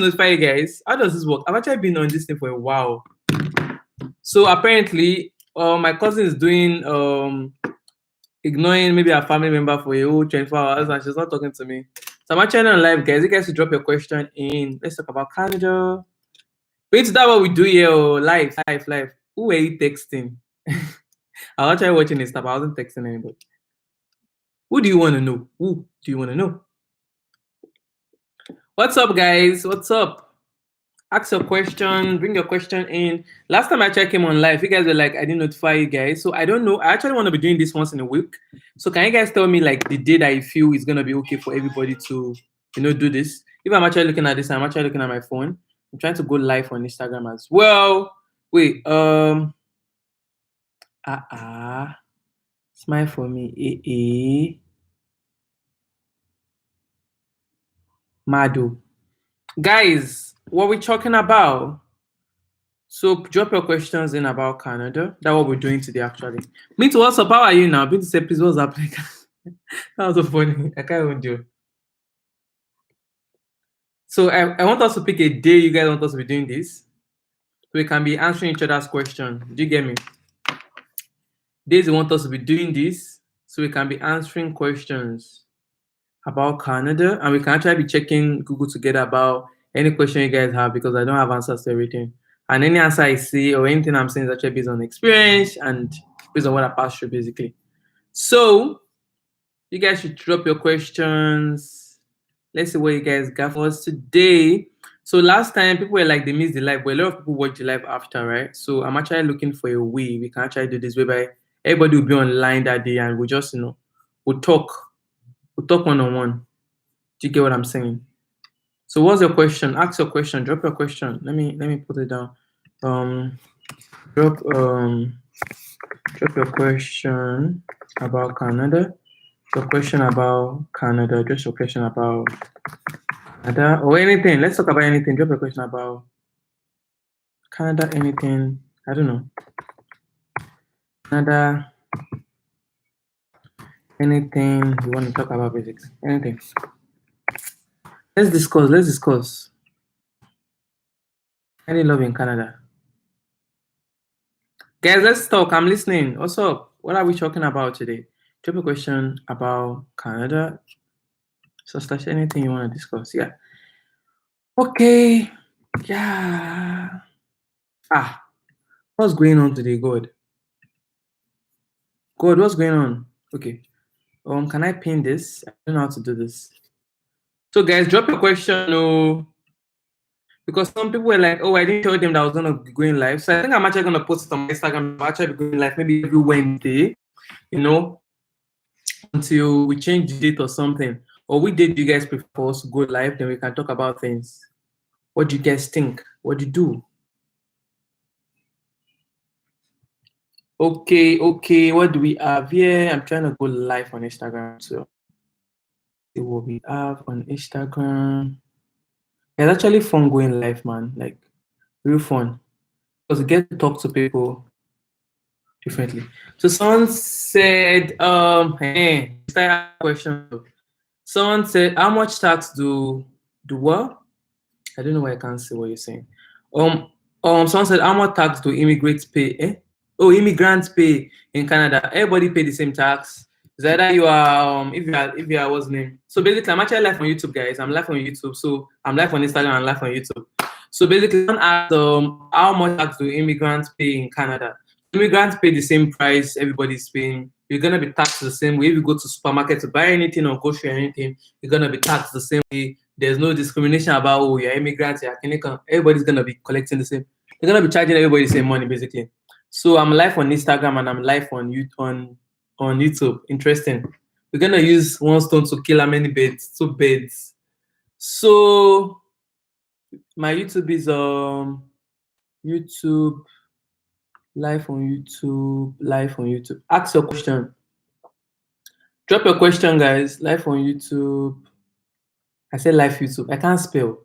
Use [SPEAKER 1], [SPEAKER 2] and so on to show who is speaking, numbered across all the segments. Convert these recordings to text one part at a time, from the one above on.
[SPEAKER 1] notify you guys. How does this work? I've actually been on this thing for a while. So apparently, my cousin is doing ignoring maybe a family member for a whole 24 hours and she's not talking to me. So I'm actually on live, guys. You guys should drop your question in. Let's talk about Canada. Wait, is that what we do here? Oh, live. Who were you texting? I was actually watching this stuff. I wasn't texting anybody. Who do you want to know? Who do you want to know? What's up, guys? What's up? Ask your question, bring your question in. Last time I actually came on live, you guys were like, I didn't notify you guys. So I don't know. I actually want to be doing this once in a week. So can you guys tell me like the day that you feel is gonna be okay for everybody to, do this? If I'm actually looking at this, I'm actually looking at my phone. I'm trying to go live on Instagram as well. Wait, smile for me. Madu. Guys, what we talking about? So drop your questions in about Canada. That's what we're doing today, actually. Me too, what's up? How are you now? Been to say, please, what's happening? That was so funny. I can't even do. So I want us to pick a day you guys want us to be doing this. So we can be answering each other's questions. Do you get me? Days you want us to be doing this so we can be answering questions about Canada, and we can actually be checking Google together about any question you guys have, because I don't have answers to everything. And any answer I see or anything I'm saying is actually based on experience and based on what I passed through, basically. So you guys should drop your questions. Let's see what you guys got for us today. So last time people were like they missed the live, but a lot of people watch the live after, right? So I'm actually looking for a way we can actually do this whereby everybody will be online that day and we'll just, we'll talk one-on-one. Do you get what I'm saying? So what's your question? Ask your question. Drop your question. Let me put it down. Drop your question about Canada. Your question about Canada. Just your question about Canada or anything. Let's talk about anything. Drop your question about Canada. Anything. I don't know. Canada. Anything you want to talk about, basically. Anything. Let's discuss. Any love in Canada? Guys, let's talk. I'm listening. What's up? What are we talking about today? Drop a question about Canada. So slash anything you want to discuss. Yeah. Okay. Yeah. What's going on today, God? God, what's going on? Okay. Can I pin this? I don't know how to do this. So guys, drop your question. No. Because some people were like, oh, I didn't tell them that I was gonna be going live. So I think I'm actually gonna post it on my Instagram. I'm actually going live maybe every Wednesday, until we change the date or something. Or which date do you guys prefer us to go live? Then we can talk about things. What do you guys think? What do you do? Okay. What do we have here? I'm trying to go live on Instagram. So see what we have on Instagram. It's actually fun going live, man. Like real fun. Because you get to talk to people differently. So someone said, question. Someone said, how much tax do what? I don't know why I can't see what you're saying. Someone said, how much tax do immigrants pay? Immigrants pay in Canada. Everybody pay the same tax. Is either you are if you are what's name. So basically, I'm actually live on YouTube, guys. I'm live on YouTube. So I'm live on Instagram and live on YouTube. So basically, someone asked how much tax do immigrants pay in Canada? Immigrants pay the same price everybody's paying. You're gonna be taxed the same way. If you go to supermarket to buy anything or grocery or anything, you're gonna be taxed the same way. There's no discrimination about you're immigrants, you're Canadian. Everybody's gonna be collecting the same. They're gonna be charging everybody the same money, basically. So I'm live on Instagram and I'm live on YouTube. Interesting. We're gonna use one stone to kill how many birds? 2 birds. So my YouTube is YouTube. Live on YouTube. Ask your question. Drop your question, guys. Live on YouTube. I said live YouTube. I can't spell.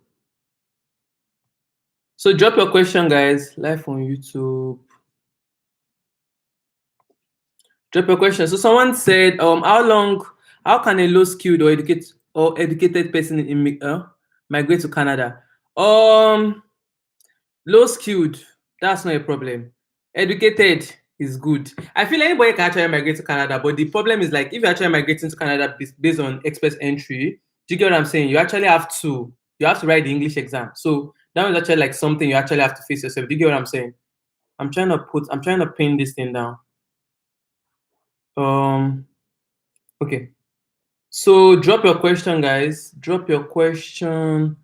[SPEAKER 1] So drop your question, guys. Live on YouTube. Drop your question. So someone said, how can a low skilled or educated person migrate to Canada? Low skilled, that's not a problem. Educated is good. I feel anybody can actually migrate to Canada, but the problem is like if you're actually migrating to Canada based on express entry, do you get what I'm saying? You actually have to write the English exam. So that was actually like something you actually have to face yourself. Do you get what I'm saying? I'm trying to pin this thing down. Okay. So drop your question, guys. Drop your question.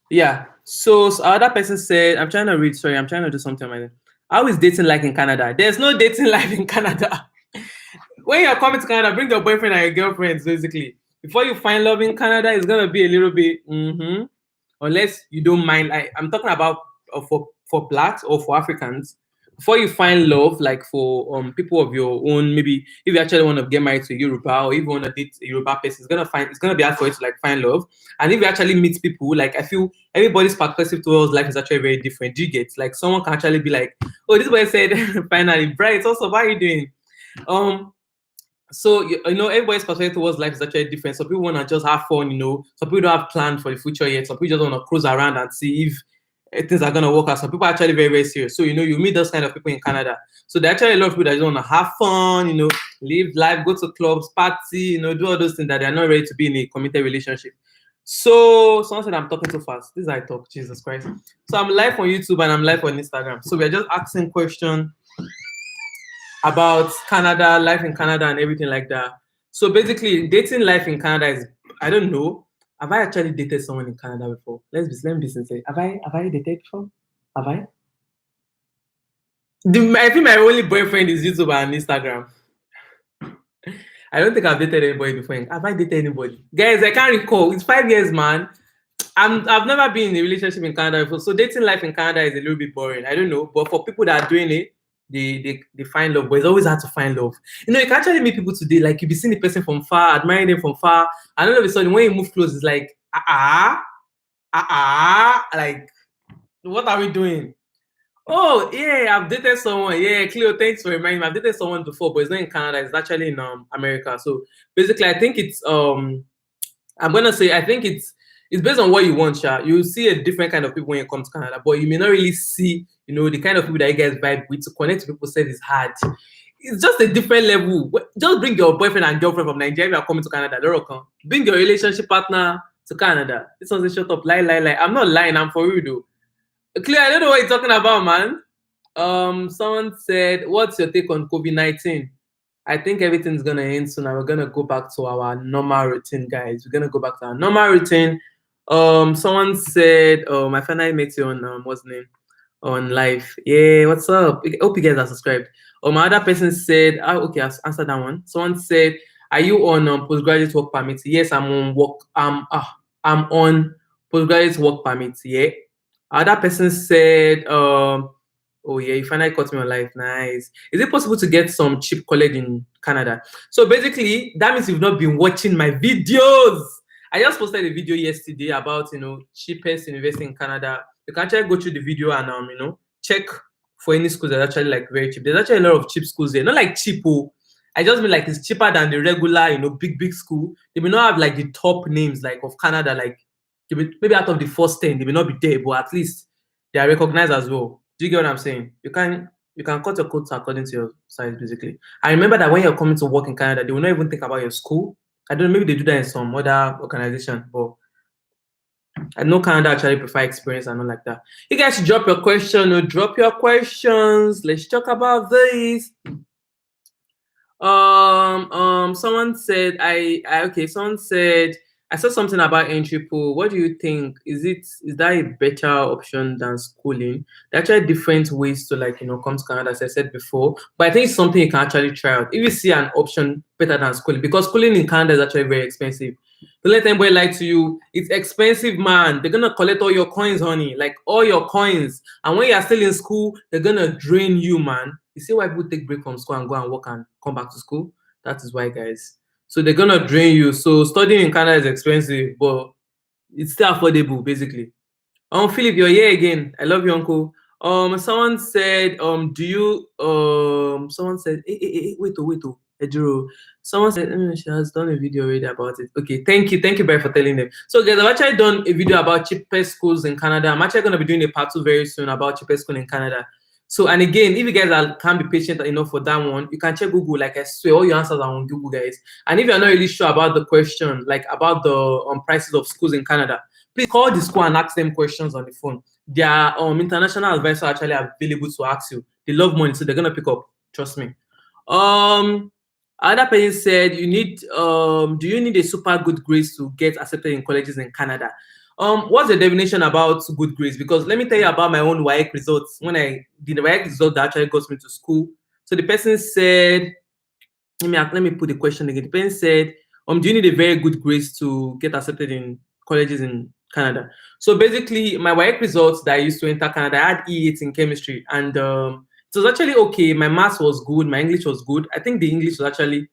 [SPEAKER 1] Yeah. So other person said, I'm trying to read. Sorry, I'm trying to do something on my name. How is dating like in Canada? There's no dating life in Canada. When you're coming to Canada, bring your boyfriend and your girlfriends, basically. Before you find love in Canada, it's gonna be a little bit, unless you don't mind. I'm talking about for blacks or for Africans. Before you find love, like for people of your own, maybe if you actually want to get married to a Yoruba or if you want to date a Yoruba person, it's gonna be hard for you to like find love. And if you actually meet people, like I feel everybody's perspective towards life is actually very different. Do you get like someone can actually be like, oh, this boy said finally, Bright, also, how are you doing? So you know everybody's perspective towards life is actually different. Some people want to just have fun, some people don't have plans for the future yet. Some people just want to cruise around and see if things are gonna work out. Some people are actually very, very serious. So you meet those kind of people in Canada. So there are actually a lot of people that just want to have fun, live life, go to clubs, party, do all those things that they're not ready to be in a committed relationship. So someone said I'm talking too fast. This is how I talk, Jesus Christ. So I'm live on YouTube and I'm live on Instagram. So we're just asking questions about Canada, life in Canada, and everything like that. So basically, dating life in Canada is, I don't know. Have I actually dated someone in Canada before? Let me be sincere. Have I dated before? Have I? I think my only boyfriend is YouTube and Instagram. I don't think I've dated anybody before. Have I dated anybody? Guys, I can't recall. It's 5 years, man. I've never been in a relationship in Canada before. So dating life in Canada is a little bit boring. I don't know. But for people that are doing it, they find love, but it's always hard to find love. You can actually meet people today, like you be seeing the person from far, admiring them from far, and all of a sudden when you move close, it's like, like, what are we doing? Oh yeah, I've dated someone. Yeah, Cleo, thanks for reminding me. I've dated someone before, but it's not in Canada, it's actually in America. So basically I think it's I'm gonna say I think it's based on what you want, Sha. You see a different kind of people when you come to Canada, but you may not really see, the kind of people that you guys vibe with. To connect to people said is hard. It's just a different level. Just bring your boyfriend and girlfriend from Nigeria. You are coming to Canada. Bring your relationship partner to Canada. This one's a shut up. Lie. I'm not lying. I'm for you though. Clear. I don't know what you're talking about, man. Someone said, "What's your take on COVID-19?" I think everything's gonna end soon and we're gonna go back to our normal routine, guys. We're gonna go back to our normal routine. Someone said, I finally met you on what's the name? On live. Yeah, what's up? I hope you guys are subscribed. My other person said, okay, I'll answer that one. Someone said, are you on postgraduate work permit? Yes, I'm on work. I'm on postgraduate work permit. Yeah. Other person said, oh yeah, you finally caught me on live. Nice. Is it possible to get some cheap college in Canada? So basically, that means you've not been watching my videos. I just posted a video yesterday about cheapest university in Canada. You can actually go through the video and check for any schools that are actually like very cheap. There's actually a lot of cheap schools there. Not like cheap. I just mean like it's cheaper than the regular, big school. They may not have like the top names like of Canada, like maybe out of the first 10, they may not be there, but at least they are recognized as well. Do you get what I'm saying? You can cut your coats according to your size, basically. I remember that when you're coming to work in Canada, they will not even think about your school. I don't know, maybe they do that in some other organization, but I know Canada actually prefer experience and not like that. You guys should drop your question or drop your questions. Let's talk about this. Someone said someone said I saw something about entry pool. What do you think? Is that a better option than schooling? There are actually different ways to come to Canada, as I said before. But I think it's something you can actually try out. If you see an option better than schooling, because schooling in Canada is actually very expensive. Don't let anybody lie to you. It's expensive, man. They're gonna collect all your coins, honey. Like all your coins. And when you're still in school, they're gonna drain you, man. You see why people take break from school and go and work and come back to school? That is why, guys. So they're gonna drain you. So studying in Canada is expensive, but it's still affordable, basically. Philip, you're here again. I love you, uncle. Someone said, someone said, hey, wait. Eduro. Someone said she has done a video already about it. Okay, thank you very for telling them. So guys, I've actually done a video about cheapest schools in Canada. I'm actually going to be doing a part 2 very soon about cheapest school in Canada. So, and again, if you guys can't be patient enough for that one, you can check Google. Like I swear, all your answers are on Google, guys. And if you're not really sure about the question, like about the prices of schools in Canada, please call the school and ask them questions on the phone. Their international advisors are actually available to ask you. They love money, so they're gonna pick up. Trust me. Another person said, "You need do you need a super good grades to get accepted in colleges in Canada?" What's the definition about good grades? Because let me tell you about my own WAEC results. When I did the WAEC result that actually got me to school. So the person said, let me put the question again. The person said, do you need a very good grades to get accepted in colleges in Canada? So basically, my WAEC results that I used to enter Canada, I had E8 in chemistry, and it was actually okay. My maths was good, my English was good. I think the English was actually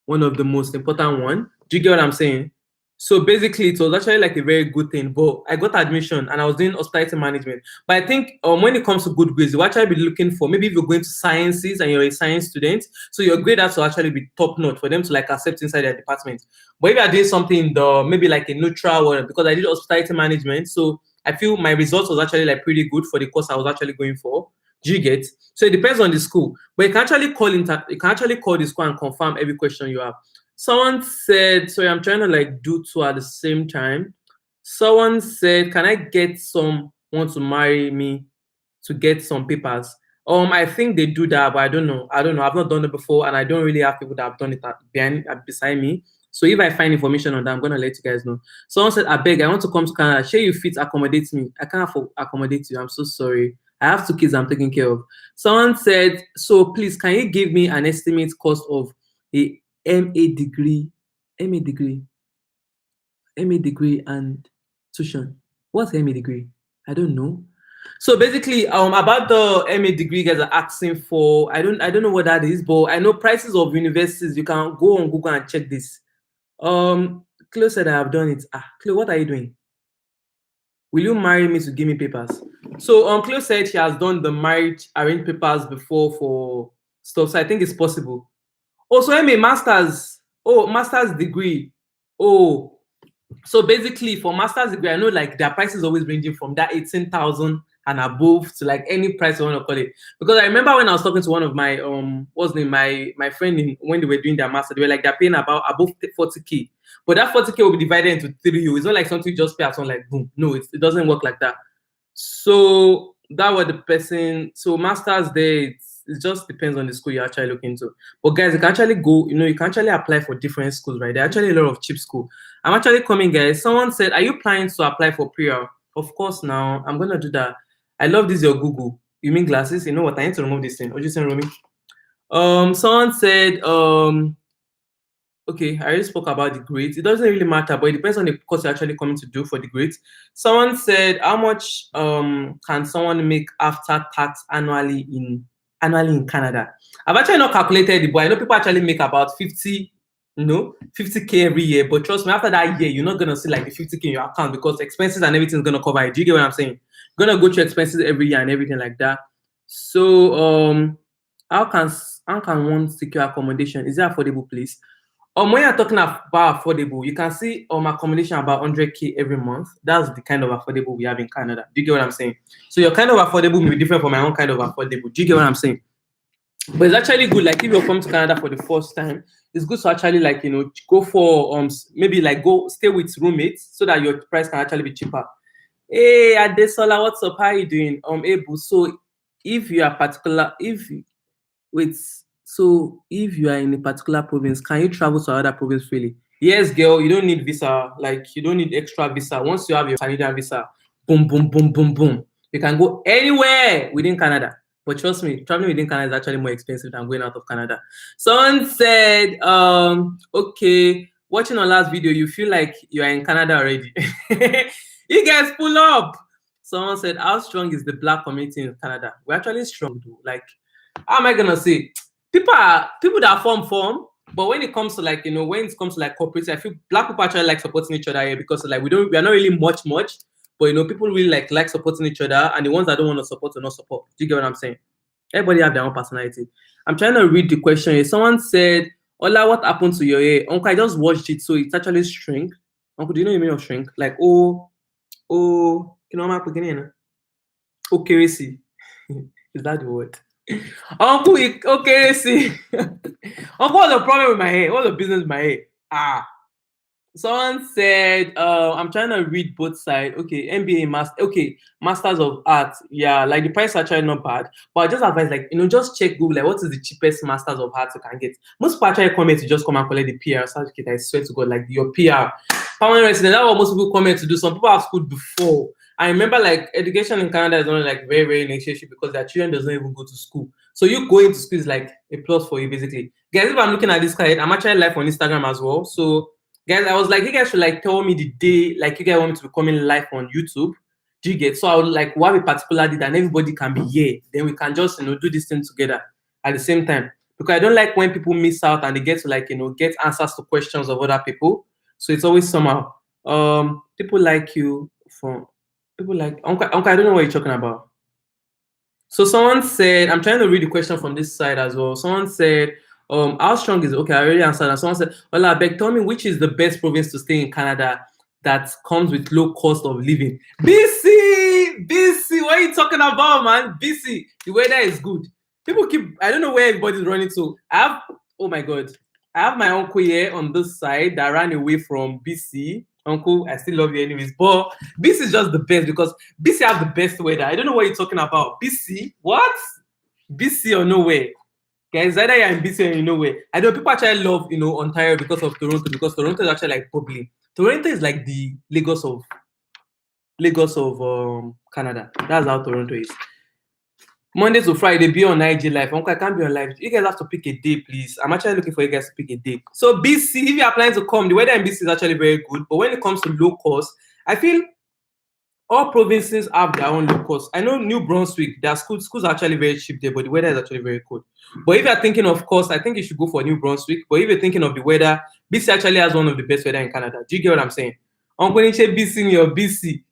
[SPEAKER 1] one of the most important one. Do you get what I'm saying? So basically, it was actually like a very good thing. But I got admission and I was doing hospitality management. But I think when it comes to good grades, you actually be looking for, maybe if you're going to sciences and you're a science student, so your grade has to actually be top notch for them to like accept inside their department. But if you are doing something in the maybe like a neutral one, because I did hospitality management, so I feel my results was actually like pretty good for the course I was actually going for. Do you get? So it depends on the school, but you can actually call the school and confirm every question you have. Someone said, sorry, I'm trying to like do two at the same time. Someone said, can I get someone to marry me to get some papers? I think they do that, but I don't know. I've not done it before, and I don't really have people that have done it beside me. So if I find information on that, I'm gonna let you guys know. Someone said, I beg, I want to come to Canada. Share you fit accommodate me. I can't accommodate you. I'm so sorry. I have 2 kids I'm taking care of. Someone said, so please, can you give me an estimate cost of a MA degree and tuition? What's MA degree? I don't know. So basically, about the MA degree you guys are asking for, I don't know what that is, but I know prices of universities. You can go on Google and check this. Cleo said I have done it. Cleo, what are you doing? Will you marry me to give me papers? So Cleo said she has done the marriage arranged papers before for stuff. So I think it's possible. Also, MA master's. Oh, master's degree. Oh, so basically for master's degree, I know like their price is always ranging from that 18,000 and above to like any price you want to call it. Because I remember when I was talking to one of my what's name, my friend when they were doing their master, they were like they're paying about above 40K. But that 40K will be divided into 3. It's not like something you just pay at one like boom. No, it doesn't work like that. So that was the person. So masters there, it just depends on the school you're actually looking to. But guys, you can actually go, you can actually apply for different schools, right? There are actually a lot of cheap school. I'm actually coming, guys. Someone said, are you planning to apply for PR? Of course, now I'm gonna do that. I love this, your Google. You mean glasses? You know what? I need to remove this thing. What you saying, Romy? Someone said, okay, I already spoke about the grades. It doesn't really matter, but it depends on the course you're actually coming to do for the grades. Someone said, how much can someone make after tax annually in Canada? I've actually not calculated it, but I know people actually make about 50K every year. But trust me, after that year, you're not gonna see like the 50K in your account because expenses and everything's gonna cover it. Do you get what I'm saying? You're gonna go through expenses every year and everything like that. So how can one secure accommodation? Is it affordable, please? When you're talking about affordable, you can see accommodation about 100K every month. That's the kind of affordable we have in Canada. Do you get what I'm saying? So your kind of affordable may be different from my own kind of affordable. Do you get what I'm saying? But it's actually good. Like if you're coming to Canada for the first time, it's good to actually like go for maybe like go stay with roommates so that your price can actually be cheaper. Hey Adesola, what's up? How are you doing? Able. So if you are if you are in a particular province, can you travel to another province freely? Yes, girl, you don't need visa. Like, you don't need extra visa. Once you have your Canadian visa, boom, boom, boom, boom, boom. You can go anywhere within Canada. But trust me, traveling within Canada is actually more expensive than going out of Canada. Someone said, okay, watching our last video, you feel like you are in Canada already. You guys pull up. Someone said, how strong is the Black community in Canada? We're actually strong, though. Like, how am I going to say? People that form, but when it comes to like when it comes to like corporate, I feel Black people actually like supporting each other here because like we are not really much, but people really like supporting each other, and the ones that don't want to support will not support. Do you get what I'm saying? Everybody have their own personality. I'm trying to read the question here. Someone said, Ola, what happened to your hair? Uncle, I just watched it, so it's actually shrink. Uncle, do you know the meaning of shrink? Like, you know what I'm beginning? Okay, see. Is that the word? Uncle, okay, see. Uncle, what's the problem with my hair? What's the business with my hair? Someone said, I'm trying to read both sides. Okay, MBA master. Okay, Masters of Art. Yeah, like the price actually not bad. But I just advise, like, just check Google, like, what is the cheapest Masters of Art you can get? Most people actually come here to just come and collect the PR certificate. I swear to God, like your PR. Permanent resident, that's what most people come here to do. Some people have school before. I remember, like, education in Canada is only like very, very necessary because their children doesn't even go to school. So you going to school is like a plus for you, basically. Guys, if I'm looking at this card, I'm actually live on Instagram as well. So guys, I was like, you guys should like tell me the day, like you guys want me to be coming live on YouTube. Do you get? So I would like have a particular day that everybody can be here. Then we can just do this thing together at the same time. Because I don't like when people miss out and they get to like get answers to questions of other people. So it's always somehow people like you from people like Uncle, I don't know what you're talking about. So someone said, I'm trying to read the question from this side as well. Someone said, how strong is it? Okay, I already answered that. Someone said, well, I beg, tell me which is the best province to stay in Canada that comes with low cost of living? BC, what are you talking about, man? BC, the weather is good. People I don't know where everybody's running to. Oh my God, I have my uncle here on this side that ran away from BC. Uncle, I still love you anyways, but BC is just the best because BC have the best weather. I don't know what you're talking about. BC? What? BC or nowhere? Guys, either you're in BC or you nowhere. I know people actually love, Ontario because of Toronto, because Toronto is actually like bubbly. Toronto is like the Lagos of Canada. That's how Toronto is. Monday to Friday, be on IG Live. Uncle, I can't be on live. You guys have to pick a day, please. I'm actually looking for you guys to pick a day. So BC, if you are planning to come, the weather in BC is actually very good. But when it comes to low cost, I feel all provinces have their own low cost. I know New Brunswick, their schools are actually very cheap there, but the weather is actually very good. But if you're thinking of cost, I think you should go for New Brunswick. But if you're thinking of the weather, BC actually has one of the best weather in Canada. Do you get what I'm saying? Uncle Niche BC or BC.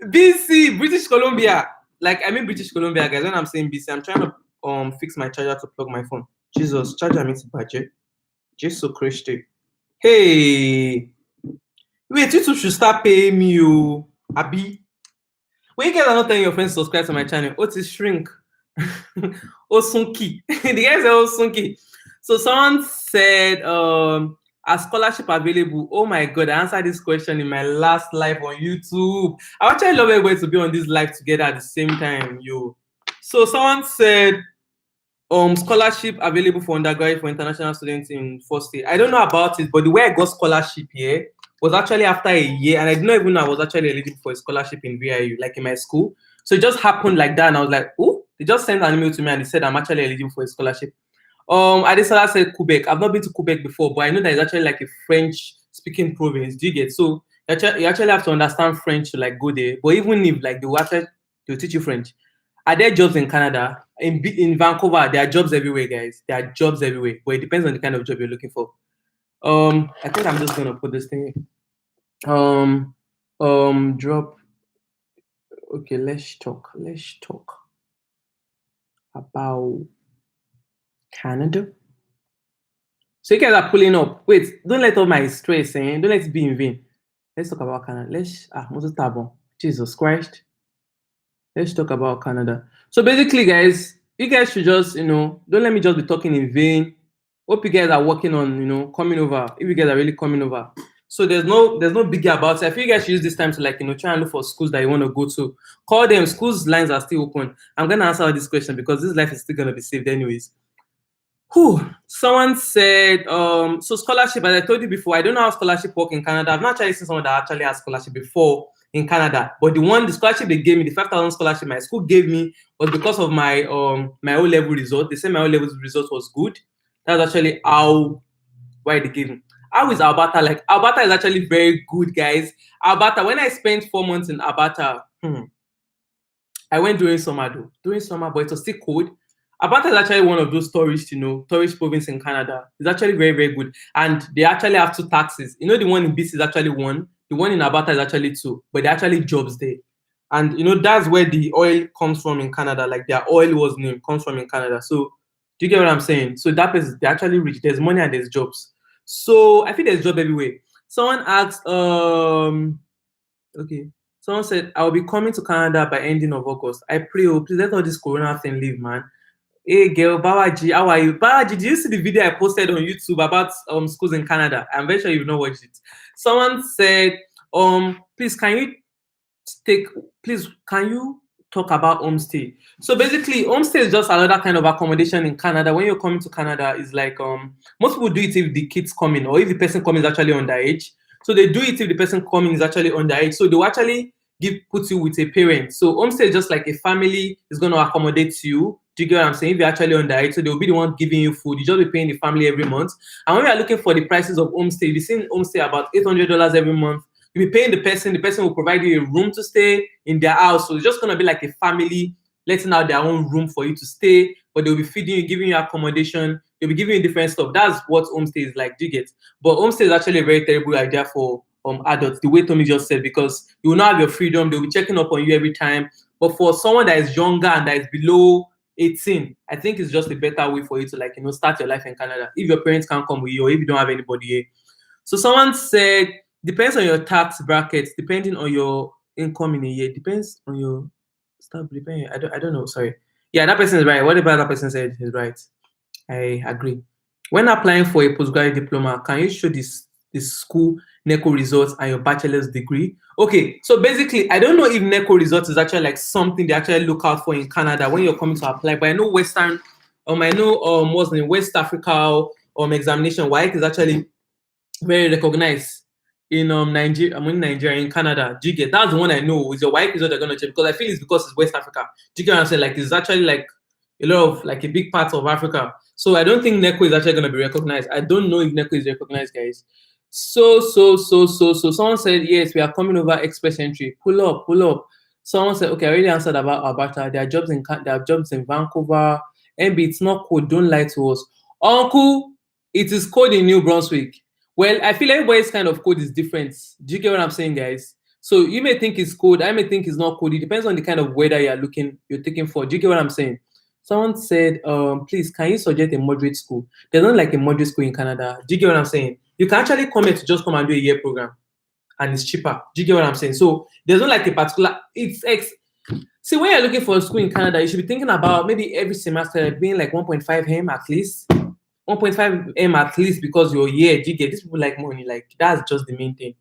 [SPEAKER 1] BC, British Columbia. Like, I mean British Columbia, guys. When I'm saying BC, I'm trying to fix my charger to plug my phone. Jesus, charger means budget. Jesus Christ. Hey. Wait, you two should start paying me, you. Abi. When you guys are not telling your friends to subscribe to my channel, what is shrink? Osunki. The guys are Osunki. So someone said, a scholarship available? Oh my God, I answered this question in my last live on YouTube. I actually love everybody to be on this live together at the same time, yo. So someone said, scholarship available for undergraduate for international students in first year. I don't know about it, but the way I got scholarship here was actually after a year, and I didn't even know I was actually eligible for a scholarship in VIU, like in my school. So it just happened like that, and I was like, oh, they just sent an email to me and they said I'm actually eligible for a scholarship. I decided said Quebec. I've not been to Quebec before, but I know that it's actually like a French-speaking province. Do you get? So you actually have to understand French to like go there. But even if like they'll teach you French. Are there jobs in Canada? In Vancouver, there are jobs everywhere, guys. There are jobs everywhere, but it depends on the kind of job you're looking for. I think I'm just gonna put this thing. Drop. Okay, let's talk about Canada. So you guys are pulling up. Wait, don't let all my stress, don't let it be in vain. Let's talk about Canada. Jesus Christ. Let's talk about Canada. So basically, guys, you guys should just, don't let me just be talking in vain. Hope you guys are working on, coming over. If you guys are really coming over. So there's no biggie about it. I feel you guys should use this time to like, try and look for schools that you want to go to. Call them. Schools lines are still open. I'm going to answer this question because this life is still going to be saved anyways. Someone said, so scholarship, as I told you before, I don't know how scholarship work in Canada. I've not actually seen someone that actually has scholarship the Canada, but the scholarship they gave me, the 5,000 scholarship my school gave me, was because of my my O-level result. They said my O-level result was good. That's actually why they gave me. How is Alberta? Like, Alberta is actually very good, guys. Alberta, when I spent 4 months in Alberta, I went during summer, but it was still cold. Alberta is actually one of those tourist province in Canada. It's actually very, very good. And they actually have 2 taxes. The one in BC is actually 1. The one in Alberta is actually 2. But they're actually jobs there. And, that's where the oil comes from in Canada. Like, their oil comes from in Canada. So Do you get what I'm saying? So that person, they're actually rich. There's money and there's jobs. So I think there's job everywhere. Someone asked, okay. Someone said, I'll be coming to Canada by ending of August. I pray, oh, please let all this corona thing leave, man. Hey girl, Bawaji, how are you? Bawaji, did you see the video I posted on YouTube about schools in Canada? I'm very sure you've not watched it. Someone said, please can you talk about homestay? So basically, homestay is just another kind of accommodation in Canada. When you're coming to Canada, it's like most people do it if the kids come in or if the person coming is actually underage. So they do it if the person coming is actually underage. So they'll actually put you with a parent. So homestay is just like a family is going to accommodate you. Do you get what I'm saying? If you're actually underage, so they'll be the one giving you food. You just be paying the family every month. And when we are looking for the prices of homestay, you'll be seeing homestay about $800 every month. You'll be paying the person will provide you a room to stay in their house. So it's just gonna be like a family letting out their own room for you to stay, but they'll be feeding you, giving you accommodation, they'll be giving you different stuff. That's what homestay is like, do you get? But homestay is actually a very terrible idea for adults, the way Tommy just said, because you will not have your freedom, they'll be checking up on you every time. But for someone that is younger and that is below 18, I think it's just a better way for you to start your life in Canada. If your parents can't come with you or if you don't have anybody here. So someone said, depends on your tax brackets, depending on your income in a year. Depends on your stop depending. I don't know. Sorry. Yeah, that person is right. Whatever that person said is right. I agree. When applying for a postgraduate diploma, can you show this school NECO results and your bachelor's degree? Okay, so basically, I don't know if NECO results is actually like something they actually look out for in Canada when you're coming to apply. But I know I know what's in West Africa examination. WAEC is actually very recognized in Nigeria. I'm in Nigeria, in Canada. Do you get? That's the one I know. Is your white result they're gonna check because I feel it's because it's West Africa. Do you get what I'm saying? Like it's actually like a lot of like a big part of Africa. So I don't think NECO is actually gonna be recognized. I don't know if NECO is recognized, guys. So someone said yes, we are coming over express entry. Pull up. Someone said okay, I already answered about Alberta. There are jobs in Vancouver. MB, it's not cold. Don't lie to us, Uncle. It is cold in New Brunswick. Well, I feel everybody's kind of code is different. Do you get what I'm saying, guys? So you may think it's cold, I may think it's not cold. It depends on the kind of weather you're taking for. Do you get what I'm saying? Someone said, please, can you suggest a moderate school? There's not like a moderate school in Canada. Do you get what I'm saying? You can actually come here to just come and do a year program and it's cheaper. Do you get what I'm saying? So there's not like a particular, see, when you're looking for a school in Canada, you should be thinking about maybe every semester being like 1.5 M at least. 1.5 M at least because you're here. Do you get? These people like money. Like that's just the main thing.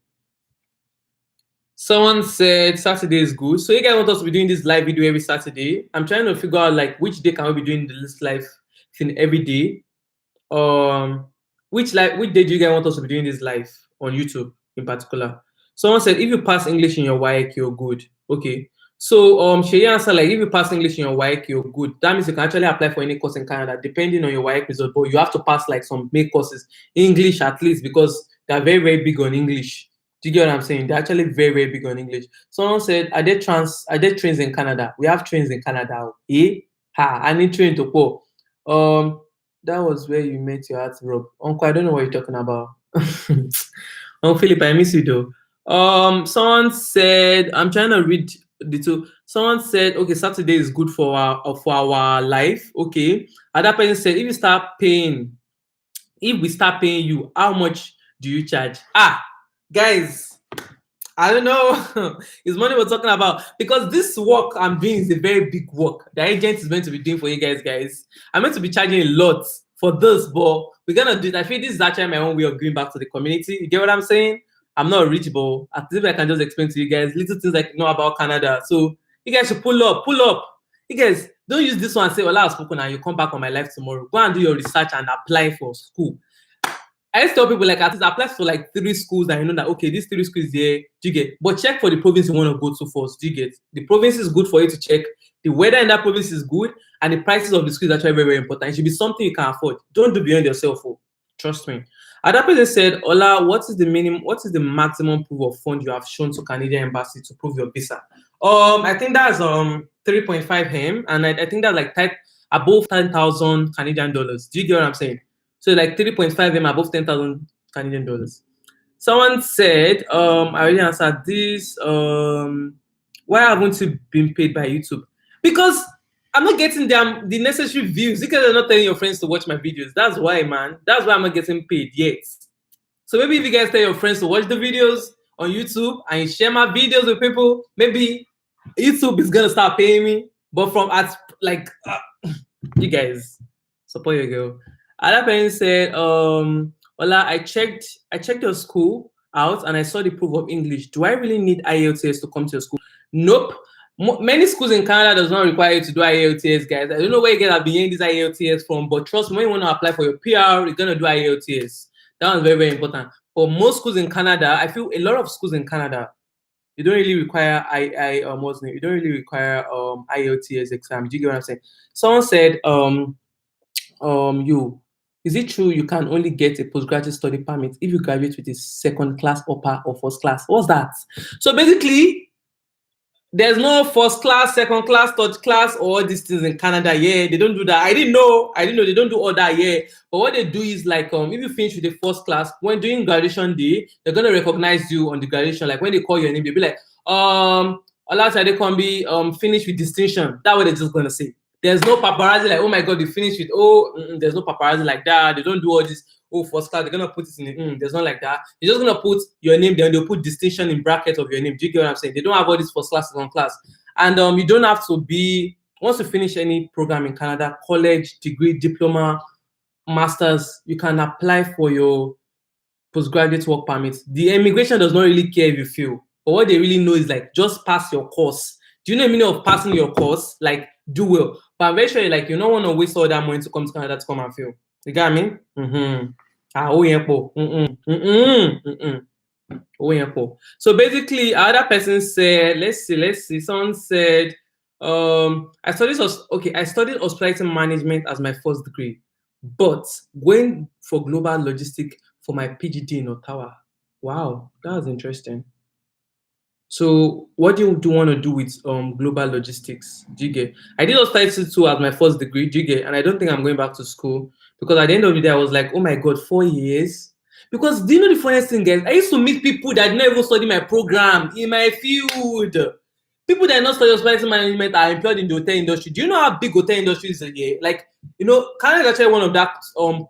[SPEAKER 1] Someone said Saturday is good. So you guys want us to be doing this live video every Saturday. I'm trying to figure out like which day can we be doing this live thing every day. Which day do you guys want us to be doing this live on YouTube in particular? Someone said if you pass English in your WAEC, you're good. Okay. So Shay answered like if you pass English in your WAEC, you're good. That means you can actually apply for any course in Canada depending on your WAEC result, but you have to pass like some main courses, English at least, because they're very, very big on English. Do you get what I'm saying? They're actually very, very big on English. Someone said, are there trains in Canada? We have trains in Canada. I need train to go. That was where you met your heart, Rob. Uncle, I don't know what you're talking about. Oh, Philip, I miss you though. Someone said, I'm trying to read the two. Someone said, okay, Saturday is good for our life. Okay. Other person said, if we start paying you, how much do you charge? Guys, I don't know. It's money we're talking about because this work I'm doing is a very big work. The agent is meant to be doing for you guys. I'm meant to be charging a lot for this, but we're gonna do it. I feel this is actually my own way of giving back to the community. You get what I'm saying? I'm not rich, but at least I can just explain to you guys little things I know about Canada. So you guys should pull up. You guys don't use this one and say, well, I've spoken and you come back on my life tomorrow. Go and do your research and apply for school. I used to tell people like at least apply for like 3 schools that you know that okay, these 3 schools there, do you get? But check for the province you want to go to first. Do you get? The province is good for you to check. The weather in that province is good, and the prices of the schools is actually very, very important. It should be something you can afford. Don't do beyond yourself. Trust me. Other person said, Ola, what is the maximum proof of fund you have shown to Canadian Embassy to prove your visa? I think that's 3.5 M, and I think that's like above 10,000 Canadian dollars. Do you get what I'm saying? So like 3.5 M above 10,000 Canadian dollars. Someone said, I already answered this. Why haven't you been paid by YouTube? Because I'm not getting them the necessary views because you're not telling your friends to watch my videos. That's why, man. That's why I'm not getting paid yet. So maybe if you guys tell your friends to watch the videos on YouTube and you share my videos with people, maybe YouTube is gonna start paying me. But from at like you guys support your girl. Other parents said, Ola, I checked your school out and I saw the proof of English. Do I really need IELTS to come to your school? Nope. Many schools in Canada does not require you to do IELTS, guys. I don't know where you guys are being these IELTS from, but trust me, when you want to apply for your PR, you're gonna do IELTS. That one's very, very important. For most schools in Canada, I feel a lot of schools in Canada, you don't really require you don't really require IELTS exam. Do you get what I'm saying? Someone said, is it true you can only get a postgraduate study permit if you graduate with a second class, upper, or first class? What's that? So basically, there's no first class, second class, third class, or all these things in Canada. Yeah, they don't do that. I didn't know they don't do all that. Yeah, but what they do is like if you finish with the first class, when doing graduation day, they're gonna recognize you on the graduation. Like when they call your name, they'll be like, Olatade Kombi, finish with distinction. That's what they're just gonna say. There's no paparazzi like, oh my god, they finished with there's no paparazzi like that. They don't do all this. Oh, first class, they're gonna put it in the, there's not like that. You're just gonna put your name there and they'll put distinction in brackets of your name. Do you get what I'm saying? They don't have all this first class, second class. And you don't have to be, once you finish any program in Canada, college, degree, diploma, masters, you can apply for your postgraduate work permit. The immigration does not really care if you fail. But what they really know is like, just pass your course. Do you know the meaning of passing your course? Like, do well. But I'm very sure like you don't want to waste all that money to come to Canada to come and fail. You get what I mean? So basically, other person said, let's see. Someone said, I studied hospitality management as my first degree, but going for global logistics for my PGD in Ottawa. Wow, that was interesting. So what do you want to do with global logistics? Do you get? I did hospitality too as my first degree. Do you get? And I don't think I'm going back to school because at the end of the day, I was like, oh my god, 4 years. Because do you know the funniest thing, guys? I used to meet people that didn't even study my program in my field. People that not study hospitality management are employed in the hotel industry. Do you know how big hotel industry is here? Like, Canada is actually one of that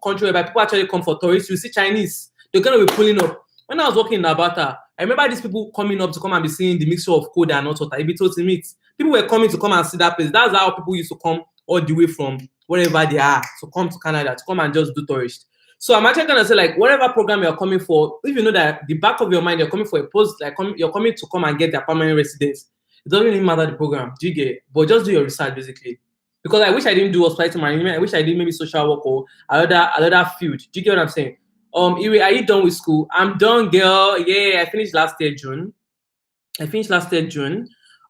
[SPEAKER 1] country where people actually come for tourists. You see Chinese, they're gonna be pulling up. When I was working in Alberta, I remember these people coming up to come and be seeing the mixture of cold and hot water. If it was meat, people were coming to come and see that place. That's how people used to come all the way from wherever they are to come to Canada to come and just do tourist. So I'm actually gonna say like whatever program you're coming for, if you know that the back of your mind you're coming for a post, like you're coming to come and get their permanent residence. It doesn't really matter the program, do you get? But just do your research basically. Because I wish I didn't do hospitality management. I wish I did maybe social work or another field. Do you get what I'm saying? Iwe, are you done with school? I'm done, girl. Yeah, I finished last year, June.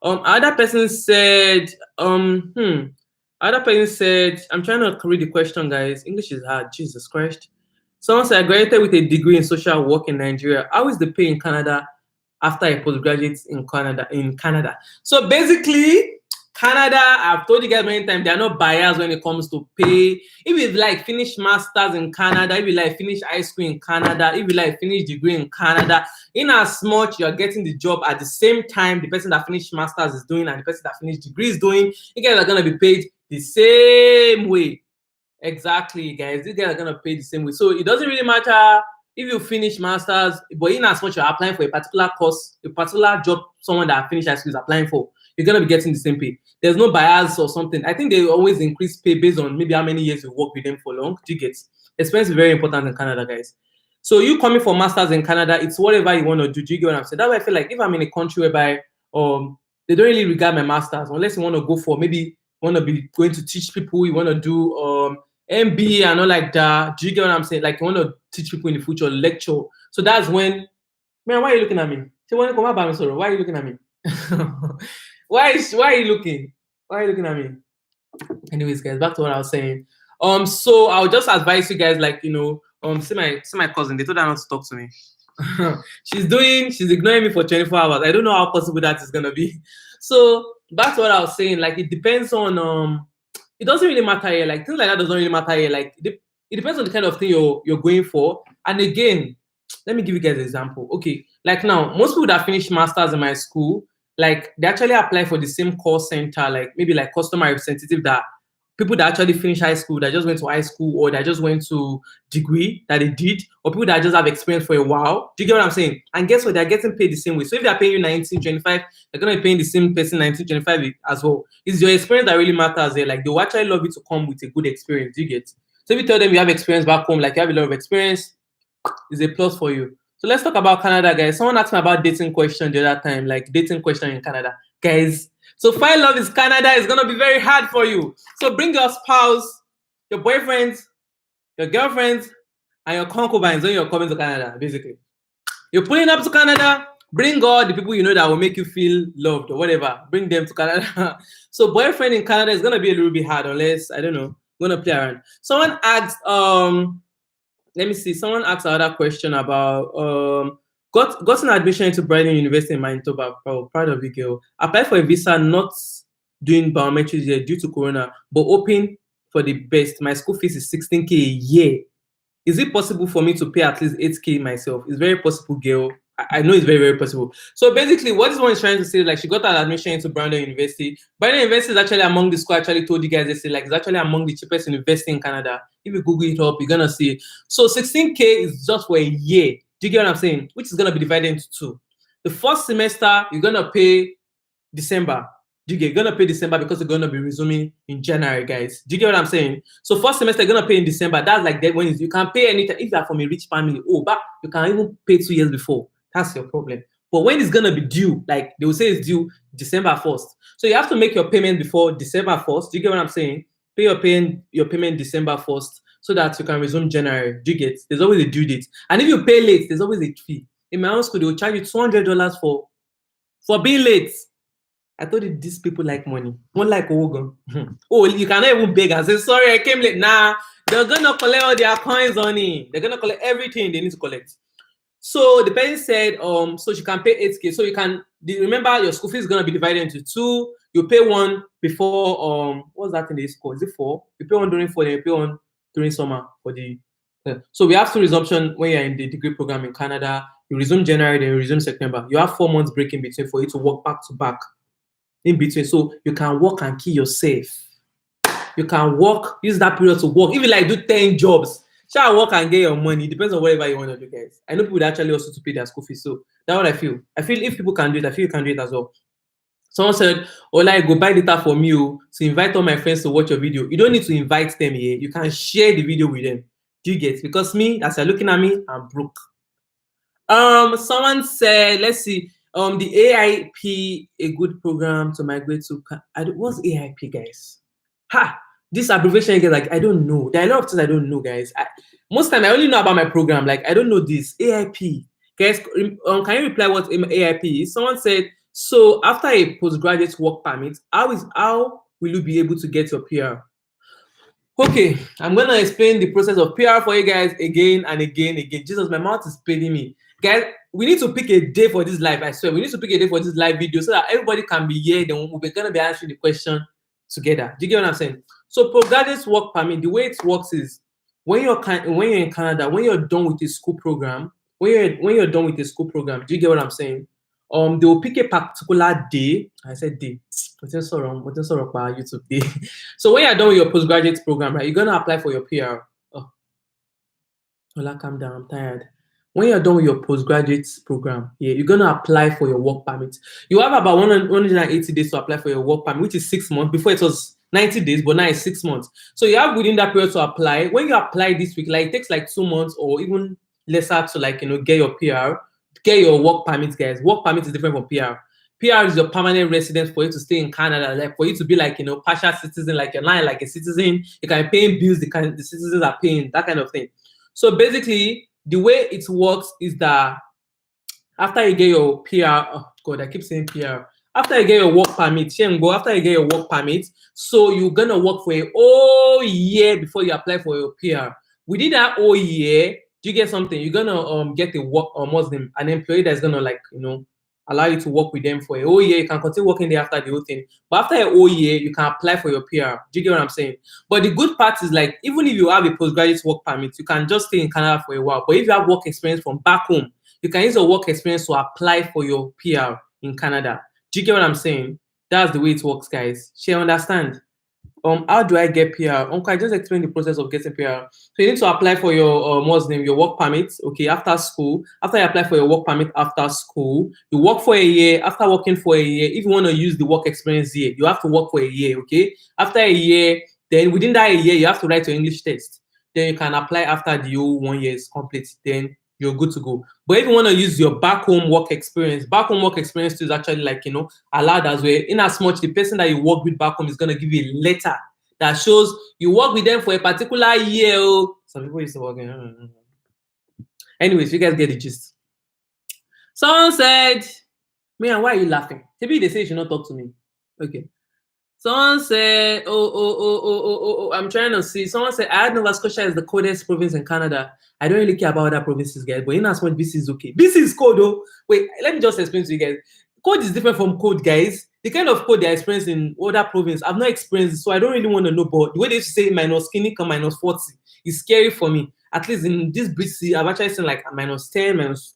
[SPEAKER 1] Other person said, other person said, I'm trying to read the question, guys. English is hard, Jesus Christ. Someone said, I graduated with a degree in social work in Nigeria. How is the pay in Canada after a postgraduate in Canada? So basically, Canada, I've told you guys many times, they are not biased when it comes to pay. If you like finish masters in Canada, if you like finish high school in Canada, if you like finish degree in Canada, in as much you're getting the job at the same time the person that finished masters is doing and the person that finished degree is doing, you guys are gonna be paid the same way. Exactly, guys. You guys are gonna pay the same way. So it doesn't really matter if you finish masters, but in as much you're applying for a particular course, a particular job, someone that finished high school is applying for, you're gonna be getting the same pay. There's no bias or something. I think they always increase pay based on maybe how many years you work with them for long. Do you get? Experience is very important in Canada, guys. So you coming for masters in Canada, it's whatever you want to do. Do you get what I'm saying? That's why I feel like if I'm in a country whereby they don't really regard my masters, unless you want to go for maybe want to be going to teach people, you want to do MBA and all like that. Do you get what I'm saying? Like you want to teach people in the future, lecture. So that's when, man, why are you looking at me? Why are you looking at me? Why are you looking? Why are you looking at me? Anyways, guys, back to what I was saying. So I'll just advise you guys, like, see my cousin. They told her not to talk to me. she's ignoring me for 24 hours. I don't know how possible that is gonna be. So that's what I was saying. Like it depends on it doesn't really matter here. Like things like that doesn't really matter here. Like it depends on the kind of thing you're going for. And again, let me give you guys an example. Okay, like now, most people that finish masters in my school, like they actually apply for the same call center, like maybe like customer representative, that people that actually finish high school, that just went to high school, or that just went to degree that they did, or people that just have experience for a while. Do you get what I'm saying? And guess what? They're getting paid the same way. So if they're paying you 1925, they're gonna be paying the same person 1925 as well. It's your experience that really matters there. Like they'll actually love you to come with a good experience. Do you get? So if you tell them you have experience back home, like you have a lot of experience, is a plus for you. So let's talk about Canada, guys. Someone asked me about dating question the other time, like dating question in Canada. Guys, so find love in Canada is gonna be very hard for you. So bring your spouse, your boyfriends, your girlfriends, and your concubines when you're coming to Canada, basically. You're pulling up to Canada, bring all the people you know that will make you feel loved or whatever. Bring them to Canada. So boyfriend in Canada is gonna be a little bit hard unless, I don't know, gonna play around. Someone asked, let me see. Someone asked another question about got an admission into Brighton University in Manitoba. Oh, proud of you, girl. Applied for a visa, not doing biometrics yet due to Corona, but hoping for the best. My school fees is 16K a year. Is it possible for me to pay at least 8K myself? It's very possible, girl. I know it's very, very possible. So basically, what this one is trying to say, like she got an admission into Brandon University. Brandon University is actually among the school I actually told you guys yesterday, like it's actually among the cheapest university in Canada. If you Google it up, you're gonna see it. So 16K is just for a year. Do you get what I'm saying? Which is gonna be divided into two. The first semester, you're gonna pay December. Do you get? You're gonna pay December because you're gonna be resuming in January, guys. Do you get what I'm saying? So first semester you're gonna pay in December. That's like that when you can pay anytime. If you're from a rich family, but you can even pay 2 years before. That's your problem. But when it's gonna be due, like they will say it's due December 1st. So you have to make your payment before December 1st. Do you get what I'm saying? Pay your payment December 1st so that you can resume January. Do you get? There's always a due date. And if you pay late, there's always a fee. In my own school, they will charge you $200 for being late. I told you these people like money. One like Ogun. Oh, you cannot even beg and say, sorry, I came late. Nah, they're gonna collect all their coins on it. They're gonna collect everything they need to collect. So the person said, so she can pay 8K. So you can remember your school fee is gonna be divided into two. You pay one before what's that in the school? Is it 4? You pay one during 4, then you pay one during summer for the so we have 2 resumption when you're in the degree program in Canada. You resume January, then you resume September. You have 4 months break in between for you to work back to back in between. So you can work and kill yourself. You can work, use that period to work. If you like do 10 jobs, shall work and get your money. It depends on whatever you want to do, guys. I know people that actually also to pay their school fees. So that's what I feel. I feel if people can do it, I feel you can do it as well. Someone said, Ola, go buy data from you to invite all my friends to watch your video. You don't need to invite them here. You can share the video with them. Do you get? Because me, as you're looking at me, I'm broke. Someone said, let's see, the AIP, a good program to migrate to. What's AIP, guys? This abbreviation, guys, like I don't know. There are a lot of things I don't know, guys. Most time I only know about my program. Like I don't know this AIP, guys. Can you reply what AIP is? Someone said, so after a postgraduate work permit, how will you be able to get your PR? Okay, I'm gonna explain the process of PR for you guys again and again. Jesus, my mouth is paining me. Guys, we need to pick a day for this live. I swear, we need to pick a day for this live video so that everybody can be here. Then we're gonna be answering the question together. Do you get what I'm saying? So postgraduate work permit, the way it works is when you're in Canada, when you're done with the school program, when you're done with the school program, do you get what I'm saying? They will pick a particular day. I said day. What's YouTube day? So when you're done with your postgraduate program, right, you're gonna apply for your PR. Ola, calm down. I'm tired. When you're done with your postgraduate program, you're gonna apply for your work permit. You have about 180 days to apply for your work permit, which is 6 months. Before it was 90 days, but now it's 6 months. So you have within that period to apply. When you apply this week, like it takes like 2 months or even lesser to get your PR. Get your work permit, guys. Work permit is different from PR. PR is your permanent residence for you to stay in Canada, like for you to be like partial citizen, like you're not like a citizen. You can pay bills the citizens are paying, that kind of thing. So basically, the way it works is that after you get your PR, oh God, I keep saying PR. After you get your work permit, after you get your work permit, so you're gonna work for a whole year before you apply for your PR. Within that whole year, do you get something? You're gonna get an employee that's gonna allow you to work with them for a whole year. You can continue working there after the whole thing. But after a whole year, you can apply for your PR. Do you get what I'm saying? But the good part is like even if you have a postgraduate work permit, you can just stay in Canada for a while. But if you have work experience from back home, you can use your work experience to apply for your PR in Canada. Do you get what I'm saying? That's the way it works, guys. She understand. How do I get PR? Uncle, I just explained the process of getting PR. So you need to apply for your what's the name, your work permit. Okay, after school. After you apply for your work permit after school, you work for a year. After working for a year, if you want to use the work experience year, you have to work for a year. Okay. After a year, then within that a year, you have to write your English test. Then you can apply after the whole 1 year is complete. Then you're good to go. But if you want to use your back home work experience too is actually like allowed as well. In as much the person that you work with back home is gonna give you a letter that shows you work with them for a particular year. Some people used to work in. Anyways, you guys get the gist. Someone said, "Man, why are you laughing?" Maybe they say you should not talk to me. Okay. Someone said, oh, I'm trying to see. Someone said, I had Nova Scotia as the coldest province in Canada. I don't really care about other provinces, guys, but in as much BC is okay. BC is cold, though. Wait, let me just explain to you guys. Cold is different from cold, guys. The kind of cold they experience in other provinces, I've not experienced it, so I don't really want to know. But the way they used to say minus skinny come minus 40 is scary for me. At least in this BC, I've actually seen like minus 10, minus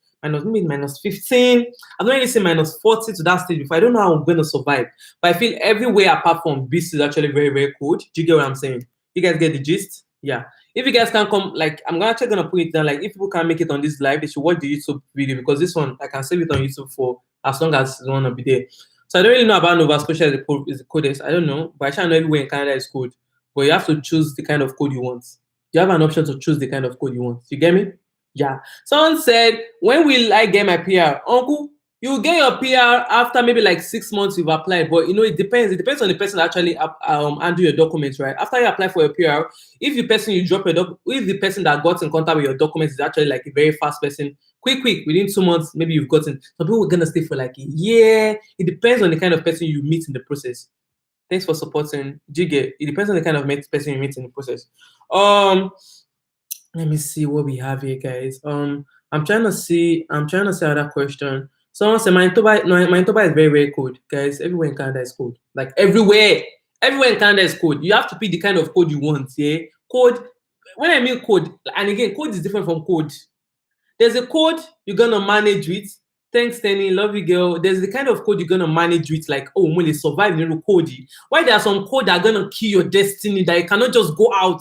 [SPEAKER 1] 15. I've not really seen minus 40 to that stage before. I don't know how I'm going to survive. But I feel everywhere apart from BC is actually very, very cold. Do you get what I'm saying? You guys get the gist? Yeah. If you guys can come, like, I'm actually going to put it down. Like, if people can't make it on this live, they should watch the YouTube video because this one, I can save it on YouTube for as long as you want to be there. So I don't really know about Nova Scotia is the coldest. I don't know. But I shall know everywhere in Canada is cold. But you have to choose the kind of code you want. You have an option to choose the kind of code you want. You get me? Yeah. Someone said, when will I get my PR? Uncle, you get your PR after maybe like 6 months you've applied. But it depends. It depends on the person that actually undo your documents, right? After you apply for your PR, if the person you drop your if the person that got in contact with your documents is actually like a very fast person, quick, within 2 months, maybe you've gotten. Some people are gonna stay for like a year. It depends on the kind of person you meet in the process. Thanks for supporting. Do you get? It depends on the kind of person you meet in the process. Let me see what we have here, guys. I'm trying to see another question. Someone said Manitoba is very, very cold, guys. Everywhere in Canada is cold. Like everywhere in Canada is cold. You have to pick the kind of code you want. Yeah, code. When I mean code, and again, code is different from code. There's a code you're gonna manage with. Thanks, Tenny. Love you, girl. There's the kind of code you're gonna manage with, like, oh, when you survive, code. Why there are some code that are gonna kill your destiny that you cannot just go out.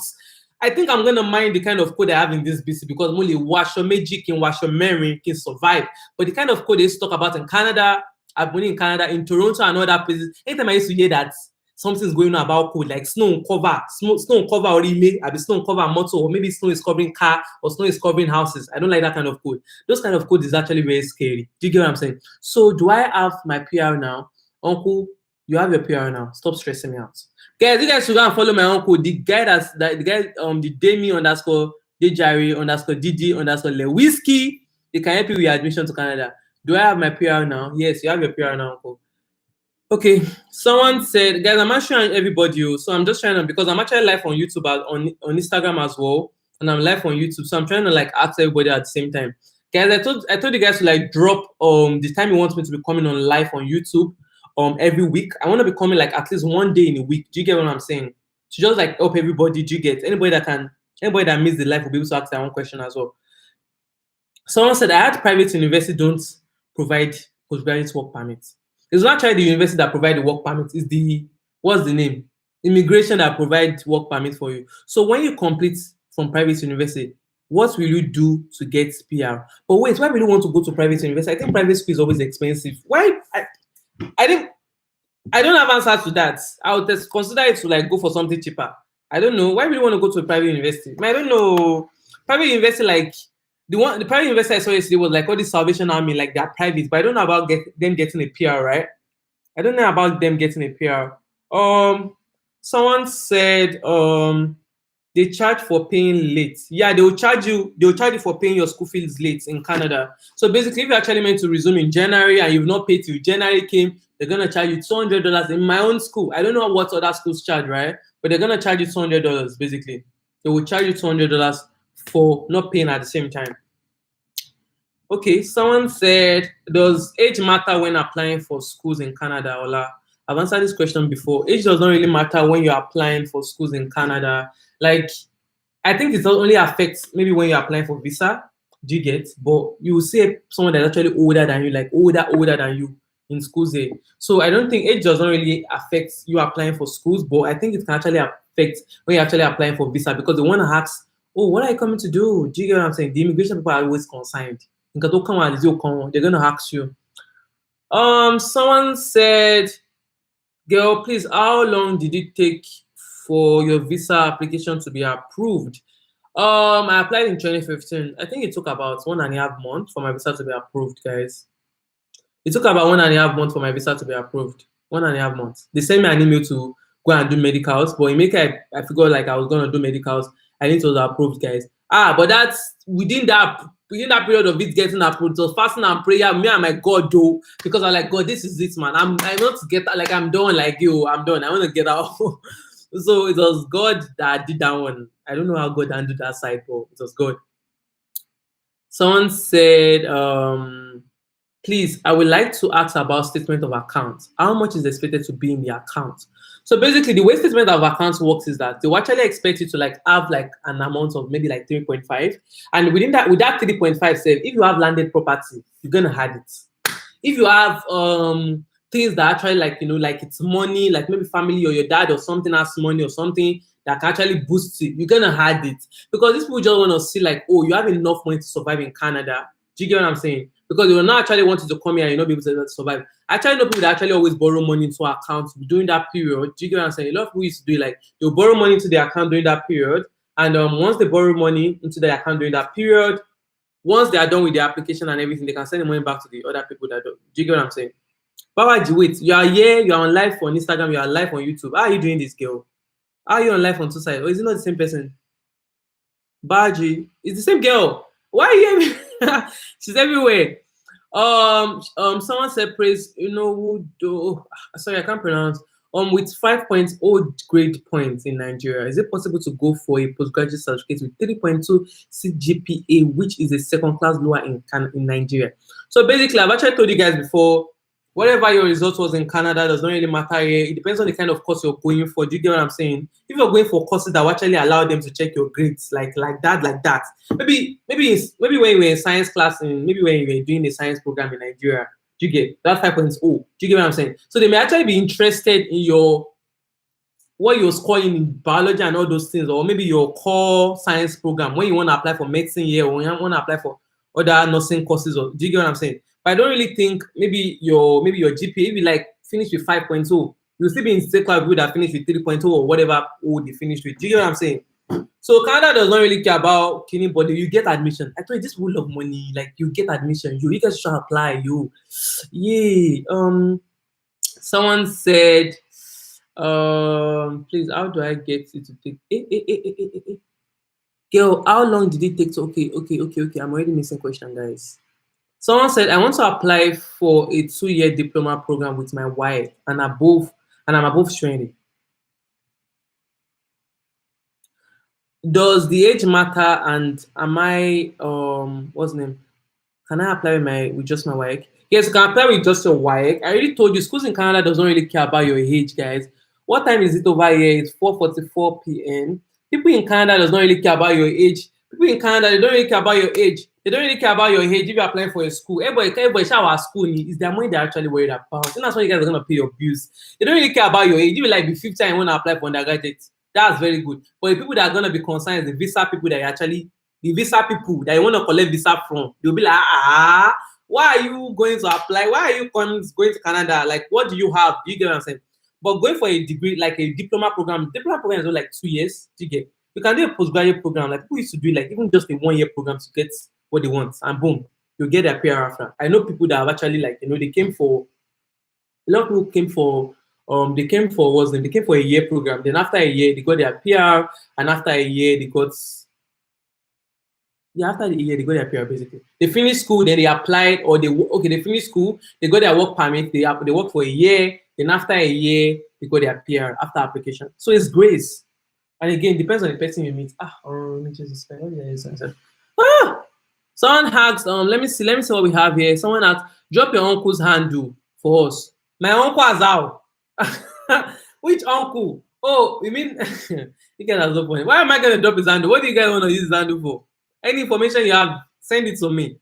[SPEAKER 1] I think I'm gonna mind the kind of code I have in this BC because only Washo Magic and Washo Mary can survive. But the kind of code they talk about in Canada, I've been in Canada, in Toronto and other places. Anytime I used to hear that something's going on about code, like snow cover or email, I'll be snow cover motor, or maybe snow is covering car or snow is covering houses. I don't like that kind of code. Those kind of code is actually very scary. Do you get what I'm saying? So do I have my PR now? Uncle, you have your PR now. Stop stressing me out. Guys, you guys should go and follow my uncle. The guy the Demi _ Dejari _ Didi _ Lewiski. They can help you with your admission to Canada. Do I have my PR now? Yes, you have your PR now, uncle. Okay, someone said, guys, I'm actually everybody, so I'm just trying to, because I'm actually live on YouTube, on Instagram as well, and I'm live on YouTube, so I'm trying to like ask everybody at the same time. Guys, I told you guys to like drop the time you want me to be coming on live on YouTube every week. I want to be coming like at least 1 day in a week. Do you get what I'm saying? To just like help everybody. Do you get anybody that missed the live will be able to ask their own question as well. Someone said, I had private university don't provide postgraduate work permits. It's not actually the university that provide the work permit. It's the, what's the name? Immigration that provide work permit for you. So when you complete from private university, what will you do to get PR? But wait, why will you want to go to private university? I think private school is always expensive. Why? I don't have answers to that. I would just consider it to like go for something cheaper. I don't know. Why would you want to go to a private university? I don't know. Private university, like the private university I saw yesterday was like all the Salvation Army, like they're private, but I don't know about them getting a PR, right? I don't know about them getting a PR. Someone said they charge for paying late. Yeah, they'll charge you for paying your school fees late in Canada. So basically, if you're actually meant to resume in January and you've not paid till January came, they're gonna charge you $200 in my own school. I don't know what other schools charge, right? But they're gonna charge you $200 basically. They will charge you $200 for not paying at the same time. Okay, someone said, does age matter when applying for schools in Canada, Ola? I've answered this question before. Age does not really matter when you're applying for schools in Canada. Like, I think it only affects maybe when you're applying for visa. Do you get? But you will see someone that's actually older than you, like older than you. in schools here. So I don't think age doesn't really affect you applying for schools, but I think it can actually affect when you're actually applying for visa because they want to ask, oh, what are you coming to do? Do you get what I'm saying? The immigration people are always concerned. They're going to ask you. Someone said, girl, please, how long did it take for your visa application to be approved? I applied in 2015. I think it took about 1.5 months for my visa to be approved, guys. It took about 1.5 months for my visa to be approved. 1.5 months. They sent me an email to go and do medicals, but in America, I figured like I was gonna do medicals. I need to be approved, guys. But that's within that period of it getting approved. So fasting and prayer, me and my God do, because I'm like, God, this is it, man. I want to get like I'm done, like you, I'm done. I want to get out. So it was God that did that one. I don't know how God handled that side, but it was God. Someone said, please, I would like to ask about statement of account. How much is expected to be in the account? So basically, the way statement of accounts works is that they will actually expect you to like have like an amount of maybe like 3.5, and within that, with that 3.5, say if you have landed property, you're gonna add it. If you have things that actually like like it's money, like maybe family or your dad or something has money or something that can actually boost it, you're gonna add it because these people just want to see like, oh, you have enough money to survive in Canada. Do you get what I'm saying? Because they will not actually want you to come here and be able to survive. I actually know people that actually always borrow money into accounts during that period. Do you get what I'm saying? A lot of people used to do like they'll borrow money into their account during that period, and once they borrow money into their account during that period, once they are done with their application and everything, they can send the money back to the other people that don't. Do you get what I'm saying? Babaji, wait, you are here, you are on live on Instagram, you are live on YouTube. How are you doing this, girl? How are you on live on two sides? Or is it not the same person? Baji, it's the same girl. Why are you here? She's everywhere. Someone said praise, sorry, I can't pronounce. With 5.0 grade points in Nigeria, is it possible to go for a postgraduate certificate with 3.2 CGPA, which is a second class lower in Nigeria? So basically, I've actually told you guys before, whatever your result was in Canada does not really matter here. It depends on the kind of course you're going for. Do you get what I'm saying? If you're going for courses that will actually allow them to check your grades like that. Maybe when you were in science class and maybe when you were doing a science program in Nigeria, do you get that 5.0? Do you get what I'm saying? So they may actually be interested in what you're scoring in biology and all those things, or maybe your core science program when you want to apply for medicine here or when you want to apply for other nursing courses. Or do you get what I'm saying? But I don't really think maybe your GPA, if you like finish with 5.0, you'll still be in state class with that finish with 3.0 or whatever they finish with. Do you get what I'm saying? So Canada does not really care about killing body. You get admission. I told you this rule of money, like you get admission. You guys should apply. Yeah. Someone said, please, how do I get you to take? Girl, how long did it take to? Okay. I'm already missing question, guys. Someone said, I want to apply for a 2-year diploma program with my wife and I'm above 20. Does the age matter? And am I what's the name? Can I apply with just my wife? Yes, you can apply with just your wife. I already told you, schools in Canada doesn't really care about your age, guys. What time is it over here? It's 4:44 p.m. People in Canada does not really care about your age. People in Canada, they don't really care about your age. They don't really care about your age if you're applying for a school. Everybody shower school is their money they're actually worried about. And that's why you guys are gonna pay your bills. They don't really care about your age. If you like be 50 and want to apply for undergraduate, that's very good. But the people that are gonna be concerned is the visa people that actually the visa people that you want to collect visa from. They'll be like, why are you going to apply? Why are you going to Canada? Like, what do you have? Do you get what I'm saying? But going for a degree, like a diploma program is only like 2 years. Do you get? You can do a postgraduate program. Like people used to do like even just a 1-year program to get what they want, and boom, you get their PR after. I know people that have actually like they came for a lot of people came for they came for a year program. Then after a year they got their PR, and after a year they got after the year they got their PR basically. They finished school, then they applied, or they finished school, they got their work permit, they work for a year, then after a year they got their PR after application. So it's grace. And again, it depends on the person you meet. Someone asked, let me see what we have here. Someone asked, drop your uncle's handle for us. My uncle Azal. Which uncle? Oh, you mean you guys are so funny. Why am I gonna drop his handle? What do you guys want to use his handle for? Any information you have, send it to me.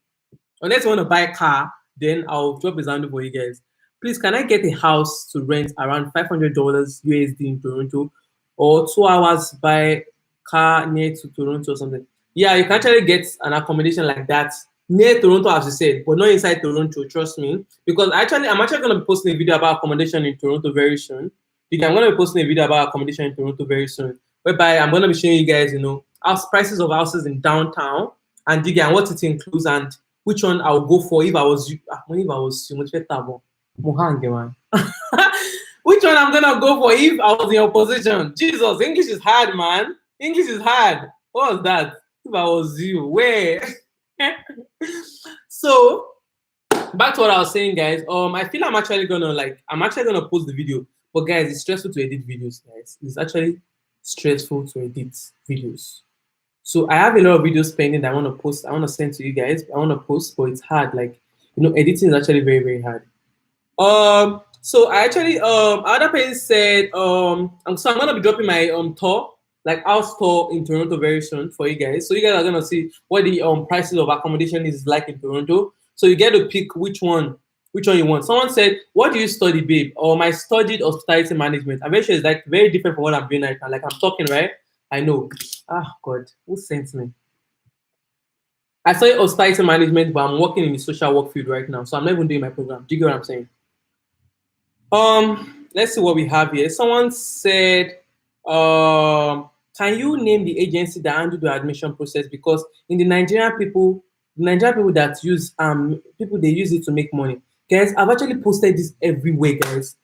[SPEAKER 1] Unless you want to buy a car, then I'll drop his handle for you guys. Please, can I get a house to rent around $500 USD in Toronto, or 2 hours by car near to Toronto or something? Yeah, you can actually get an accommodation like that near Toronto, as you said, but not inside Toronto. Trust me, because I'm actually going to be posting a video about accommodation in Toronto very soon. I'm going to be posting a video about accommodation in Toronto very soon, whereby I'm going to be showing you guys, house prices of houses in downtown, and and what it includes, and which one I would go for if I was you. If I was you, man. Which one I'm gonna go for if I was in your position? Jesus, English is hard, man. English is hard. What was that? If I was you, where? So back to what I was saying, guys. I feel I'm actually gonna post the video, but guys, it's stressful to edit videos, guys. It's actually stressful to edit videos. So I have a lot of videos pending that I want to post. I want to send to you guys. I want to post, but it's hard. Like, editing is actually very, very hard. So I actually other person said so I'm gonna be dropping my tour, like house tour in Toronto very soon for you guys. So you guys are gonna see what the prices of accommodation is like in Toronto. So you get to pick which one you want. Someone said, "What do you study, babe?" I studied hospitality management. I'm very sure it's like very different from what I'm doing right now. Like I'm talking, right? I know. God, who sent me? I studied hospitality management, but I'm working in the social work field right now. So I'm not even doing my program. Do you get what I'm saying? Let's see what we have here. Someone said, can you name the agency that handle the admission process? Because in the Nigerian people that use people, they use it to make money. Guys, I've actually posted this everywhere, guys.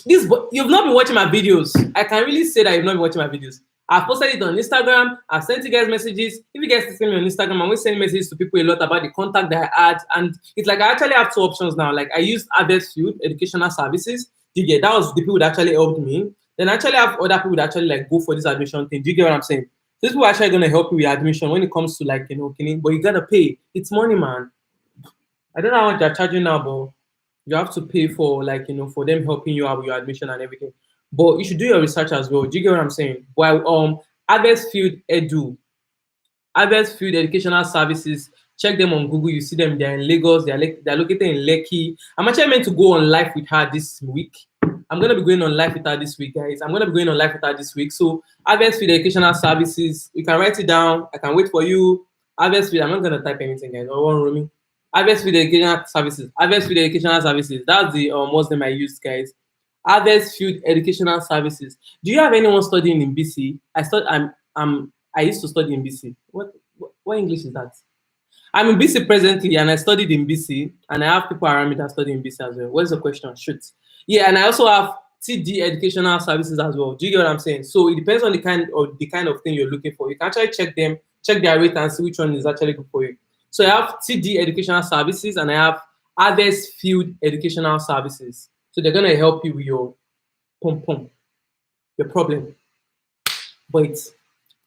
[SPEAKER 1] You've not been watching my videos. I can really say that you've not been watching my videos. I've posted it on Instagram. I've sent you guys messages. If you guys send me on Instagram, I'm always sending messages to people a lot about the contact that I add. And it's like I actually have two options now. Like I used Harvestfield Educational Services. Do you get that? Was the people that actually helped me. Then I actually have other people that actually like go for this admission thing. Do you get what I'm saying? These people are actually going to help you with admission when it comes to like, but you got to pay. It's money, man. I don't know how much they're charging now, but you have to pay for like, for them helping you out with your admission and everything. But you should do your research as well. Do you get what I'm saying? Well, Harvestfield Educational Services. Check them on Google. You see them. They're in Lagos. They're located in Lekki. I'm actually meant to go on live with her this week. I'm gonna be going on live with her this week, guys. So Harvestfield Educational Services. You can write it down. I can wait for you. Harvestfield. I'm not gonna type anything, guys. Or one rooming. Harvestfield Educational Services. Harvestfield Educational Services. That's the what's name I used, guys. Harvestfield Educational Services. Do you have anyone studying in BC? I used to study in BC. What English is that? I'm in BC presently, and I studied in BC, and I have people around me that study in BC as well. What's the question? Shoot. Yeah, and I also have TD Educational Services as well. Do you get what I'm saying? So it depends on the kind of thing you're looking for. You can actually check their rate and see which one is actually good for you. So I have TD Educational Services, and I have Harvestfield Educational Services. So they're gonna help you with your your problem. But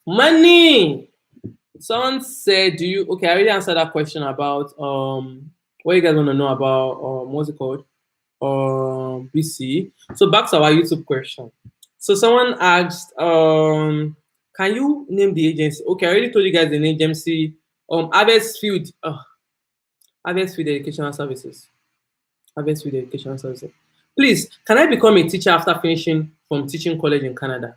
[SPEAKER 1] money. Someone said, "Do you?" Okay, I already answered that question about what you guys want to know about what's it called? BC. So back to our YouTube question. So someone asked, can you name the agency? Okay, I already told you guys the agency. Harvestfield Educational Services. Harvestfield Educational Services. Please, can I become a teacher after finishing from teaching college in Canada?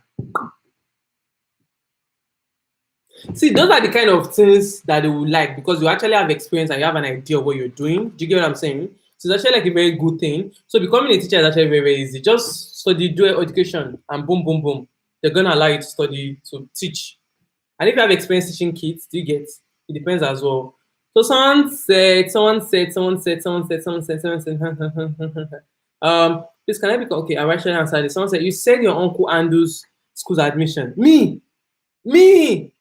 [SPEAKER 1] See, those are the kind of things that they would like because you actually have experience and you have an idea of what you're doing. Do you get what I'm saying? So it's actually like a very good thing. So becoming a teacher is actually very, very easy. Just study, do education, and boom, boom, boom. They're gonna allow you to study, to teach. And if you have experience teaching kids, do you get? It depends as well. So someone said, please can I become okay? I actually answered this. Someone said, you said your uncle handles school's admission. Me?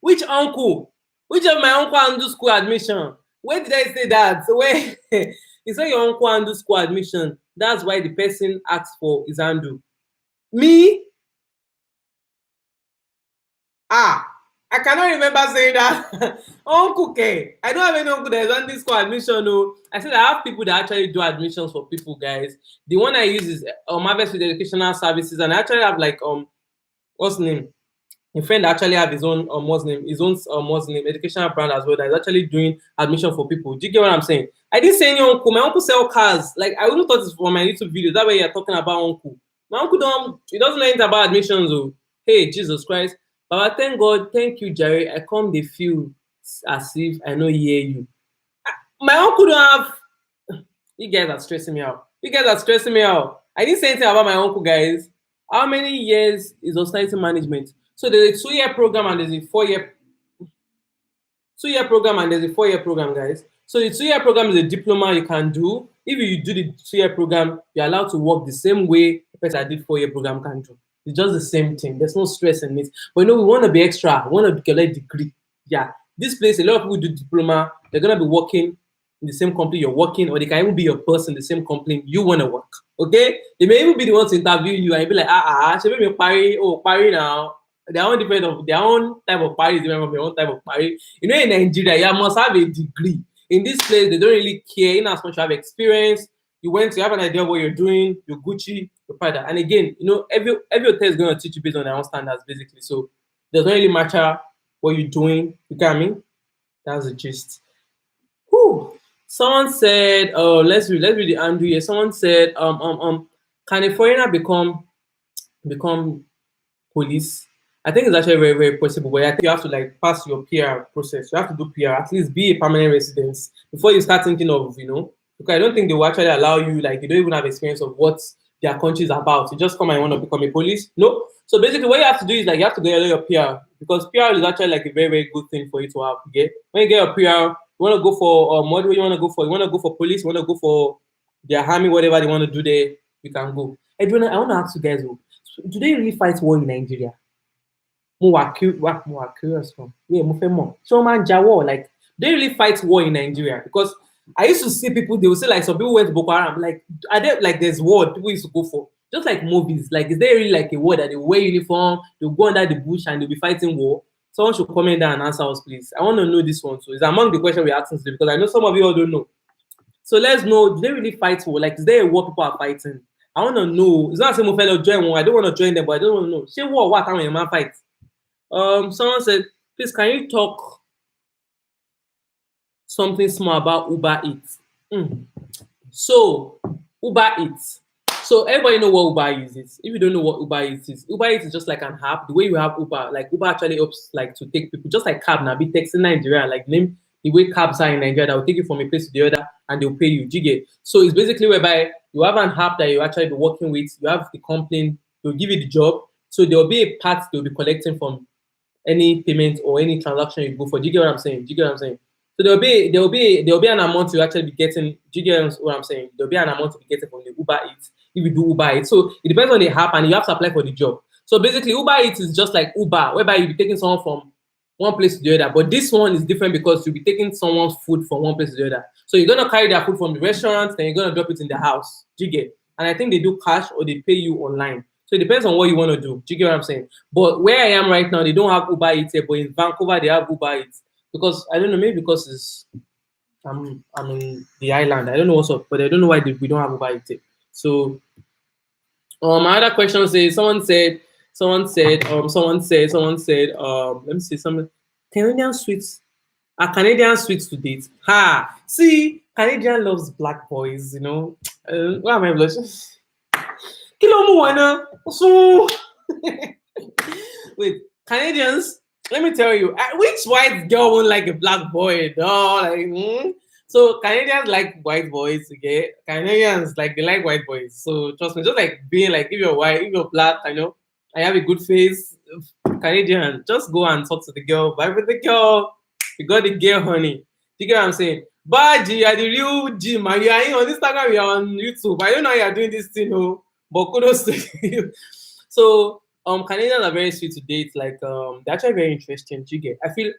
[SPEAKER 1] Which uncle? Which of my uncle handles school admission? Where did I say that? So where he said your uncle handles school admission. That's why the person asked for his handle. Me? I cannot remember saying that. Uncle K. I don't have any uncle that is handling school admission. No. I said I have people that actually do admissions for people, guys. The one I use is Harvestfield Educational Services, and I actually have like what's the name? a friend actually have his own Muslim educational brand as well that is actually doing admission for people. Do you get what I'm saying? I didn't say any uncle. My uncle sell cars. Like I wouldn't thought this for my YouTube video. That way you're talking about uncle. My uncle don't. He doesn't know anything about admissions. Oh, hey Jesus Christ! But thank God, thank you, Jerry. I come the feel as if I know hear you. My uncle don't have. You guys are stressing me out. You guys are stressing me out. I didn't say anything about my uncle, guys. How many years is hospitality management? So there's a 2-year program and there's a 4-year program and there's a 4-year program, guys. So the 2-year program is a diploma you can do. If you do the 2-year program, you're allowed to work the same way the person that did 4-year program can do. It's just the same thing. There's no stress in it. But you know, we want to be extra. We want to get a degree. Yeah. This place, a lot of people do diploma. They're gonna be working in the same company you're working, or they can even be your boss in the same company you want to work. Okay? They may even be the ones to interview you and be like, should we party now? Their own type of party is different from your own type of party. You know, in Nigeria, you must have a degree. In this place, they don't really care. In as much as you have experience, you have an idea of what you're doing, you're Gucci, you're Prada. And again, you know, every hotel is going to teach you based on their own standards, basically. So it doesn't really matter what you're doing. You get what I mean? That's the gist. Whew. Someone said, let's read the Andrew here. Someone said, can a foreigner become police? I think it's actually very, very possible, but I think you have to like pass your PR process. You have to do PR, at least be a permanent resident before you start thinking of, you know, because I don't think they will actually allow you, like you don't even have experience of what their country is about. You just come and want to become a police. No. So basically what you have to do is like you have to get your PR, because PR is actually like a very, very good thing for you to have. Okay? When you get your PR, you want to go for what do you want to go for? You want to go for police, you want to go for their army, whatever they want to do there, you can go. I want to ask you guys, do they really fight war in Nigeria? More curious from. Yeah, more. So man, war, like they really fight war in Nigeria, because I used to see people, they would say like some people went to Boko Haram, like are there like there's war people used to go for, just like movies, like is there really like a war that they wear uniform, they'll go under the bush and they'll be fighting war? Someone should comment down and answer us, please. I want to know this one. So it's among the questions we're asking today, because I know some of you all don't know. So let's know, do they really fight war? Like is there a war people are fighting? I want to know. It's not saying fellow join war. I don't want to join them, but I don't want to know. Say war, what time when a man fight? Someone said, please, can you talk something small about Uber Eats? So, Uber Eats. So, everybody know what Uber Eats is. If you don't know what Uber Eats is just like an app. The way you have Uber, like Uber actually helps like to take people, just like cab now, be taxi in Nigeria, like name the way cabs are in Nigeria, that will take you from a place to the other and they'll pay you. Do you get? So, it's basically whereby you have an app that you actually be working with, you have the company, they'll give you the job. So, there'll be a part they'll be collecting from any payment or any transaction you go for. Do you get what I'm saying? So there'll be an amount you actually be getting. Do you get what I'm saying? There'll be an amount to be getting from the Uber Eats if you do Uber Eats. So it depends on the app and you have to apply for the job. So basically Uber Eats is just like Uber, whereby you'll be taking someone from one place to the other. But this one is different because you'll be taking someone's food from one place to the other. So you're gonna carry their food from the restaurant, then you're gonna drop it in the house. Do you get? And I think they do cash or they pay you online. So it depends on what you want to do. Do you get what I'm saying? But where I am right now, they don't have Uber Eats here, but in Vancouver they have Uber Eats. Because I don't know, maybe because I'm in the island. I don't know what's up, but I don't know why we don't have Uber Eats here. So my other question is someone said, let me see something. Canadian sweets to date. Ha! See, Canadian loves black boys, you know. Why am I blushing? So wait, Canadians, let me tell you, which white girl won't like a black boy? So Canadians like white boys, okay? Canadians like they like white boys. So trust me, just like being like if you're white, if you're black, I know, I have a good face. Canadian, just go and talk to the girl, vibe with the girl. You got the girl, honey. You get what I'm saying? But you are the real G, man. You are on Instagram, you are on YouTube. I don't know how you are doing this thing, but kudos to you. So Canadians are very sweet to date. Like they're actually very interesting. You get? I feel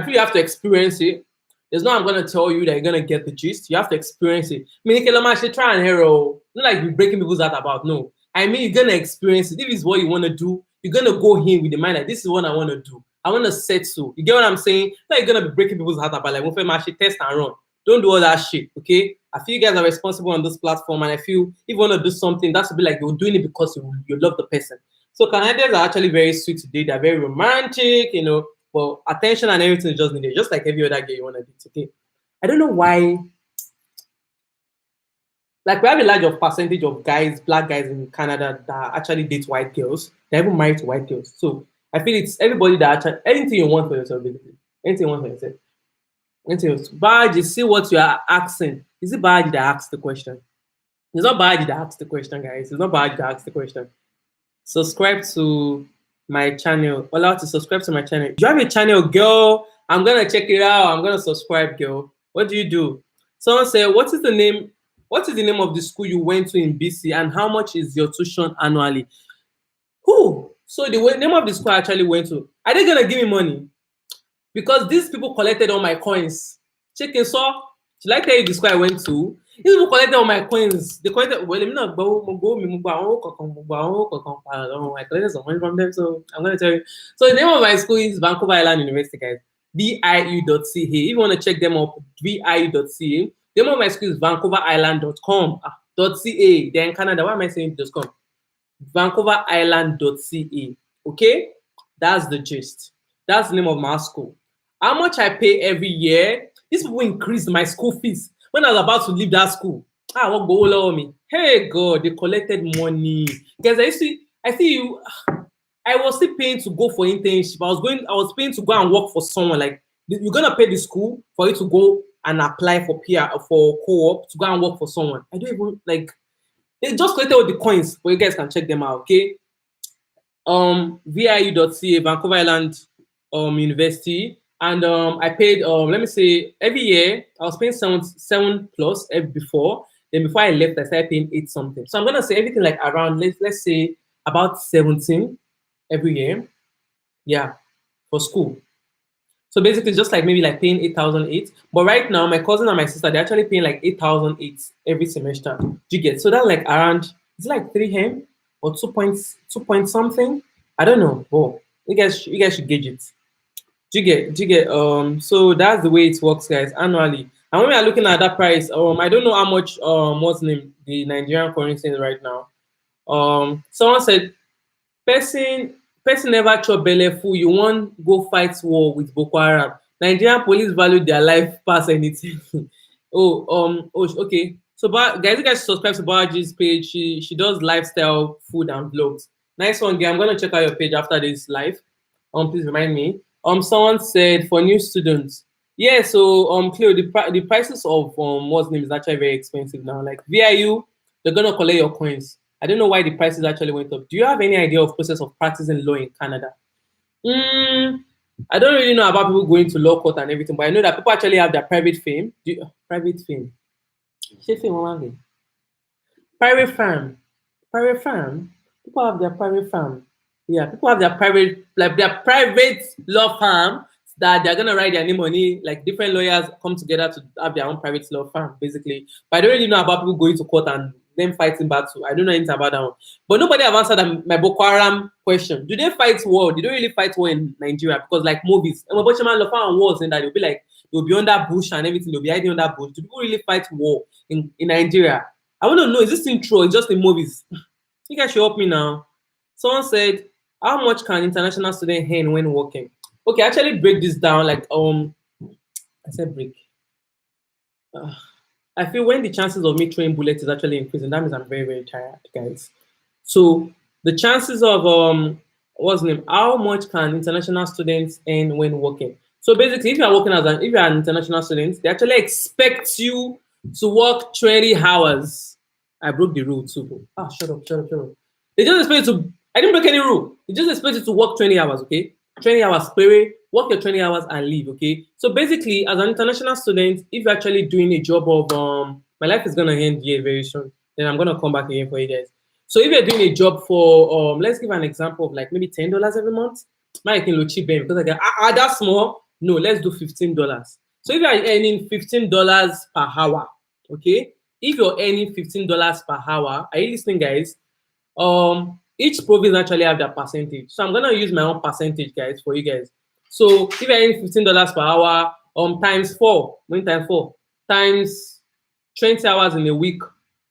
[SPEAKER 1] you have to experience it. There's no I'm gonna tell you that you're gonna get the gist. You have to experience it. I mean, should try and hero. Not like you're breaking people's heart about. No, I mean you're gonna experience it. If it's what you want to do, you're gonna go in with the mind that this is what I want to do. I want to set so. You get what I'm saying? Like you're gonna be breaking people's heart about like test and run. Don't do all that shit, okay? I feel you guys are responsible on this platform, and I feel if you want to do something, that's to be like you're doing it because you love the person. So Canadians are actually very sweet today. They're very romantic, you know, but attention and everything is just needed, just like every other girl you want to date. Okay. I don't know why. Like we have a large of percentage of guys, black guys in Canada that actually date white girls. They're even married to white girls. So I feel it's everybody that actually anything you want for yourself, basically. Anything you want for yourself. Anything else. Baji, see what you are asking. Is it Baji that asks the question? It's not Baji that asks the question, guys. It's not Baji that asks the question. Subscribe to my channel. Allow to subscribe to my channel. Do you have a channel, girl? I'm gonna check it out. I'm gonna subscribe, girl. What do you do? Someone said, what is the name? What is the name of the school you went to in BC, and how much is your tuition annually? Who? So the name of the school I actually went to. Are they gonna give me money? Because these people collected all my coins. Chicken saw. Should I tell you the school I went to? These people collected all my coins. They collected. Well, let me not go. I collected some money from them, so I'm gonna tell you. So the name of my school is Vancouver Island University, guys. VIU.ca. If you want to check them up, VIU.ca. The name of my school is VancouverIsland.com. .ca. They're in Canada. Why am I saying .com? VancouverIsland.ca. Okay, that's the gist. That's the name of my school. How much I pay every year? These people increased my school fees when I was about to leave that school. What go over me? Hey God, they collected money. Guys, I see you. I was still paying to go for internship. I was paying to go and work for someone. Like you're gonna pay the school for you to go and apply for PR for co-op to go and work for someone. I don't even like. They just collected all the coins, but you guys can check them out. Okay. VIU.ca, Vancouver Island University, and I paid let me say every year I was paying seven plus before. Then before I left, I started paying 8 something. So I'm gonna say everything like around let's say about 17 every year. Yeah, for school. So basically, just like maybe like paying 8,008. But right now, my cousin and my sister they're actually paying like 8,008 every semester. Do you get? So that's like around it's like 3M or 2 point something. I don't know. But you guys should gauge it. Do you get? So that's the way it works, guys, annually. And when we are looking at that price, I don't know how much what's the name the Nigerian currency is right now. Someone said person never chop belle full. You want go fight war with Boko Haram. Nigerian police value their life past anything. Okay. So guys, you guys subscribe to Baraji's page. She does lifestyle, food, and vlogs. Nice one, girl. I'm gonna check out your page after this live. Please remind me. Someone said for new students. Yeah, so Cleo, the prices of what's name is actually very expensive now. Like VIU, they're gonna collect your coins. I don't know why the prices actually went up. Do you have any idea of process of practicing law in Canada? I don't really know about people going to law court and everything, but I know that people actually have their private fame. Private fame. Private farm. Private farm. People have their private farm. Yeah, people have their private law firm that they're gonna write their name on it. Like different lawyers come together to have their own private law firm, basically. But I don't really know about people going to court and them fighting battle. I don't know anything about that one. But nobody have answered my Boko Haram question. Do they fight war? They don't really fight war in Nigeria because like movies, and law firm and wars and that they'll be like they'll be under bush and everything. They'll be hiding under bush. Do people really fight war in Nigeria? I want to know. Is this thing true? Or it's just in movies. You guys should help me now. Someone said, how much can international student earn when working? Okay, actually break this down. Like I said break. I feel when the chances of me throwing bullets is actually increasing, that means I'm very, very tired, guys. So the chances of what's the name? How much can international students earn when working? So basically, if you're working if you're an international student, they actually expect you to work 20 hours. I broke the rule too. Shut up. They just expect you to. I didn't break any rule. They just expect you to work 20 hours, okay? 20 hours per work your 20 hours and leave, okay? So basically, as an international student, if you're actually doing a job of my life is gonna end here very soon, then I'm gonna come back again for you guys. So if you're doing a job for let's give an example of like maybe $10 every month, I can look cheap because like that's small. No, let's do $15. So if you're earning $15 per hour, okay? If you're earning $15 per hour, are you listening, guys? Each province actually have their percentage. So I'm gonna use my own percentage, guys, for you guys. So if you're earning $15 per hour, times 4, times 20 hours in a week,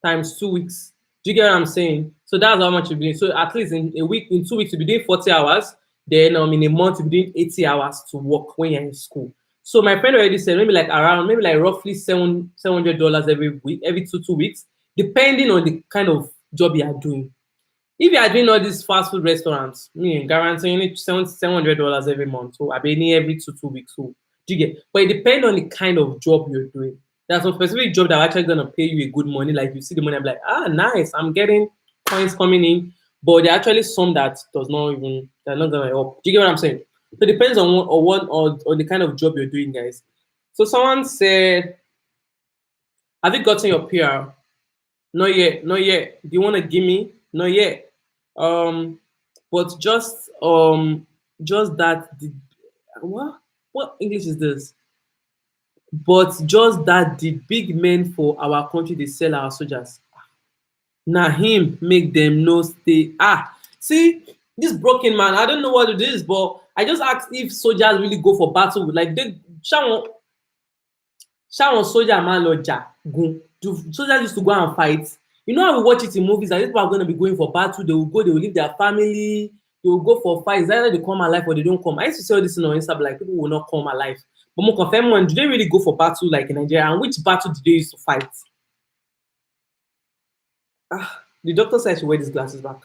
[SPEAKER 1] times 2 weeks. Do you get what I'm saying? So that's how much you'll be doing. So at least in a week, in 2 weeks, you'll be doing 40 hours. Then in a month, you'll be doing 80 hours to work when you're in school. So my friend already said maybe like around, maybe like roughly $700 every week, every 2 weeks, depending on the kind of job you are doing. If you are doing all these fast food restaurants, guaranteeing you need $700 every month. So I mean every 2 weeks. So do you get? But it depends on the kind of job you're doing. There's some specific job that are actually gonna pay you a good money. Like you see the money, I'm like, nice, I'm getting coins coming in. But there are actually some that does not even they're not gonna help. Do you get what I'm saying? So it depends on the kind of job you're doing, guys. So someone said, have you gotten your PR? Not yet, not yet. Do you want to give me? Not yet. But just that the what English is this? But just that the big men for our country they sell our soldiers. Now him make them no stay. See this broken man. I don't know what it is, but I just asked if soldiers really go for battle. Like they ṣáwọn soldier máa ń lọ jà gun. Do soldiers used to go and fight? You know how we watch it in movies that people are going to be going for battle, they will go, they will leave their family, they will go for fights. Either they come alive or they don't come. I used to say all this on Insta, like people will not come alive. But more confirm one, do they really go for battle like in Nigeria? And which battle did they used to fight? The doctor said I should wear these glasses back.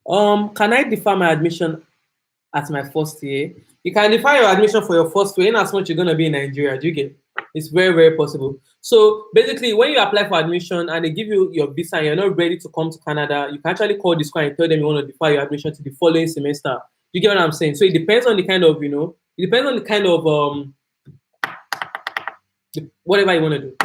[SPEAKER 1] Can I defer my admission at my first year? You can defer your admission for your first year in as much you're gonna be in Nigeria. Do you get? It's very, very possible. So basically, when you apply for admission and they give you your visa and you're not ready to come to Canada, you can actually call the school and tell them you want to defer your admission to the following semester. You get what I'm saying? So it depends on the kind of, it depends on the kind of whatever you want to do.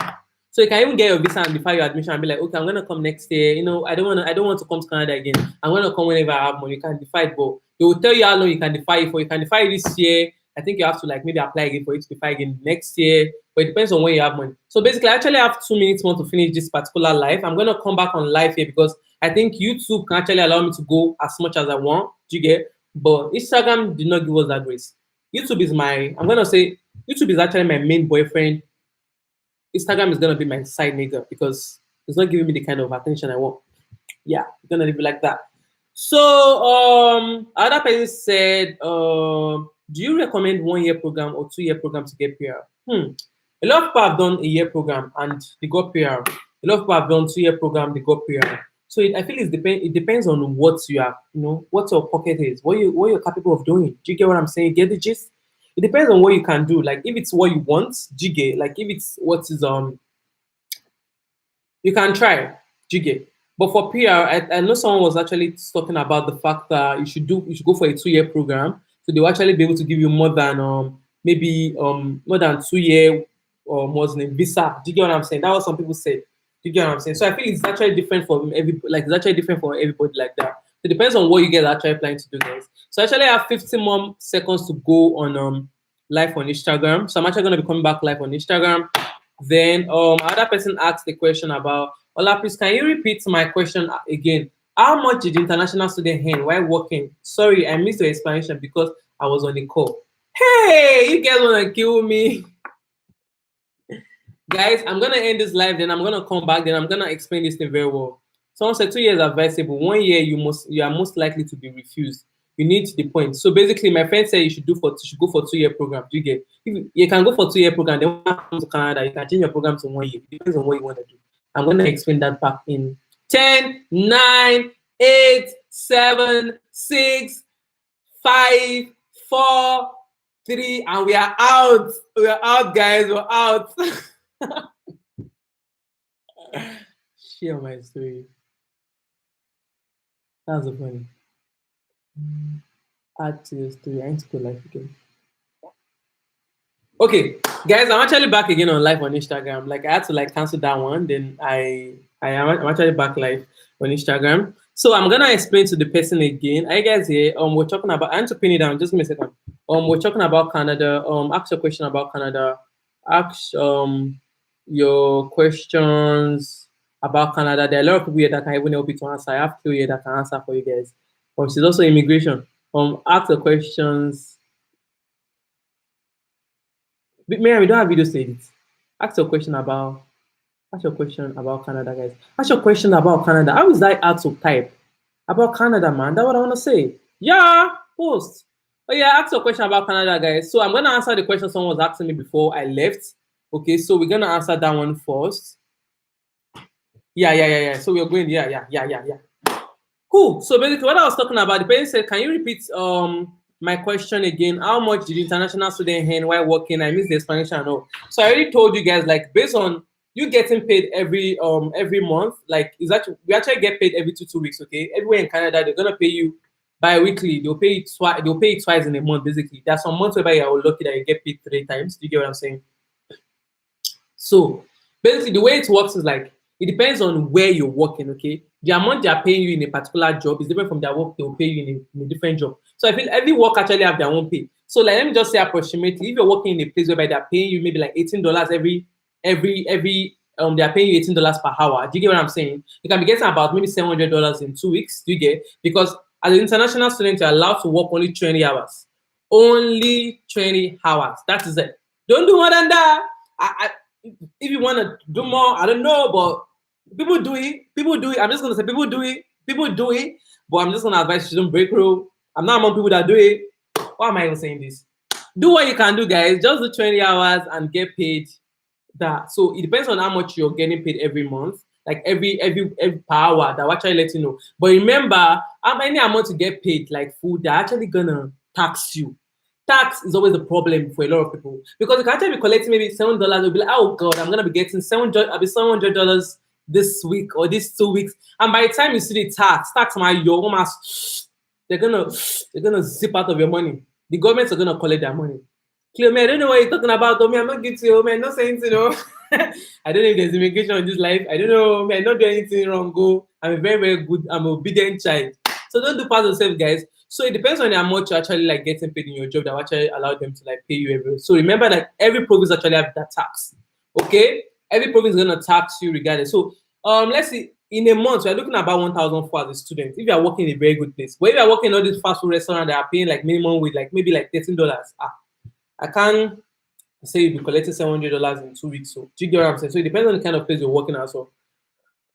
[SPEAKER 1] So you can even get your visa and defer your admission and be like, okay, I'm gonna come next year. I don't want to come to Canada again. I'm gonna come whenever I have money. You can defer it, but they will tell you how long you can defer it for. You can defer it this year. I think you have to like maybe apply again for it to defer again next year. But it depends on when you have money. So basically, I actually have 2 minutes more to finish this particular live. I'm gonna come back on live here because I think YouTube can actually allow me to go as much as I want. Do you get? But Instagram did not give us that grace. YouTube is YouTube is actually my main boyfriend. Instagram is gonna be my side nigga because it's not giving me the kind of attention I want. Yeah, it's gonna be like that. So other person said, do you recommend 1 year program or 2 year program to get PR? A lot of people have done a year program and they got PR. A lot of people have done 2 year program, they got PR. So I feel it depends on what you have, what your pocket is, what you're capable of doing. Do you get what I'm saying? Get the gist? It depends on what you can do. Like if it's what you want, do you get? Like if it's what is you can try, do you get? But for PR, I know someone was actually talking about the fact that you should go for a 2 year program. So they'll actually be able to give you more than maybe more than 2 year more than a visa. Do you get what I'm saying? That was some people said. Do you get what I'm saying? So I feel it's actually different for it's actually different for everybody like that. So it depends on what you guys are actually planning to do, guys. So I actually have 15 more seconds to go on live on Instagram. So I'm actually gonna be coming back live on Instagram. Then another person asked the question about Ola, please can you repeat my question again? How much did international student earn while working? Sorry, I missed your explanation because I was on the call. Hey, you guys wanna kill me? Guys, I'm gonna end this live, then I'm gonna come back, then I'm gonna explain this thing very well. Someone said 2 years advisable. 1 year you are most likely to be refused. You need the point. So basically, my friend said you should go for 2 year program. Do you get? If you can go for 2 year program, then when you come to Canada, you can change your program to 1 year. It depends on what you want to do. I'm gonna explain that back in 10, 9, 8, 7, 6, 5, 4, 3, and we are out. We are out, guys. We're out. Share my story. That's so funny. Add to the story. I need to go live again. Okay, guys, I'm actually back again on live on Instagram. Like I had to cancel that one. Then I'm actually back live on Instagram. So I'm gonna explain to the person again. Are you guys here? We're talking about. I need to pin it down. Just give me a second. We're talking about Canada. Ask your question about Canada. Ask your questions about Canada. There are a lot of people here that can even help you to answer. I have Chloe here that can answer for you guys. She's also immigration. Ask the questions. Mary, we don't have videos to edit. Ask your question about What's your question about Canada, guys? What's your question about Canada? How is that hard to type? About Canada, man. That's what I want to say. Yeah, post. Oh yeah, ask a question about Canada, guys. So I'm gonna answer the question someone was asking me before I left. Okay, so we're gonna answer that one first. Yeah. So we're going, yeah. Cool. So basically what I was talking about, the person said, can you repeat my question again? How much did international student earn while working? I missed the explanation and all. So I already told you guys, like based on you getting paid every month, like is that we actually get paid every two weeks, okay? Everywhere in Canada, they're gonna pay you bi-weekly. They'll pay you twice in a month, basically. There's some months whereby you're lucky that you get paid 3 times. Do you get what I'm saying? So basically, the way it works is like it depends on where you're working. Okay, the amount they are paying you in a particular job is different from their work they will pay you in a different job. So I feel every work actually have their own pay. So like let me just say approximately, if you're working in a place where they are paying you maybe like $18 every they are paying you $18 per hour. Do you get what I'm saying? You can be getting about maybe $700 in 2 weeks. Do you get? Because as an international student, you're allowed to work only 20 hours. Only 20 hours. That is it. Don't do more than that. If you want to do more, I don't know, but people do it. People do it. I'm just gonna say people do it. People do it. But I'm just gonna advise you don't break rule. I'm not among people that do it. Why am I even saying this? Do what you can do, guys. Just do 20 hours and get paid that. So it depends on how much you're getting paid every month. Like every per hour, that will actually let you know. But remember, how many amount to get paid, like food, they're actually gonna tax you. Tax is always a problem for a lot of people because you can actually be collecting maybe $7. You'll be like, oh god, I'm gonna be getting $700 this week or these 2 weeks, and by the time you see the tax my your almost they're gonna zip out of your money. The governments are gonna collect their money. Cleo, man, I don't know what you're talking about. Oh, man, I'm not guilty. Oh, man, not saying, I don't know if there's immigration in this life. I don't know, man, not doing anything wrong. Go. I'm a very, very good, I'm an obedient child. So don't do part of yourself, guys. So it depends on how much you actually like getting paid in your job that will actually allow them to like pay you every. So remember that every province actually have that tax. Okay? Every province is gonna tax you regardless. So let's see, in a month, we're looking at about 1,000 for as a student. If you are working in a very good place. But if you are working in all these fast food restaurants that are paying like minimum wage, like maybe like $13, I can't say you'll be collecting $700 in 2 weeks. So do you get what I'm saying? So it depends on the kind of place you're working at. So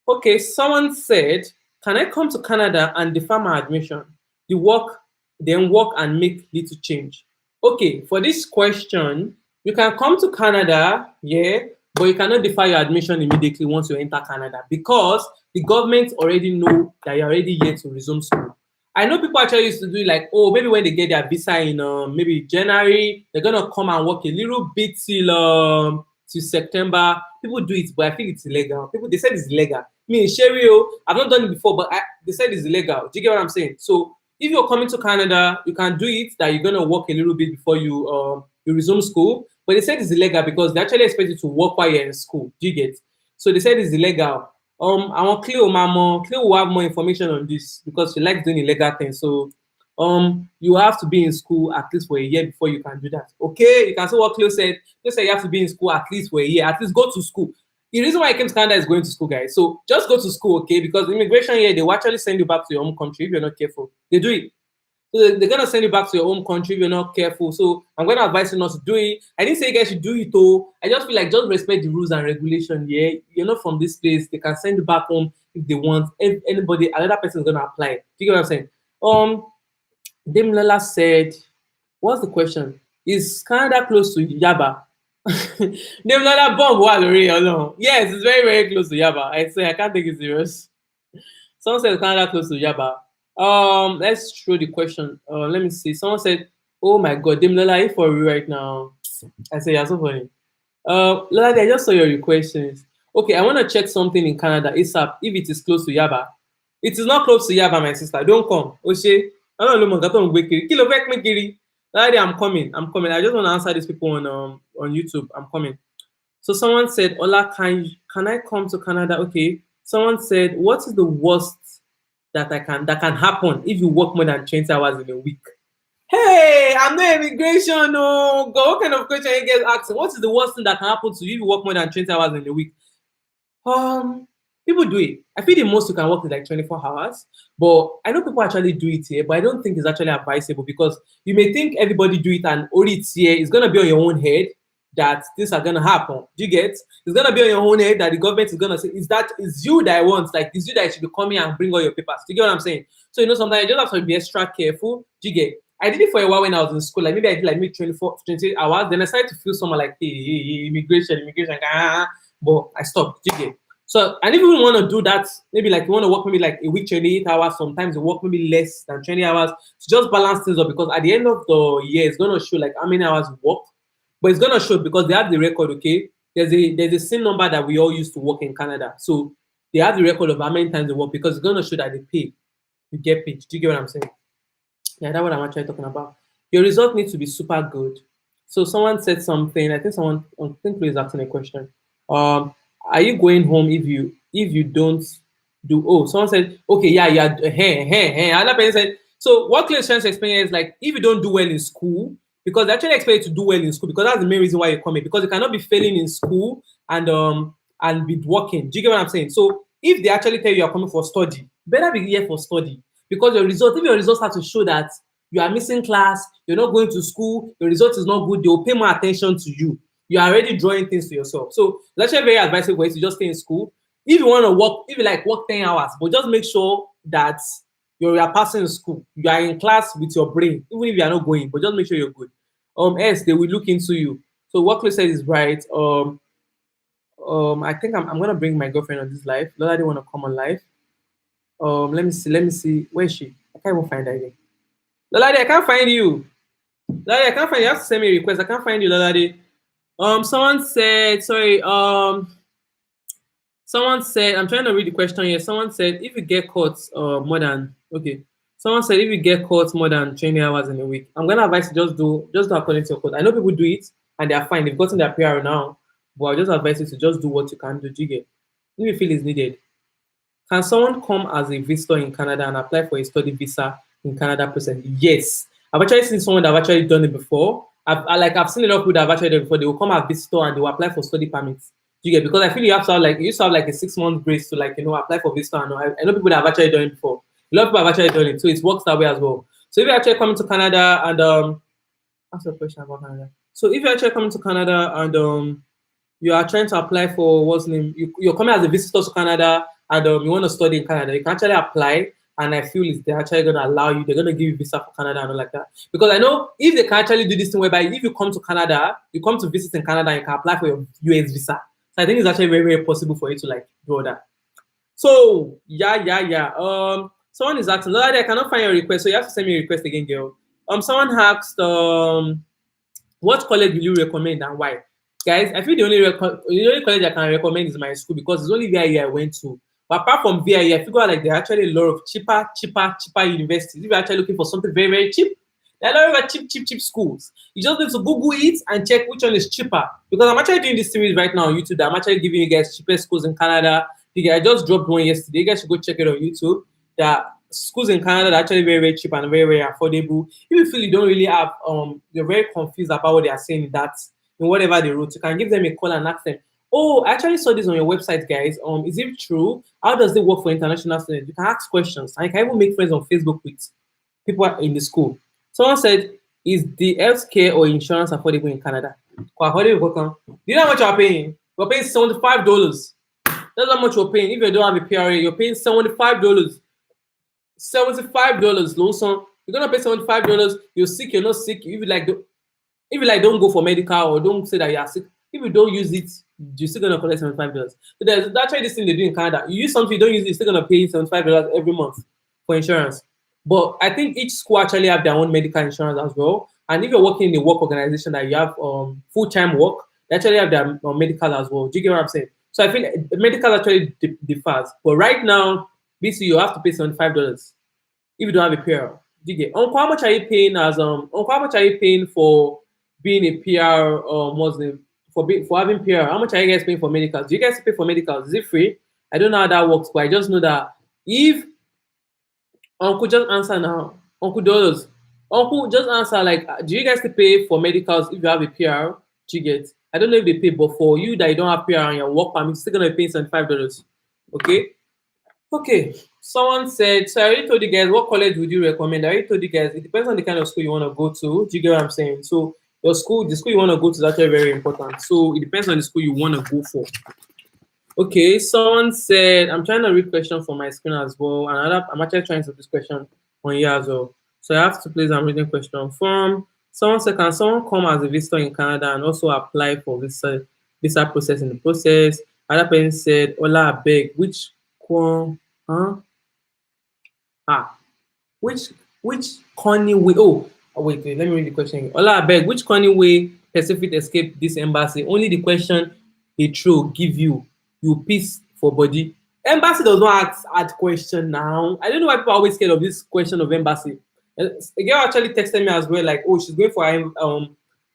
[SPEAKER 1] okay, someone said, can I come to Canada and defer my admission? Then work and make little change. Okay, for this question, you can come to Canada, yeah, but you cannot defer your admission immediately once you enter Canada because the government already know that you're already here to resume school. I know people actually used to do like, oh, maybe when they get their visa in maybe January, they're gonna come and work a little bit till September. People do it, but I think it's illegal. People they said it's illegal. Me, Sherio, I've not done it before, but they said it's illegal. Do you get what I'm saying? So if you're coming to Canada, you can do it that you're gonna work a little bit before you resume school. But they said it's illegal because they actually expect you to work while you're in school. Do you get? So they said it's illegal. I want Cleo will have more information on this because she likes doing illegal things. So you have to be in school at least for a year before you can do that. Okay, you can see what Cleo said. Cleo said you have to be in school at least for a year. At least go to school. The reason why I came to Canada is going to school, guys. So just go to school, okay? Because immigration here, they will actually send you back to your home country if you're not careful. They do it. So they're gonna send you back to your home country if you're not careful. So I'm gonna advise you not to do it. I didn't say you guys should do it though. I just feel like just respect the rules and regulation. Yeah, you're not from this place. They can send you back home if they want. If anybody, another person is gonna apply. Do you get what I'm saying? Dame Lola said, what's the question? Is Canada close to Yaba? Dame Lola bomb alone. Yes, it's very, very close to Yaba. I say I can't take it serious. Someone said Canada close to Yaba. Let's show the question. Let me see. Someone said, "Oh my God, Dame Lola, you for real right now?" I say, "You're so funny." Lola, I just saw your questions. Okay, I want to check something in Canada ASAP. If it is close to Yaba, it is not close to Yaba, my sister. Don't come. Oshe, I don't know. Kilo Lola, I'm coming. I'm coming. I just want to answer these people on YouTube. I'm coming. So someone said, "Ola, can I come to Canada?" Okay. Someone said, "What is the worst that can happen if you work more than 20 hours in a week?" Hey, I'm not immigration. No, God, what kind of question you get asking? What is the worst thing that can happen to you if you work more than 20 hours in a week? People do it. I feel the most you can work is like 24 hours, but I know people actually do it here, but I don't think it's actually advisable because you may think everybody do it and only it's here. It's gonna be on your own head that things are gonna happen. Do you get? It's gonna be on your own head that the government is gonna say, is you that I want, like it's you that should be coming and bring all your papers. Do you get what I'm saying? So sometimes you just have to be extra careful. Do you get? I did it for a while when I was in school. Like maybe I did like maybe 28 hours. Then I started to feel someone like, hey, immigration, but I stopped. Do you get? So, and if you want to do that, maybe like you want to work maybe like a week, 28 hours, sometimes you work maybe less than 20 hours to just balance things up, because at the end of the year, it's going to show like how many hours you work, but it's going to show because they have the record, okay? There's a same number that we all used to work in Canada. So they have the record of how many times they work, because it's going to show that they pay. You get paid. Do you get what I'm saying? Yeah, that's what I'm actually talking about. Your result needs to be super good. So someone said something. I think please asking a question. Are you going home if you don't do? Oh, someone said, okay, yeah. Another person said, so what Clay is trying to explain is like if you don't do well in school, because they actually expect you to do well in school, because that's the main reason why you're coming, because you cannot be failing in school and be working. Do you get what I'm saying? So if they actually tell you you're coming for study, better be here for study, because if your results have to show that you are missing class, you're not going to school, your result is not good, they'll pay more attention to you. You are already drawing things to yourself. So it's actually very advisable for you to just stay in school. If you want to work, if you like work 10 hours, but just make sure that you are passing school. You are in class with your brain, even if you are not going, but just make sure you're good. Else they will look into you. So what Chloe said is right. I think I'm gonna bring my girlfriend on this live. Lola, they want to come on live. Let me see. Where is she? I can't even find her again. Lola, I can't find you. Lola, I can't find you. You have to send me a request. I can't find you, Lola. Someone said, sorry, someone said, I'm trying to read the question here. Someone said, if you get caught more than, okay. Someone said, if you get caught more than 20 hours in a week, I'm going to advise you just do according to your code. I know people do it and they are fine. They've gotten their PR now, but I'll just advise you to just do what you can do. Do you get? If you feel it's needed. Can someone come as a visitor in Canada and apply for a study visa in Canada presently? Yes. I've actually seen someone that have actually done it before. I've seen a lot of people that have actually done it before. They will come as visitor and they will apply for study permits. Do you get? Because I feel you used to have like a 6-month grace to apply for visitor. And I know people that have actually done it before. A lot of people have actually done it, so it works that way as well. So if you're actually coming to Canada and ask a question about Canada. So if you're actually coming to Canada and you are trying to apply for what's name, you're coming as a visitor to Canada and you want to study in Canada, you can actually apply. And I feel they're actually going to allow you, they're going to give you visa for Canada and all like that. Because I know if they can actually do this thing whereby if you come to Canada, you come to visit in Canada, you can apply for your US visa. So I think it's actually very, very possible for you to do that. So, yeah. Someone is asking, I cannot find your request, so you have to send me a request again, girl. Someone asked, what college will you recommend and why? Guys, I feel the only college I can recommend is my school, because it's only VIE I went to. But apart from VIE, I figure there are actually a lot of cheaper universities. If you're actually looking for something very, very cheap, there are a lot of cheap schools. You just need to Google it and check which one is cheaper. Because I'm actually doing this series right now on YouTube. I'm actually giving you guys cheapest schools in Canada. I just dropped one yesterday. You guys should go check it on YouTube. There are schools in Canada that are actually very, very cheap and very, very affordable. If you feel you don't really have, you're very confused about what they are saying in whatever they wrote, you can give them a call and ask them, oh, I actually saw this on your website, guys. Is it true? How does it work for international students? You can ask questions, and you can even make friends on Facebook with people in the school. Someone said, is the healthcare or insurance affordable in Canada? Do you know how much you're paying? You're paying $75. That's how much you're paying. If you don't have a PRA, you're paying $75. $75, Lawson. You're gonna pay $75. You're sick, you're not sick. If you don't go for medical or don't say that you are sick, if you don't use it, you're still gonna collect $75. So there's actually this thing they do in Canada. You use something, you don't use it, you're still gonna pay $75 every month for insurance. But I think each school actually have their own medical insurance as well. And if you're working in a work organization that you have full-time work, they actually have their medical as well. Do you get what I'm saying? So I feel medical actually differs. But right now, basically you have to pay $75 if you don't have a PR. Do you get? Uncle, how much are you paying Uncle, how much are you paying for being a PR Muslim? For having PR, how much are you guys paying for medicals? Do you guys pay for medicals? Is it free? I don't know how that works, but I just know that if Uncle, just answer now. Uncle Dollars. Uncle, just answer do you guys pay for medicals if you have a PR? Do you get? I don't know if they pay, but for you that you don't have PR and your work permit, you're still gonna pay $75. Okay? Okay. Someone said, so I already told you guys what college would you recommend? I already told you guys it depends on the kind of school you want to go to. Do you get what I'm saying? So Your school, the school you want to go to is actually very important. So it depends on the school you want to go for. Okay, someone said, I'm trying to read question from my screen as well. I'm actually trying to do this question on here as well. So I have to place I'm reading question from. Someone said, can someone come as a visitor in Canada and also apply for visa process in the process? Another person said, Ola, I beg, which one? Huh? Ah, which corny way? Wait, let me read the question. Ola, I beg, which corny way Pacific escape this embassy? Only the question they throw give you peace for body. Embassy does not ask hard question now. I don't know why people are always scared of this question of embassy. A girl actually texted me as well, like, oh, she's going for her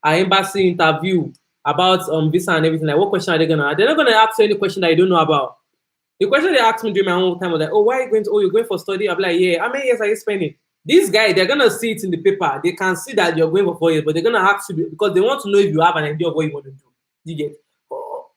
[SPEAKER 1] embassy interview about visa and everything. Like, what question are they gonna ask? They're not gonna ask you any question that you don't know about. The question they asked me during my own time was like, oh, why are you going to, oh, you're going for study? I'm like, yeah, how many years are you spending? This guy, they're going to see it in the paper. They can see that you're going for 4 years, but they're going to ask you because they want to know if you have an idea of what you want to do. You get? Oh,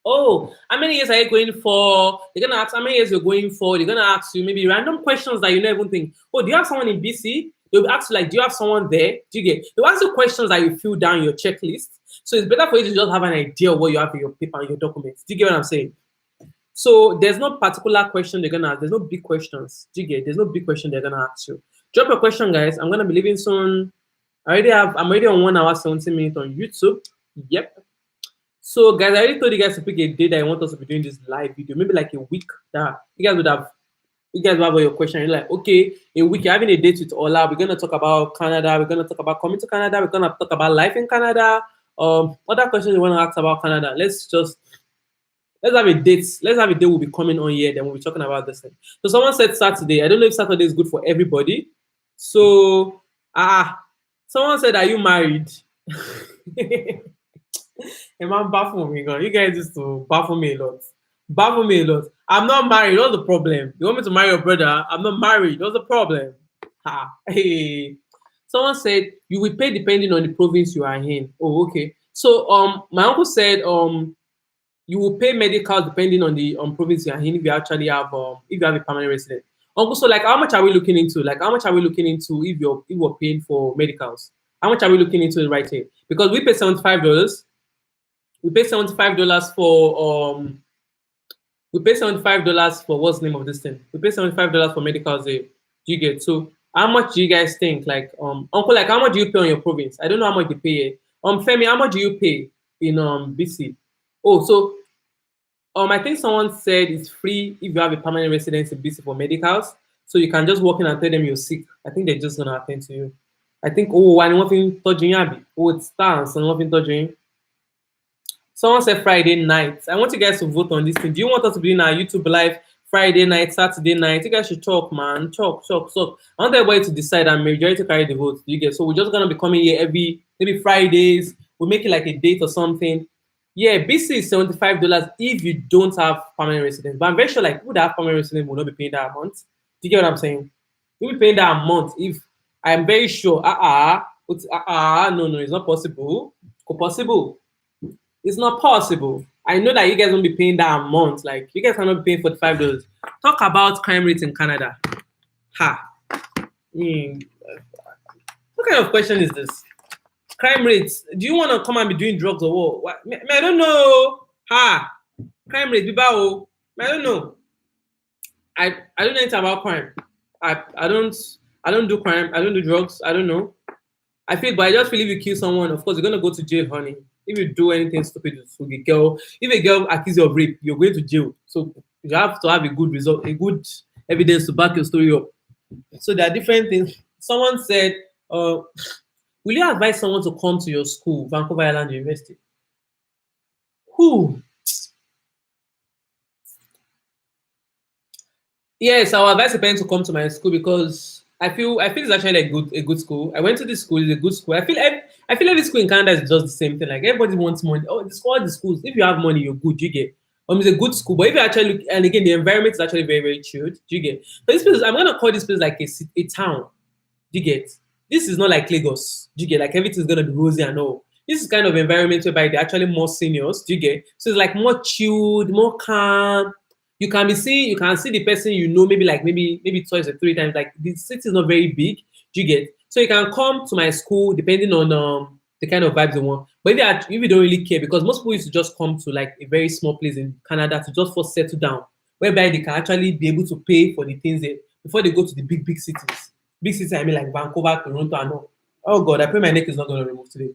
[SPEAKER 1] oh, how many years are you going for? They're going to ask how many years you're going for. They're going to ask you maybe random questions that you never even think. Oh, do you have someone in BC? They'll ask you, like, do you have someone there? Do you get? They'll ask you questions that you fill down your checklist. So it's better for you to just have an idea of what you have in your paper and your documents. Do you get what I'm saying? So there's no particular question they're gonna ask. There's no big questions. Do you get? There's no big question they're gonna ask you. Drop a question, guys. I'm gonna be leaving soon. I'm already on 1 hour 17 minutes on YouTube. Yep. So guys, I already told you guys to pick a day that I want us to be doing this live video. Maybe like a week that you guys will have your question. You're like, okay, a week, you're having a date with Ola. We're gonna talk about Canada. We're gonna talk about coming to Canada. We're gonna talk about life in Canada. Other questions you want to ask about Canada. Let's have a date. Let's have a day we'll be coming on here, then we'll be talking about this thing. So someone said Saturday. I don't know if Saturday is good for everybody. So someone said, are you married? Hey man, baffle me, God. You guys used to baffle me a lot. Baffle me a lot. I'm not married. What's the problem? You want me to marry your brother? I'm not married. What's the problem? Hey. Someone said you will pay depending on the province you are in. Oh, okay. So my uncle said you will pay medical depending on the province you are in if you actually have if you have a permanent resident. Also, like how much are we looking into? Like how much are we looking into if you're paying for medicals? How much are we looking into right here? Because we pay $75. We pay $75 for we pay $75 for what's the name of this thing? We pay $75 for medicals there. Do you get? So how much do you guys think? Like uncle, like how much do you pay on your province? I don't know how much you pay here. Femi, how much do you pay in BC? Oh, so I think someone said it's free if you have a permanent residence in BC for medicals. So you can just walk in and tell them you're sick. I think they're just gonna attend to you. I think and nothing touching you. Oh, it stands and nothing touching. Someone said Friday night. I want you guys to vote on this thing. Do you want us to be in our YouTube live Friday night, Saturday night? You guys should talk, man. Talk. I want everybody to decide and majority carry the vote. You get? So we're just gonna be coming here maybe Fridays. We'll make it like a date or something. Yeah, BC is $75 if you don't have permanent residence. But I'm very sure like people that have permanent residence will not be paying that amount. Do you get what I'm saying? You'll be paying that amount if I'm very sure. No, it's not possible. It's not possible. I know that you guys won't be paying that amount. Like you guys cannot be paying $45. Talk about crime rates in Canada. What kind of question is this? Crime rates. Do you want to come and be doing drugs or what? I don't know. Crime rates. I don't know. I don't know anything about crime. I don't do crime. I don't do drugs. I don't know. But I just feel if you kill someone, of course you're gonna go to jail, honey. If you do anything stupid to a girl, if a girl accuses you of rape, you're going to jail. So you have to have a good result, a good evidence to back your story up. So there are different things. Someone said, will you advise someone to come to your school, Vancouver Island University? Who? Yes, I would advise a parent to come to my school because I feel it's actually a good school. I went to this school; it's a good school. I feel every school in Canada is just the same thing. Like everybody wants money. Oh, all the schools. If you have money, you're good. You get. It's a good school. But if you actually look, and again, the environment is actually very, very chilled. Do you get? But this place, I'm gonna call this place like a town. Do you get? This is not like Lagos. Do you get? Like everything's gonna be rosy and all. This is kind of environment whereby they're actually more seniors. Do you get? So it's like more chilled, more calm. You can see the person maybe twice or 3 times. Like the city is not very big. Do you get? So you can come to my school depending on the kind of vibes you want. But if you don't really care, because most people used to just come to like a very small place in Canada to just first settle down, whereby they can actually be able to pay for the things before they go to the big cities. Big cities, I mean like Vancouver, Toronto, and all. Oh God, I pray my neck is not going to remove today.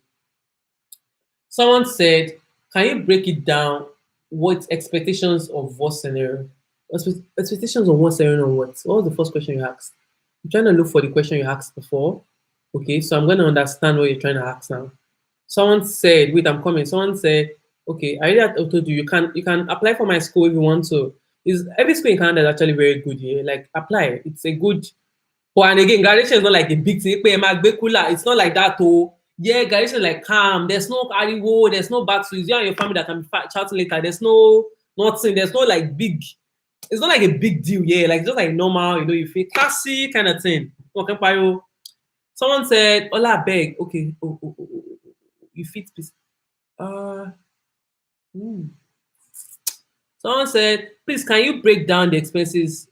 [SPEAKER 1] Someone said, can you break it down? What expectations of what scenario? Expectations of what scenario or what? What was the first question you asked? I'm trying to look for the question you asked before. Okay, so I'm going to understand what you're trying to ask now. Someone said, wait, I'm coming. Someone said, okay, I already told you you can apply for my school if you want to. Every school in Canada is actually very good here. Like apply. It's a good. But and again, graduation is not like a big thing. It's not like that. Oh, yeah, graduation is like calm. There's no ariwo. There's no backstories. You and your family that can be chatting later. There's no nothing. There's no like big. It's not like a big deal. Yeah, like just like normal. You know, you feel classy kind of thing. Okay, someone said, "Ola beg." Okay. You fit. Someone said, "Please, can you break down the expenses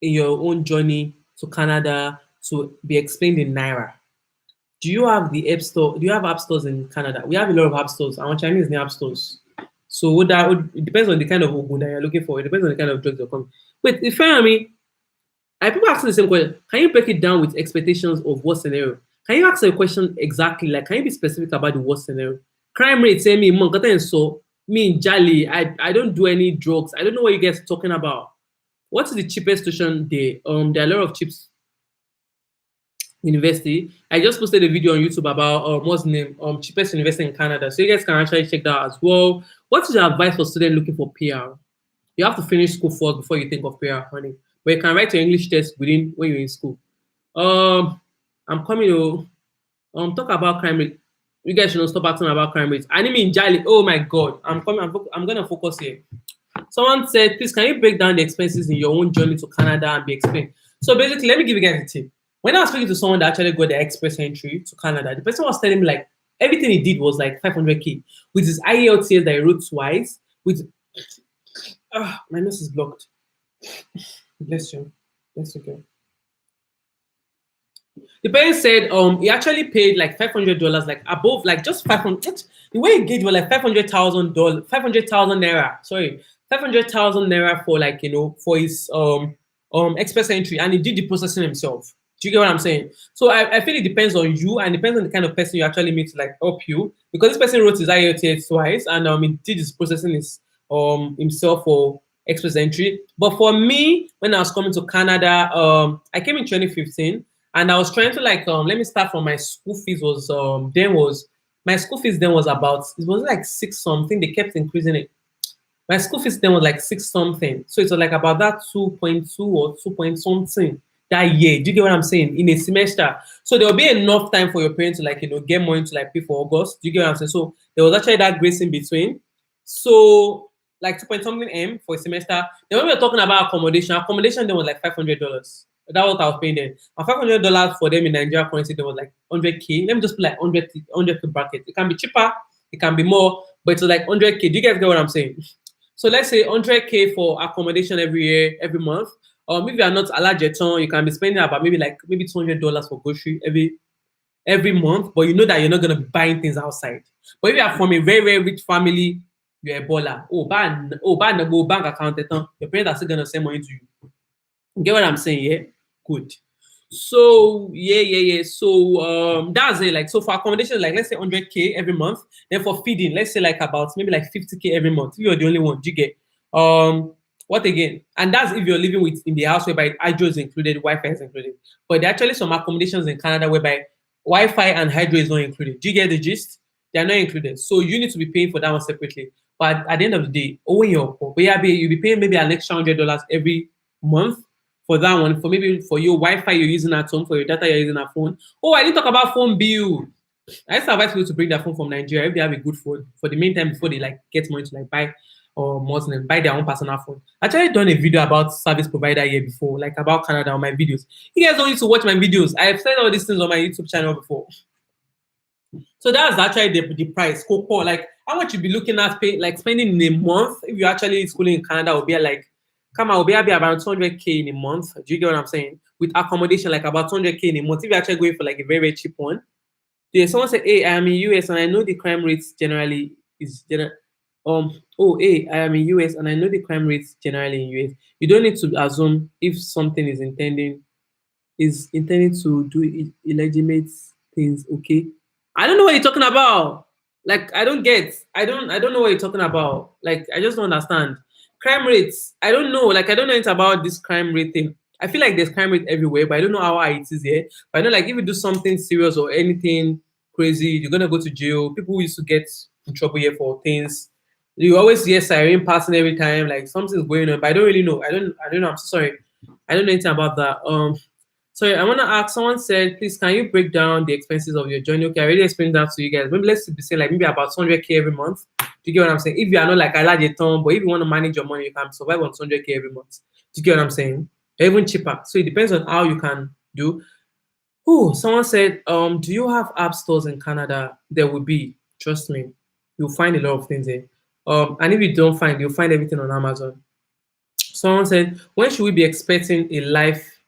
[SPEAKER 1] in your own journey to Canada to be explained in Naira? Do you have the app store? Do you have app stores in Canada? We have a lot of app stores. Our Chinese name app stores. So it depends on the kind of Ogun that you're looking for. It depends on the kind of drugs you're coming. Wait, if you know me, people asking the same question. Can you break it down with expectations of what scenario? Can you ask a question exactly? Like, can you be specific about the what scenario? Crime rate, say me, so me, Jali, I don't do any drugs. I don't know what you guys are talking about. What is the cheapest tuition there? There are a lot of chips university. I just posted a video on YouTube about what's the name? Cheapest university in Canada. So you guys can actually check that as well. What is your advice for students looking for PR? You have to finish school first before you think of PR, honey. But you can write your English test when you're in school. I'm coming to talk about crime rate. You guys should not stop asking about crime rates. Anime in Jali. Oh my God. I'm gonna focus here. Someone said, please, can you break down the expenses in your own journey to Canada and be explained? So basically, let me give you guys a tip. When I was speaking to someone that actually got the express entry to Canada, the person was telling me like everything he did was like 500K with his IELTS that he wrote twice. My nose is blocked. Bless you. That's okay. The parent said he actually paid like $500, like above, like just 500. The way he gave was like $500,000, 500,000 naira. Sorry, 500,000 naira for like for his express entry, and he did the processing himself. Do you get what I'm saying? So I feel it depends on you and depends on the kind of person you actually meet to like help you, because this person wrote his IELTS twice and he did his processing himself for express entry. But for me, when I was coming to Canada, I came in 2015 and I was trying to like let me start from my school fees was my school fees then was about, it was like 6 something. They kept increasing it. My school fees then was like 6 something. So it was like about that 2.2 or 2 point something that year. Do you get what I'm saying? In a semester. So there will be enough time for your parents to like, get money to like pay for August. Do you get what I'm saying? So there was actually that grace in between. So like 2 point something M for a semester. Then when we were talking about accommodation then was like $500. That was what I was paying then. And $500 for them in Nigeria currency, there was like 100K. Let me just put like 100K bracket. It can be cheaper, it can be more, but it's like 100K. Do you guys get what I'm saying? So let's say 100K for accommodation every year, every month. Or maybe you're not a large jeton, you can be spending about maybe $200 for grocery every month, but you know that you're not gonna be buying things outside. But if you are from a very, very rich family, you're a baller. Go bank account, your parents are still gonna send money to you. You get what I'm saying? Yeah, good. So yeah. So that's it. Like, so for accommodation, like let's say 100K every month. Then for feeding, let's say like about maybe like 50K every month. If you're the only one, you get what again? And that's if you're living in the house whereby hydro is included, Wi-Fi is included. But there are actually some accommodations in Canada whereby Wi-Fi and hydro is not included. Do you get the gist? They are not included. So you need to be paying for that one separately. But at the end of the day, you'll be paying maybe an extra $100 every month for that one, for your Wi-Fi you're using at home, for your data you're using at phone. Oh, I didn't talk about phone bill. I just advise people to bring their phone from Nigeria if they have a good phone for the meantime before they like get money to like buy or Muslim, buy their own personal phone. I actually done a video about service provider here before, like about Canada on my videos. You guys don't need to watch my videos. I've said all these things on my YouTube channel before. So that's actually the price. Like how much you'll be looking at spending in a month if you're actually schooling in Canada will be like, come on, will be around 200K in a month. Do you get what I'm saying? with accommodation, like about 200K in a month. If you're actually going for like a very, very cheap one. Yeah, someone said, "Hey, I am in US and I know the crime rates generally is hey, I am in US and I know the crime rates generally in US. You don't need to assume if something is intending to do illegitimate things, okay? I don't know what you're talking about. Like, I don't get. I don't know what you're talking about. Like, I just don't understand. Crime rates. I don't know. Like, I don't know anything about this crime rate thing. I feel like there's crime rate everywhere, but I don't know how high it is here. But I know, like, if you do something serious or anything crazy, you're gonna go to jail. People used to get in trouble here for things. You always hear siren passing every time, like something's going on, but I don't really know. I don't know. I'm so sorry. I don't know anything about that. Sorry, I want to ask. Someone said, please, can you break down the expenses of your journey? Okay, I already explained that to you guys. Maybe let's be saying like maybe about 200K every month. Do you get what I'm saying? If you are not like I like a ton, but if you want to manage your money, you can survive on 200K every month. Do you get what I'm saying? Or even cheaper. So it depends on how you can do. Oh, someone said, do you have app stores in Canada? There will be. Trust me, you'll find a lot of things there. And if you don't find, you'll find everything on Amazon. Someone said, when should we be expecting a life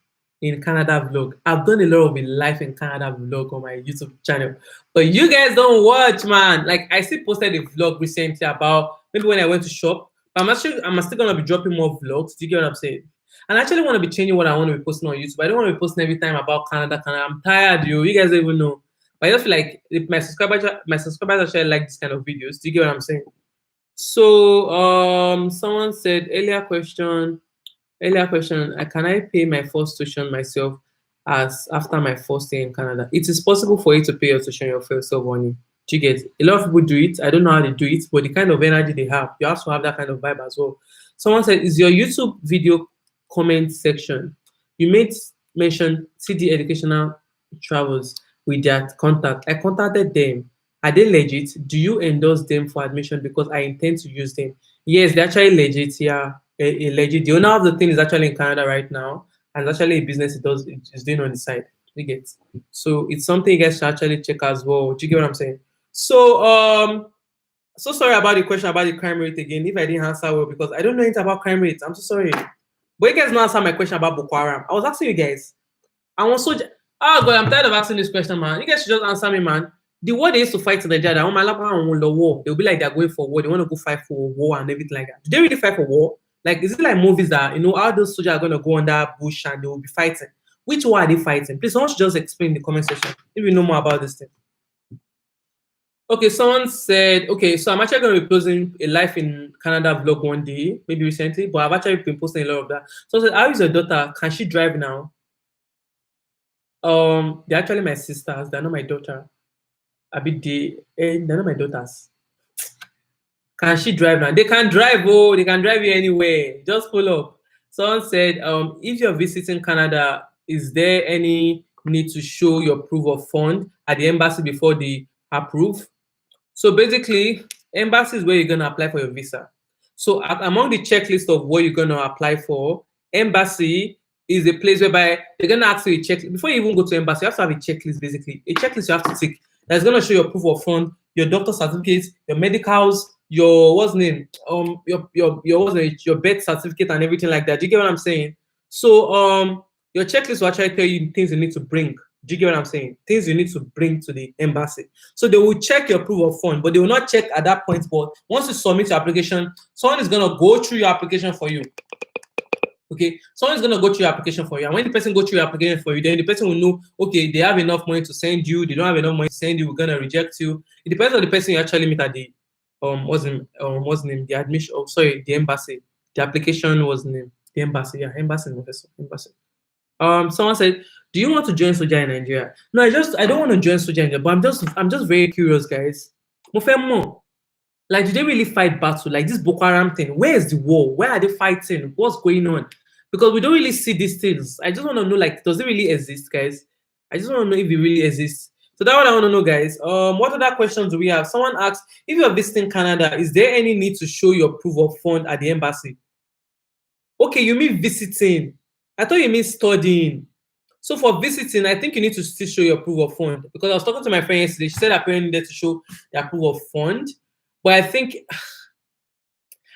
[SPEAKER 1] in Canada vlog? I've done a lot of a life in Canada vlog on my YouTube channel, but you guys don't watch, man. Like I still posted a vlog recently about maybe when I went to shop. But I'm still gonna be dropping more vlogs. Do you get what I'm saying? And I actually want to be changing what I want to be posting on YouTube. I don't want to be posting every time about Canada. I'm tired, yo. You guys don't even know. But I just feel like if my subscribers actually like this kind of videos. Do you get what I'm saying? So someone said earlier question, can I pay my first tuition myself as after my first day in Canada? It is possible for you to pay your tuition yourself money. Do you get? A lot of people do it. I don't know how they do it, but the kind of energy they have, you have to have that kind of vibe as well. Someone said, is your YouTube video comment section? You made mention CD Educational Travels with their contact. I contacted them. Are they legit? Do you endorse them for admission? Because I intend to use them. Yes, they're actually legit. Yeah, legit. The owner of the thing is actually in Canada right now, and actually a business it's doing on the side. You get. So it's something you guys should actually check as well. Do you get what I'm saying? So so sorry about the question about the crime rate again. If I didn't answer well, because I don't know anything about crime rates. I'm so sorry. But you guys not answer my question about Boko Haram. I was asking you guys. I was so oh god, I'm tired of asking this question, man. You guys should just answer me, man. The war they used to fight in Nigeria, that my on the war, they'll be like they're going for war, they want to go fight for war and everything like that. Do they really fight for war? Like, is it like movies that how those soldiers are gonna go under bush and they will be fighting? Which war are they fighting? Please, someone should just explain in the comment section if you know more about this thing. Okay, someone said, okay, so I'm actually going to be posting a life in Canada vlog one day, maybe recently, but I've actually been posting a lot of that. So I said, how is your daughter? Can she drive now? They're actually my sisters. They're not my daughter. They're not my daughters. Can she drive now? They can drive. Oh, they can drive you anywhere. Just pull up. Someone said, if you're visiting Canada, is there any need to show your proof of fund at the embassy before they approve? So basically, embassy is where you're gonna apply for your visa. So among the checklist of what you're gonna apply for, embassy is a place whereby they're gonna ask you a checklist. Before you even go to embassy, you have to have a checklist, basically. A checklist you have to tick that's gonna show your proof of fund, your doctor certificates, your medicals, your what's name, your birth certificate and everything like that. Do you get what I'm saying? So your checklist will actually tell you things you need to bring. Do you get what I'm saying? Things you need to bring to the embassy. So they will check your proof of fund, but they will not check at that point. But once you submit your application, someone is gonna go through your application for you. Okay, someone is gonna go through your application for you, and when the person go through your application for you, then the person will know, okay, they have enough money to send you, they don't have enough money to send you, we're gonna reject you. It depends on the person you actually meet at the what's the name, the admission, sorry, the embassy. The application was named the embassy, yeah, embassy, embassy. Someone said, do you want to join Soja in Nigeria? No, I don't want to join Soja in Nigeria, but I'm just very curious, guys. Like, do they really fight battle? Like this Boko Haram thing, where is the war? Where are they fighting? What's going on? Because we don't really see these things. I just want to know, like, does it really exist, guys? I just want to know if it really exists. So that's what I want to know, guys. What other questions do we have? Someone asked, if you're visiting Canada, is there any need to show your proof of fund at the embassy? Okay, you mean visiting. I thought you mean studying. So for visiting, I think you need to still show your proof of fund. Because I was talking to my friend yesterday, she said apparently needed to show their proof of fund. But I think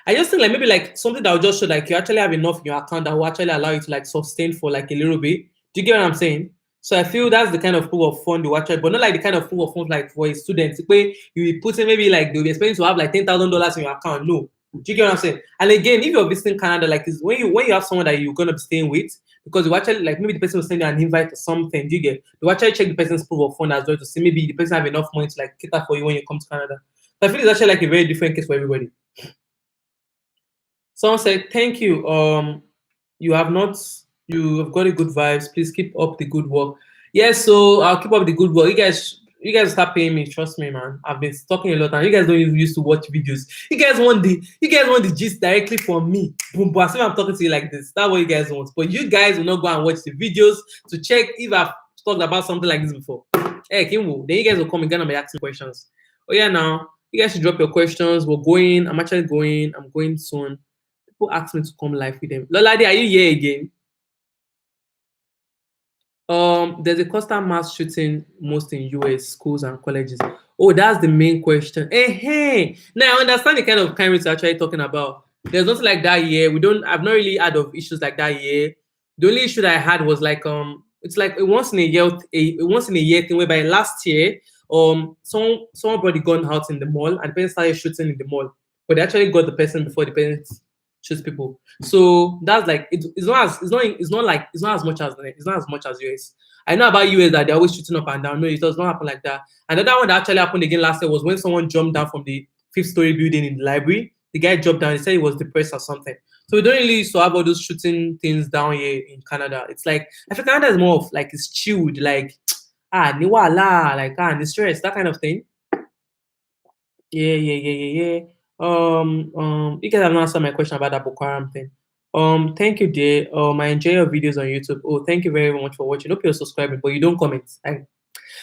[SPEAKER 1] I just think like maybe like something that will just show like you actually have enough in your account that will actually allow you to like sustain for like a little bit. Do Do you get what I'm saying? So I feel that's the kind of pool of fund they watch out, but not like the kind of pool of fund like for a student. Where you will put in maybe like they'll be expecting to have like $10,000 in your account. No. Do you get what I'm saying? And again, if you're visiting Canada, like is when you have someone that you're gonna be staying with, because you actually like maybe the person will send you an invite or something. Do you get? You actually check the person's pool of fund as well to see maybe the person have enough money to like cater for you when you come to Canada. So I feel it's actually like a very different case for everybody. Someone said, "Thank you. You have got a good vibes. Please keep up the good work." Yes, so I'll keep up the good work. You guys start paying me. Trust me, man. I've been talking a lot, and you guys don't even used to watch videos. You guys want the gist directly from me. Boom, boom. As if I'm talking to you like this. That's what you guys want. But you guys will not go and watch the videos to check if I've talked about something like this before. Hey, Kimbo, then you guys will come and gonna be asking questions. Oh yeah, now you guys should drop your questions. We're going. I'm actually going. I'm going soon. People ask me to come live with them. Lolade, are you here again? There's a constant mass shooting most in US schools and colleges. Oh, that's the main question. Hey. Now I understand the kind of crime we're actually talking about. There's nothing like that here. I've not really heard of issues like that here. The only issue that I had was like it's like a once in a year thing whereby last year someone brought the gun out in the mall and the person started shooting in the mall. But they actually got the person before the parents choose people. So that's like it's not as much as US. I know about US that they're always shooting up and down. No, it does not happen like that. Another one that actually happened again last year was when someone jumped down from the 5th-story building in the library. The guy jumped down. He said he was depressed or something. So we don't really used to have all those shooting things down here in Canada. It's like I think Canada is more of like it's chilled, like niwala, like the stress, that kind of thing. Yeah. You guys have not answered my question about that Boko Haram thing. Thank you, dear. I enjoy your videos on YouTube. Oh, thank you very much for watching. Hope you're subscribing, but you don't comment.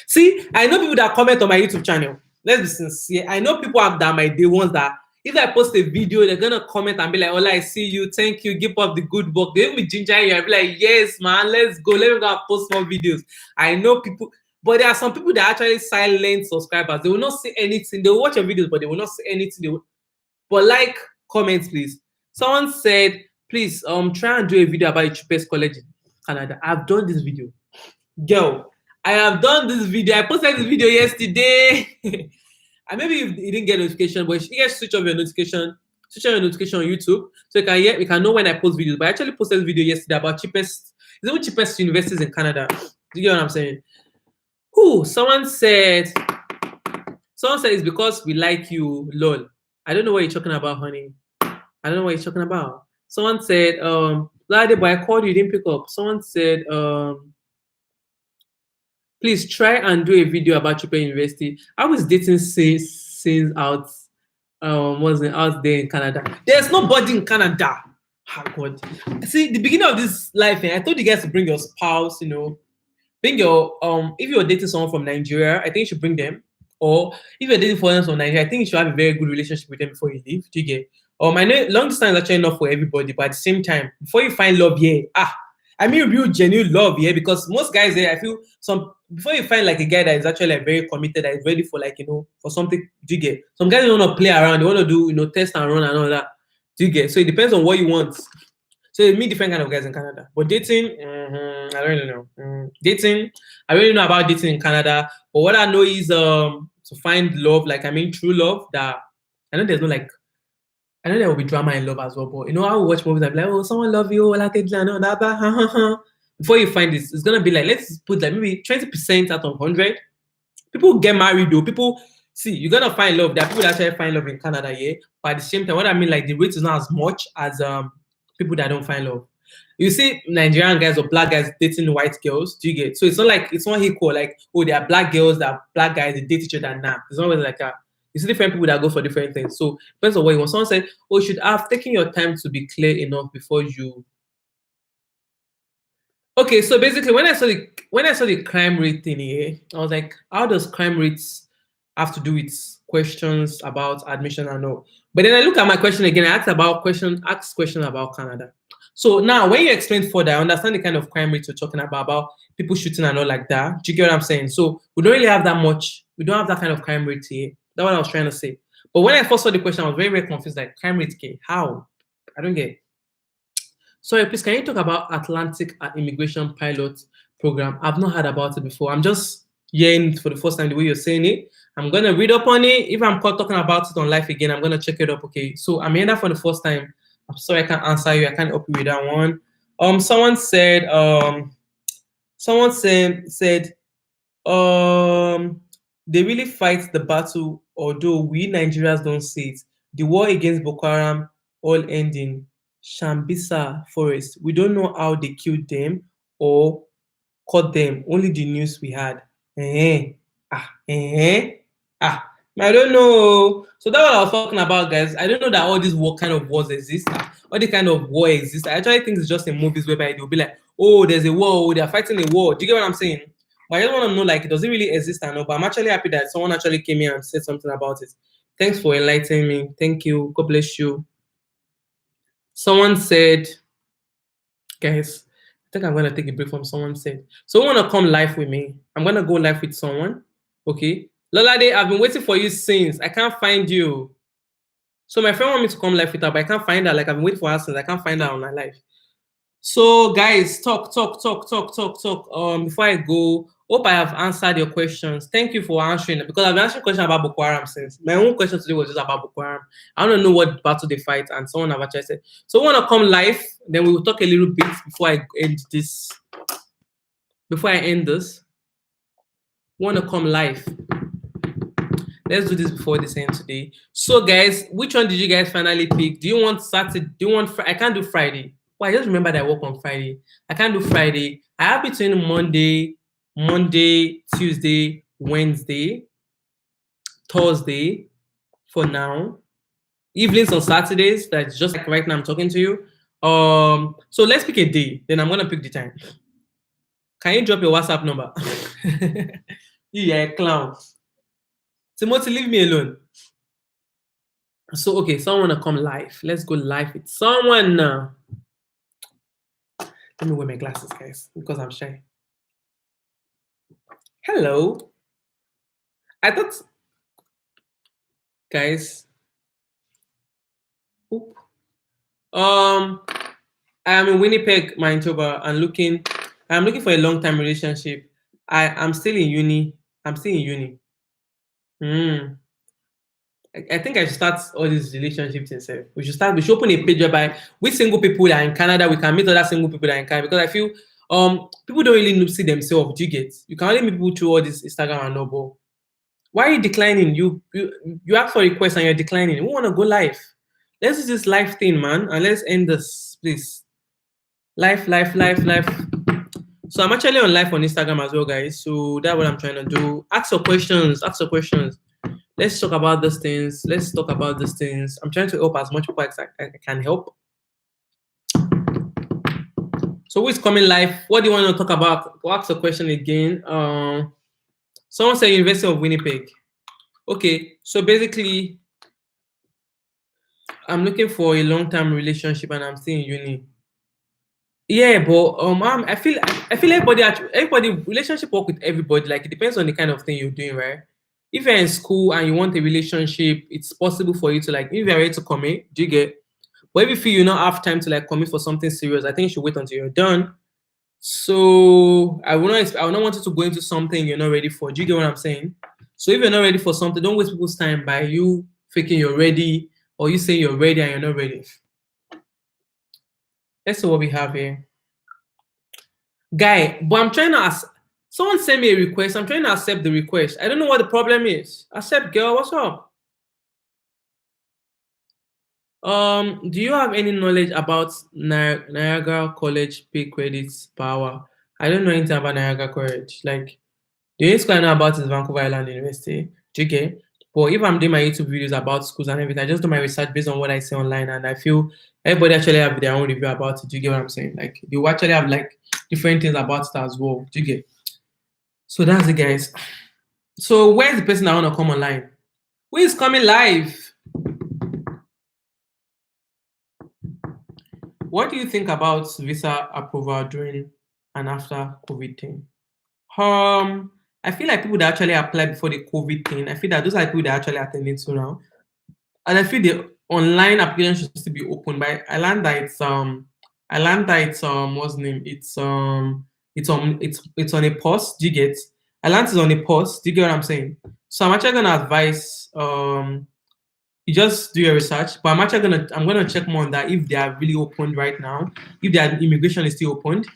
[SPEAKER 1] See, I know people that comment on my YouTube channel. Let's be sincere. I know people that my day ones that if I post a video, they're gonna comment and be like, "Oh, I see you. Thank you. Keep up the good work." They will be gingering you. I'll be like, "Yes, man. Let's go. Let me go and post more videos." I know people. But there are some people that are actually silent subscribers. They will not say anything. They will watch your videos, but they will not say anything. But like, comments, please. Someone said, please try and do a video about the cheapest college in Canada. I've done this video. Girl, I have done this video. I posted this video yesterday. And maybe you didn't get notification, but you guys switch on your notification on YouTube so you can know when I post videos. But I actually posted this video yesterday about cheapest universities in Canada. Do you get what I'm saying? Someone said it's because we like you, lol. I don't know what you're talking about, honey. I don't know what you're talking about. Someone said, Lade, but I called you, didn't pick up. Someone said, please try and do a video about Chupa University. I was dating since out out there in Canada. There's nobody in Canada. Oh God. See, the beginning of this life, I told you guys to bring your spouse, bring your if you're dating someone from Nigeria, I think you should bring them. Or if you're dating foreigners from Nigeria, I think you should have a very good relationship with them before you leave. Do you get? I know long distance is actually not for everybody, but at the same time, before you find love here, I mean real genuine love here, because most guys there, I feel before you find like a guy that is actually like very committed, that is ready for like for something. Do you get? Some guys don't want to play around, they want to do test and run and all that. Do you get? So it depends on what you want. So you meet different kind of guys in Canada. But dating, I don't really know. Dating, I really know about dating in Canada. But what I know is to find love, true love. That I know there's no I know there will be drama in love as well. But I will watch movies. I'm like, oh, someone love you, like it, that. Before you find this, it's gonna be like, let's put like maybe 20% out of 100. People get married though. People see you're gonna find love. There are people that actually find love in Canada, yeah. But at the same time, what I mean, like the rate is not as much as people that don't find love. You see Nigerian guys or black guys dating white girls. Do you get? So it's not equal. Like, oh, there are black girls, that black guys, they date each other now. It's always like that. You see different people that go for different things. So depends on what you want. Someone said, oh, you should have taken your time to be clear enough before you. Okay, so basically when I saw the crime rate thing here, I was like, how does crime rates have to do with questions about admission and all? But then I look at my question again, I asked question about Canada. So now when you explain further, I understand the kind of crime rates you're talking about people shooting and all like that. Do you get what I'm saying? So we don't really have that much, we don't have that kind of crime rate here. That's what I was trying to say. But when I first saw the question, I was very, very confused, like crime rate, how? I don't get it. Sorry, please, can you talk about Atlantic immigration pilots program. I've not heard about it before. I'm just hearing it for the first time the way you're saying it. I'm gonna read up on it. If I'm caught talking about it on live again, I'm gonna check it up. Okay. So I'm hearing that for the first time. I'm sorry I can't answer you. I can't help you with that one. Someone said they really fight the battle, although we Nigerians don't see it. The war against Boko Haram all end in Shambisa forest. We don't know how they killed them or caught them. Only the news we had. Eh, I don't know. So that's what I was talking about, guys. I don't know that all these war kind of wars exist. All the kind of war exists. I actually think it's just in movies whereby they'll be like, oh, there's a war, oh, they're fighting a war. Do you get what I'm saying? But I just want to know, like, does it really exist or no? But I'm actually happy that someone actually came here and said something about it. Thanks for enlightening me. Thank you. God bless you. Someone said, guys, I think I'm going to take a break from someone said. So you want to come live with me? I'm going to go live with someone. Okay. Lolade, I've been waiting for you since. I can't find you. So my friend want me to come live with her, but I can't find her. Like, I've been waiting for her since. I can't find her on my live. So guys, talk. Before I go, hope I have answered your questions. Thank you for answering, because I've been answering questions about Boko Haram since. My own question today was just about Boko Haram. I want to know what battle they fight, and someone have actually said. So we want to come live, then we will talk a little bit before I end this. Before I end this, want to come live. Let's do this before this ends today. So guys, which one did you guys finally pick? Do you want Saturday? Do you want I can't do Friday. Well, I just remember that I work on Friday. I can't do Friday. I have between Monday, Tuesday, Wednesday, Thursday for now. Evenings on Saturdays. That's just like right now I'm talking to you. So let's pick a day. Then I'm gonna pick the time. Can you drop your WhatsApp number? You're a clown. Timothy, leave me alone. So okay, someone wanna come live. Let's go live with someone. Let me wear my glasses, guys, because I'm shy. Hello. I thought, guys. Oop. I am in Winnipeg, Manitoba, and I'm looking for a long-term relationship. I'm still in uni. I think I should start all these relationships itself. We should open a page whereby we single people that are in Canada, we can meet other single people that are in Canada, because I feel people don't really see themselves. Do you get? You can only meet people through all this Instagram and all, but why are you declining? You ask for a request and you're declining. We want to go live. Let's do this live thing, man, and let's end this, please. Live. So I'm actually on live on Instagram as well, guys. So that's what I'm trying to do. Ask your questions. Let's talk about these things. I'm trying to help as much people as I can help. So who is coming live? What do you want to talk about? Ask the question again. Someone said University of Winnipeg. Okay, so basically, I'm looking for a long-term relationship and I'm still in uni. Yeah, but I feel everybody relationship work with everybody. Like, it depends on the kind of thing you're doing, right? If you're in school and you want a relationship, it's possible for you to, like, if you're ready to commit, do you get? But if you feel you don't have time to, like, commit for something serious, I think you should wait until you're done. So I will not want you to go into something you're not ready for. Do you get what I'm saying? So if you're not ready for something, don't waste people's time by you faking you're ready, or you saying you're ready and you're not ready. Let's see what we have here. Guy, but I'm trying to ask. Someone sent me a request. I'm trying to accept the request. I don't know what the problem is. Accept, girl. What's up? Do you have any knowledge about Niagara College pay credits power? I don't know anything about Niagara College. Like, the only school I know about is Vancouver Island University. Do you get? But if I'm doing my YouTube videos about schools and everything, I just do my research based on what I see online, and I feel everybody actually have their own review about it. Do you get what I'm saying? Like, you actually have, like, different things about it as well. Do you get? So that's it, guys. So where's the person that want to come online? Who is coming live? What do you think about visa approval during and after COVID thing? I feel like people that actually applied before the COVID thing, I feel that those are people that actually attending to now. And I feel the online application should still be open. But I learned that it's what's the name? It's it's on a pause. Do you get? Atlantis is on a pause. Do you get what I'm saying? So I'm actually gonna advise you just do your research, but I'm gonna check more on that if they are really opened right now, if their immigration is still opened.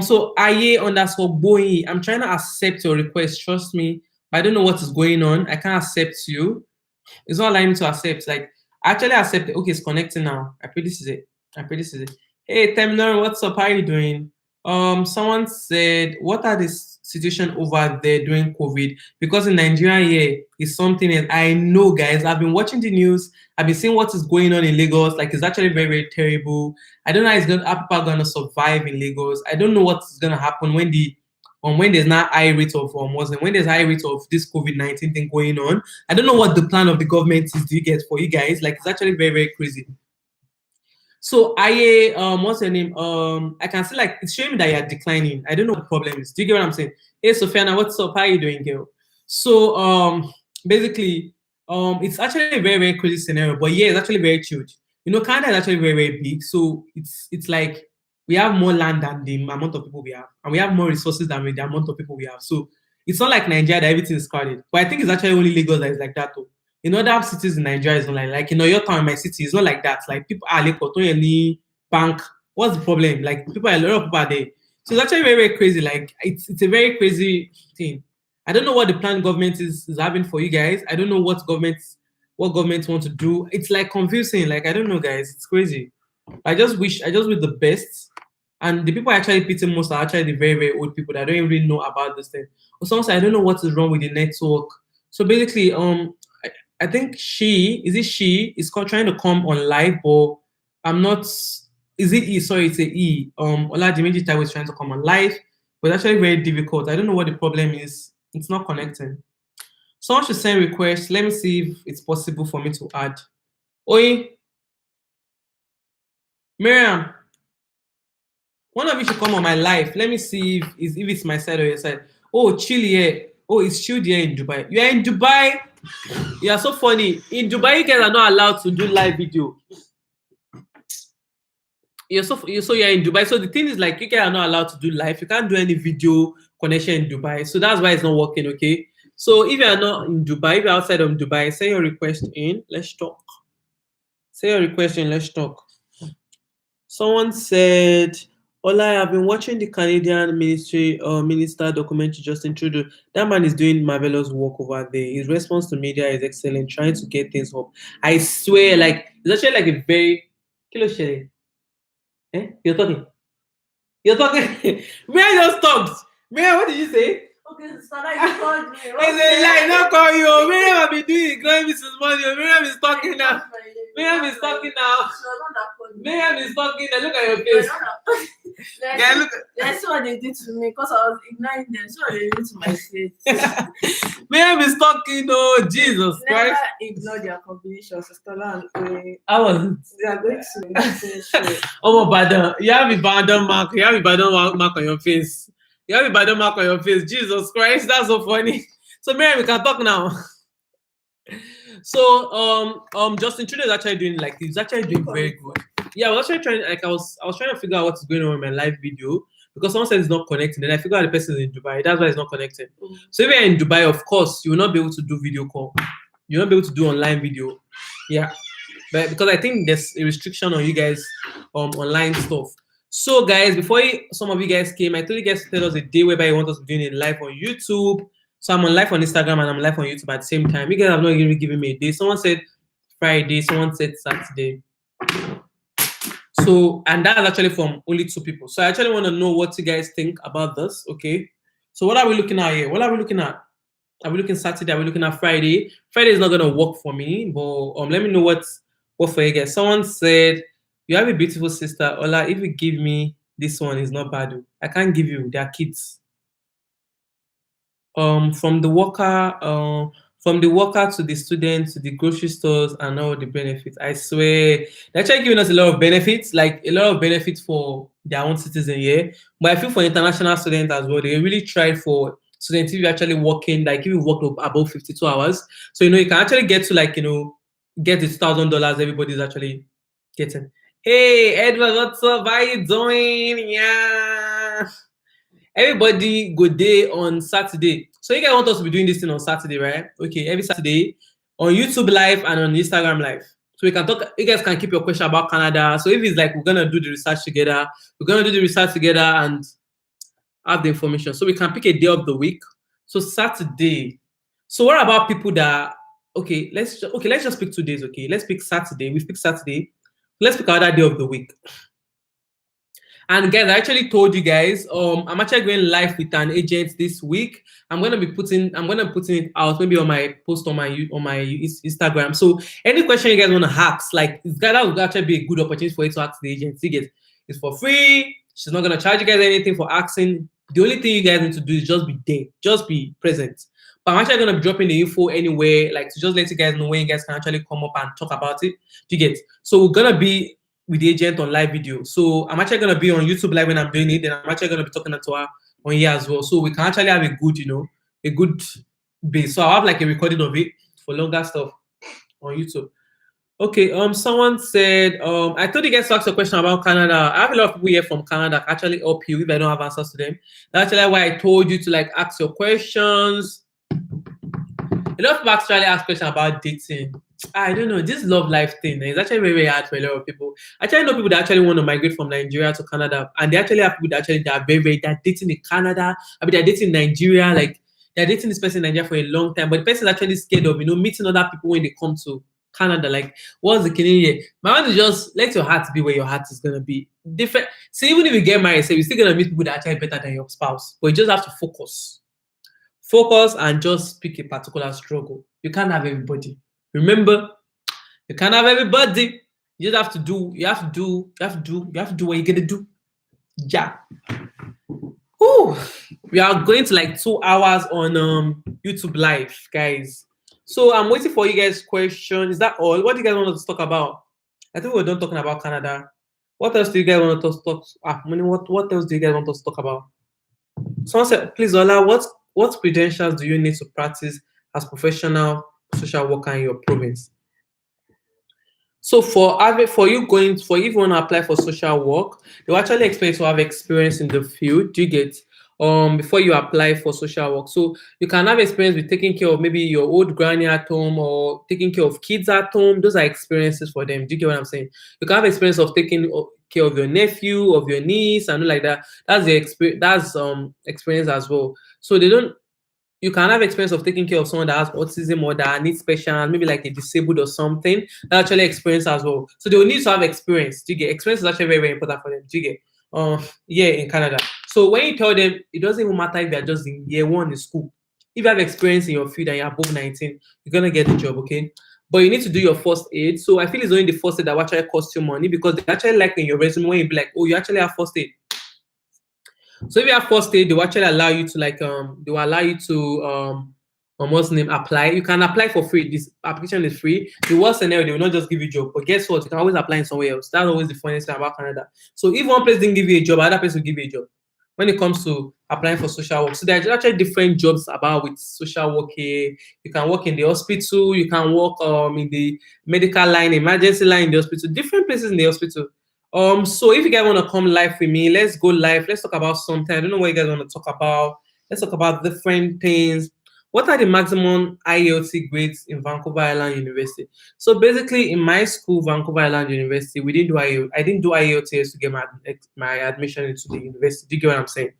[SPEAKER 1] So Aye underscore Boeing, I'm trying to accept your request. Trust me, but I don't know what is going on. I can't accept you. It's not allowing me to accept. Like I actually accept it. Okay, it's connecting now. I pray this is it. I pray this is it. Hey Temner, what's up? How are you doing? Someone said, what are the situation over there during COVID? Because in Nigeria here is something else. I know, guys. I've been watching the news. I've been seeing what is going on in Lagos. Like it's actually very, very terrible. I don't know how people are gonna survive in Lagos. I don't know what's gonna happen when there's not high rate of Muslim, when there's high rate of this COVID-19 thing going on. I don't know what the plan of the government is. Do you get for you guys? Like it's actually very, very crazy. So I what's your name? I can see like it's showing me that you're declining. I don't know what the problem is. Do you get what I'm saying? Hey Sofiana, what's up? How are you doing, girl? So basically it's actually a very, very crazy scenario, but yeah, it's actually very chilled. You know, Canada is actually very, very big. So it's like we have more land than the amount of people we have, and we have more resources than the amount of people we have. So it's not like Nigeria that everything is crowded. But I think it's actually only Lagos that is like that though. In other cities in Nigeria, it's not like your town, my city, it's not like that. Like people are like bank. What's the problem? Like a lot of people are there. So it's actually very, very crazy. Like it's a very crazy thing. I don't know what the plan government is having for you guys. I don't know what governments want to do. It's like confusing. Like I don't know, guys. It's crazy. I just wish the best. And the people I actually pity most are actually the very, very old people that don't even really know about this thing. Or someone said, I don't know what is wrong with the network. So basically, I think she is trying to come on live, but I'm not. Is it E? Sorry, it's a E. Oladimeji Taiwo is trying to come on live, but it's actually very difficult. I don't know what the problem is. It's not connecting. Someone should send requests. Let me see if it's possible for me to add. Oi, Miriam, one of you should come on my live. Let me see if it's my side or your side. Oh, chill here. Oh, it's chilled here in Dubai. You are in Dubai. You are so funny. In Dubai, you guys are not allowed to do live video. You're in Dubai. So the thing is, like, you guys are not allowed to do live. You can't do any video connection in Dubai. So that's why it's not working. Okay. So if you are not in Dubai, if you're outside of Dubai, send your request in. Let's talk. Say your request in. Let's talk. Someone said, Ola, I've been watching the Canadian minister documentary, Justin Trudeau. That man is doing marvelous work over there. His response to media is excellent, trying to get things up. I swear, like, it's actually like a very... Kilo Shere. Eh? You're talking. Mary just talked. Mary, what did you say?
[SPEAKER 2] Okay, so now you called me.
[SPEAKER 1] It's a lie, not call you. Miriam have been doing it, growing Mrs. Money. Miriam is talking now. Miriam is talking now. Miriam is talking now. Look at your face.
[SPEAKER 2] Yeah, look. That's what they did to me because I was ignoring them. So they did to my face.
[SPEAKER 1] Miriam is talking. Oh, Jesus Christ.
[SPEAKER 2] Never ignore their combinations.
[SPEAKER 1] I was.
[SPEAKER 2] They are going to finish.
[SPEAKER 1] Oh, but you have a abandoned mark. You have a abandoned mark on your face. You have a abandoned mark on your face. Jesus Christ, that's so funny. So Miriam, we can talk now. So Justin Trudeau is actually doing he's actually doing very good. Yeah, I was actually trying I was trying to figure out what's going on with my live video because someone said it's not connecting. Then I figured out the person is in Dubai. That's why it's not connected. So if you're in Dubai, of course, you will not be able to do video call. You'll not be able to do online video. Yeah. But because I think there's a restriction on you guys online stuff. So guys, before some of you guys came, I told you guys to tell us a day whereby you want us to be doing it live on YouTube. So I'm on live on Instagram and I'm live on YouTube at the same time. You guys have not really given me a day. Someone said Friday, someone said Saturday. So, and that's actually from only 2 people. So I actually want to know what you guys think about this. Okay. So what are we looking at here? What are we looking at? Are we looking Saturday? Are we looking at Friday? Friday is not gonna work for me, but let me know what for you guys. Someone said, you have a beautiful sister. Ola, if you give me this one, is not bad. I can't give you. They are kids. From the worker to the student to the grocery stores and all the benefits. I swear, they're actually giving us a lot of benefits, like a lot of benefits for their own citizen here. But I feel for international students as well, they really try for students if you're actually working, like if you work above 52 hours. So you can actually get to get the $1,000 everybody's actually getting. Hey Edward, what's up? How you doing? Yeah. everybody go day on Saturday. So you guys want us to be doing this thing on Saturday, right? Okay, every Saturday on YouTube Live and on Instagram Live. So we can talk, you guys can keep your question about Canada. So if it's like we're gonna do the research together, we're gonna do the research together and have the information. So we can pick a day of the week. So Saturday. So what about people that let's just pick 2 days, okay? Let's pick Saturday. We pick Saturday. Let's pick another day of the week. And guys, I actually told you guys, I'm actually going live with an agent this week. I'm gonna putting it out maybe on my post on my Instagram. So any question you guys want to ask, like that would actually be a good opportunity for you to ask the agent. It's for free. She's not gonna charge you guys anything for asking. The only thing you guys need to do is just be there, just be present. But I'm actually gonna be dropping the info anyway, like to just let you guys know when you guys can actually come up and talk about it. Do you get? So we're gonna be with the agent on live video. So I'm actually gonna be on YouTube live when I'm doing it, and I'm actually gonna be talking to her on here as well. So we can actually have a good base. So I'll have like a recording of it for longer stuff on YouTube. Okay, someone said, I told you guys to ask a question about Canada. I have a lot of people here from Canada actually help you if I don't have answers to them. That's actually why I told you to like ask your questions. A lot of people actually ask questions about dating. I don't know, this love life thing is actually very, very hard for a lot of people. Actually, I know people that actually want to migrate from Nigeria to Canada, and they actually have people that are they're dating in Canada. I mean, they're dating in Nigeria, like they're dating this person in Nigeria for a long time, but the person is actually scared of meeting other people when they come to Canada. Like, what's the Canadian? My mind is just let your heart be where your heart is gonna be. Different. So even if you get married, so you're still gonna meet people that are actually better than your spouse, but you just have to focus and just pick a particular struggle. You can't have everybody. Remember, you can't have everybody. You just have to do. You have to do what you gotta do. Yeah. Whew. We are going to like 2 hours on YouTube live, guys. So I'm waiting for you guys' question. Is that all? What do you guys want us to talk about? I think we're done talking about Canada. What else do you guys want us to talk? What else do you guys want us to talk about? Someone said, please, Ola, what credentials do you need to practice as professional social worker in your province? So if you want to apply for social work, they will actually expect you to have experience in the field. Do you get before you apply for social work? So you can have experience with taking care of maybe your old granny at home or taking care of kids at home. Those are experiences for them. Do you get what I'm saying? You can have experience of taking care of your nephew, of your niece, and like that. That's the experience. That's experience as well. So you can have experience of taking care of someone that has autism or that needs special, maybe like a disabled or something. That actually experience as well. So they will need to have experience. Do you get? Experience is actually very, very important for them. Do you get? In Canada. So when you tell them, it doesn't even matter if they're just in year 1 in school. If you have experience in your field and you're above 19, you're gonna get the job, okay? But you need to do your first aid. So I feel it's only the first aid that will actually cost you money because they actually like in your resume when you be like, oh, you actually have first aid. So if you have first aid, they will actually allow you to apply. You can apply for free. This application is free. The worst scenario, they will not just give you a job. But guess what? You can always apply in somewhere else. That's always the funniest thing about Canada. So if one place didn't give you a job, another place will give you a job. When it comes to applying for social work. So there are actually different jobs about with social work here. You can work in the hospital, you can work in the medical line, emergency line in the hospital, different places in the hospital. So if you guys want to come live with me, let's go live. Let's talk about something. I don't know what you guys want to talk about. Let's talk about different things. What are the maximum IELTS grades in Vancouver Island University? So basically, in my school, Vancouver Island University, we didn't do IELTS. I didn't do IELTS to get my admission into the university. Do you get what I'm saying?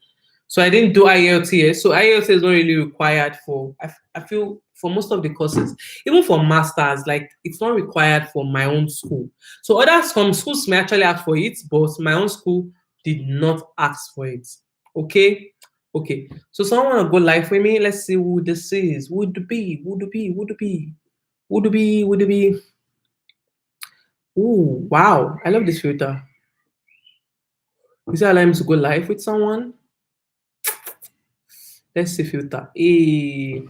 [SPEAKER 1] So I didn't do IELTS. So IELTS is not really required for, I feel, for most of the courses. Even for masters, like it's not required for my own school. So some schools may actually ask for it, but my own school did not ask for it. Okay. So someone wanna go live with me. Let's see who this is. Would it be? Oh wow! I love this filter. Is it allowing me to go live with someone? Let's see filter. Hey.